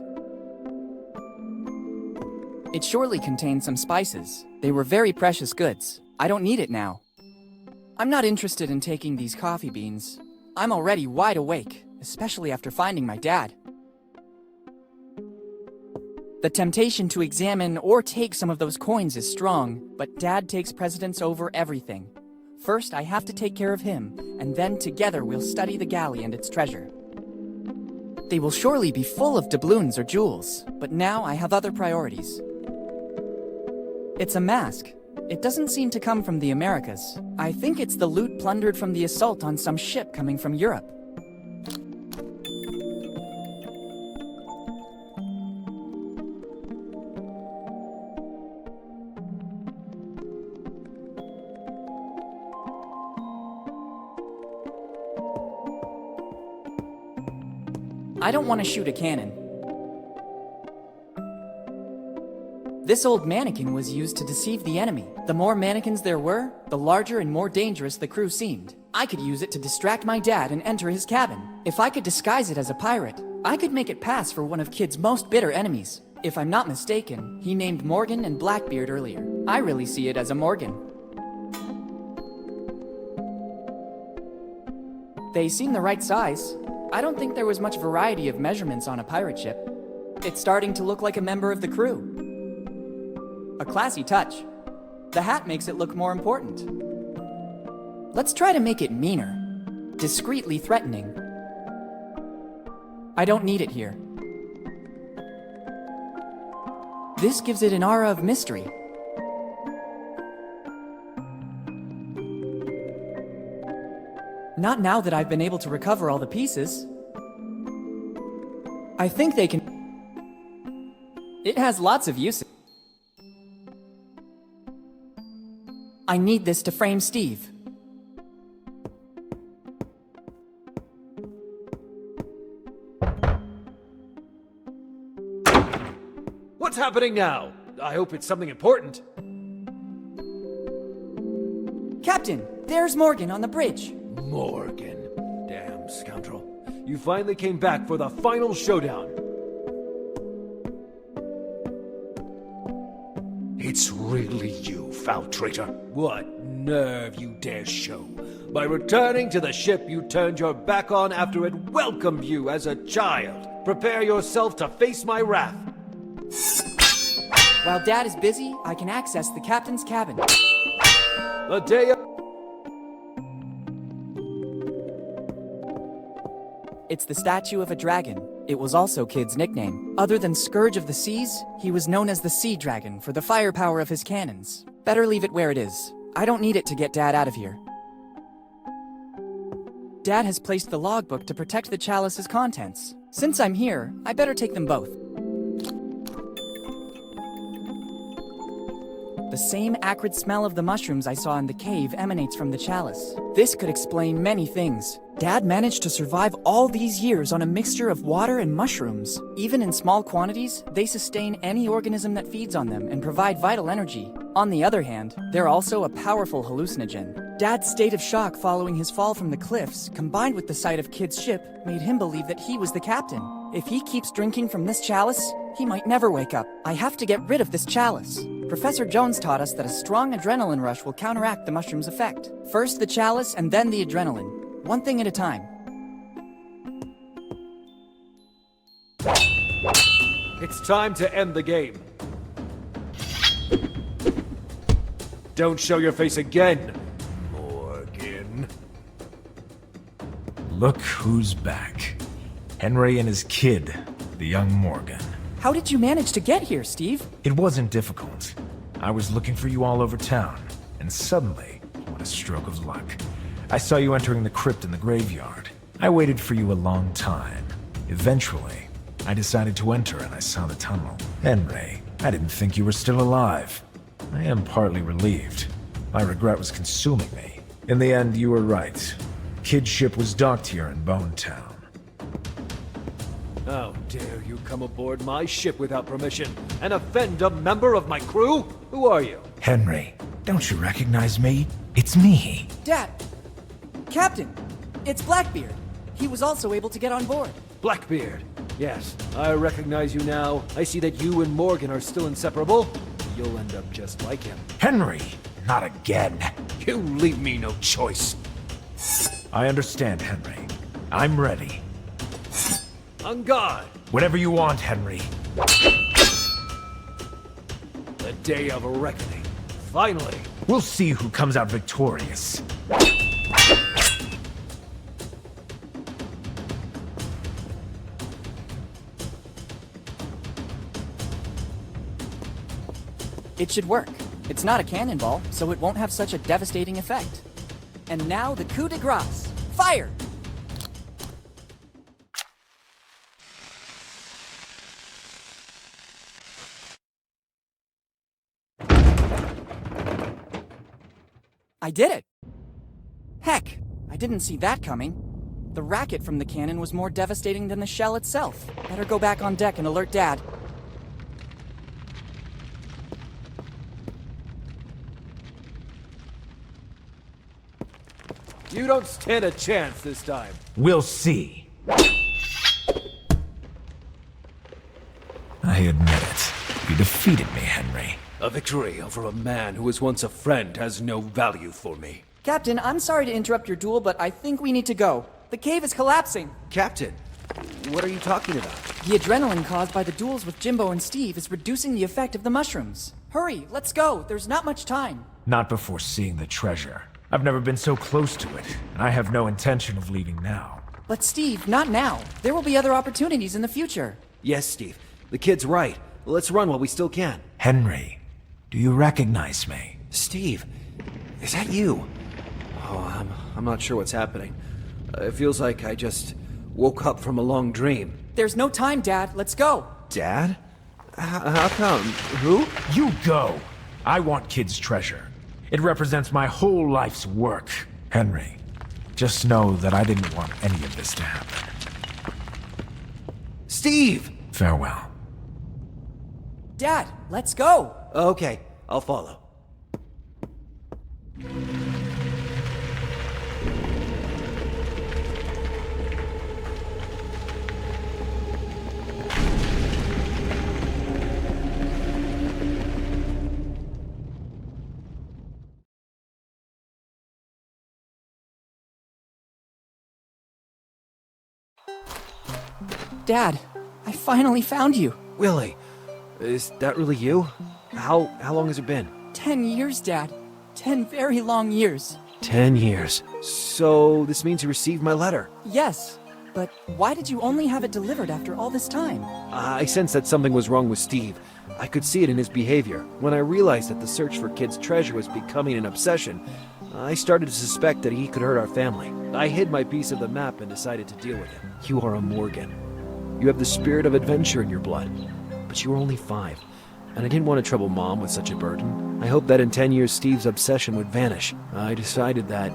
S2: It surely contained some spices. They were very precious goods. I don't need it now. I'm not interested in taking these coffee beans. I'm already wide awake, especially after finding my dad. The temptation to examine or take some of those coins is strong, but Dad takes precedence over everything. First, I have to take care of him, and then together we'll study the galley and its treasure. They will surely be full of doubloons or jewels, but now I have other priorities. It's a mask. It doesn't seem to come from the Americas. I think it's the loot plundered from the assault on some ship coming from Europe. I don't want to shoot a cannon. This old mannequin was used to deceive the enemy. The more mannequins there were, the larger and more dangerous the crew seemed. I could use it to distract my dad and enter his cabin. If I could disguise it as a pirate, I could make it pass for one of Kid's most bitter enemies. If I'm not mistaken, he named Morgan and Blackbeard earlier. I really see it as a Morgan. They seem the right size. I don't think there was much variety of measurements on a pirate ship. It's starting to look like a member of the crew. A classy touch. The hat makes it look more important. Let's try to make it meaner. Discreetly threatening. I don't need it here. This gives it an aura of mystery. Not now that I've been able to recover all the pieces. I think they can... It has lots of uses. I need this to frame Steve.
S15: What's happening now? I hope it's something important.
S2: Captain, there's Morgan on the bridge.
S15: Morgan. Damn scoundrel. You finally came back for the final showdown. It's really you, foul traitor. What nerve you dare show. By returning to the ship you turned your back on after it welcomed you as a child. Prepare yourself to face my wrath.
S2: While Dad is busy, I can access the captain's cabin.
S15: The day of...
S2: It's the statue of a dragon. It was also Kid's nickname. Other than Scourge of the Seas, he was known as the Sea Dragon for the firepower of his cannons. Better leave it where it is. I don't need it to get Dad out of here. Dad has placed the logbook to protect the chalice's contents. Since I'm here, I better take them both. The same acrid smell of the mushrooms I saw in the cave emanates from the chalice. This could explain many things. Dad managed to survive all these years on a mixture of water and mushrooms. Even in small quantities, they sustain any organism that feeds on them and provide vital energy. On the other hand, they're also a powerful hallucinogen. Dad's state of shock following his fall from the cliffs, combined with the sight of Kid's ship, made him believe that he was the captain. If he keeps drinking from this chalice, he might never wake up. I have to get rid of this chalice. Professor Jones taught us that a strong adrenaline rush will counteract the mushroom's effect. First the chalice and then the adrenaline. One thing at a time.
S15: It's time to end the game. Don't show your face again, Morgan.
S6: Look who's back. Henry and his kid, the young Morgan.
S2: How did you manage to get here, Steve?
S6: It wasn't difficult. I was looking for you all over town, and suddenly, what a stroke of luck, I saw you entering the crypt in the graveyard. I waited for you a long time. Eventually, I decided to enter and I saw the tunnel. Henry, I didn't think you were still alive. I am partly relieved. My regret was consuming me. In the end, you were right. Kid's ship was docked here in Boun Taun.
S15: How dare you come aboard my ship without permission and offend a member of my crew? Who are you?
S6: Henry, don't you recognize me? It's me.
S2: Dad! Captain! It's Blackbeard. He was also able to get on board.
S15: Blackbeard. Yes, I recognize you now. I see that you and Morgan are still inseparable. You'll end up just like him.
S6: Henry, not again.
S15: You leave me no choice.
S6: I understand, Henry. I'm ready.
S15: On guard!
S6: Whatever you want, Henry.
S15: The day of reckoning. Finally.
S6: We'll see who comes out victorious.
S2: It should work. It's not a cannonball, so it won't have such a devastating effect. And now the coup de grace. Fire! I did it! Heck, I didn't see that coming. The racket from the cannon was more devastating than the shell itself. Better go back on deck and alert Dad.
S15: You don't stand a chance this time.
S6: We'll see. I admit it. You defeated me, Henry.
S15: A victory over a man who was once a friend has no value for me.
S2: Captain, I'm sorry to interrupt your duel, but I think we need to go. The cave is collapsing.
S15: Captain, what are you talking about?
S2: The adrenaline caused by the duels with Jimbo and Steve is reducing the effect of the mushrooms. Hurry, let's go. There's not much time.
S6: Not before seeing the treasure. I've never been so close to it, and I have no intention of leaving now.
S2: But Steve, not now. There will be other opportunities in the future.
S15: Yes, Steve. The kid's right. Let's run while we still can.
S6: Henry, do you recognize me?
S15: Steve, is that you? Oh, I'm not sure what's happening. It feels like I just woke up from a long dream.
S2: There's no time, Dad. Let's go.
S15: Dad? How come? Who?
S6: You go. I want Kid's treasure. It represents my whole life's work. Henry, just know that I didn't want any of this to happen.
S15: Steve!
S6: Farewell.
S2: Dad, let's go.
S15: Okay, I'll follow.
S2: Dad, I finally found you.
S15: Willie, is that really you? How long has it been?
S2: 10 years, Dad. 10 very long years.
S15: 10 years. So this means you received my letter.
S2: Yes, but why did you only have it delivered after all this time?
S15: I sensed that something was wrong with Steve. I could see it in his behavior. When I realized that the search for Kid's treasure was becoming an obsession, I started to suspect that he could hurt our family. I hid my piece of the map and decided to deal with him. You are a Morgan. You have the spirit of adventure in your blood. But you were only 5, and I didn't want to trouble Mom with such a burden. I hoped that in 10 years Steve's obsession would vanish. I decided that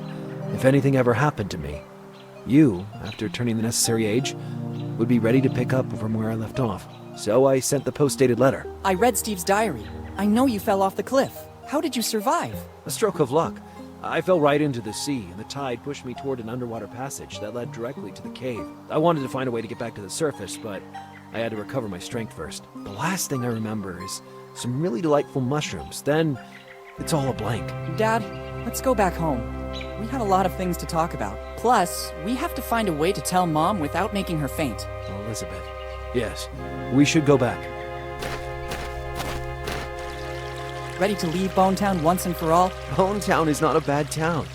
S15: if anything ever happened to me, you, after turning the necessary age, would be ready to pick up from where I left off. So I sent the post-dated letter.
S2: I read Steve's diary. I know you fell off the cliff. How did you survive?
S15: A stroke of luck. I fell right into the sea, and the tide pushed me toward an underwater passage that led directly to the cave. I wanted to find a way to get back to the surface, but I had to recover my strength first. The last thing I remember is some really delightful mushrooms. Then it's all a blank.
S2: Dad, let's go back home. We had a lot of things to talk about. Plus, we have to find a way to tell Mom without making her faint.
S15: Elizabeth. Yes, we should go back.
S2: Ready to leave Boun Town once and for all?
S15: Boun Town is not a bad town.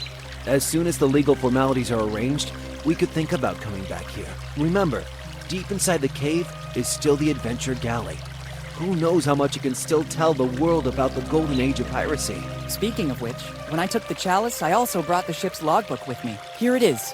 S15: As soon as the legal formalities are arranged, we could think about coming back here. Remember, deep inside the cave is still the Adventure Galley. Who knows how much it can still tell the world about the golden age of piracy.
S2: Speaking of which, when I took the chalice, I also brought the ship's logbook with me. Here it is.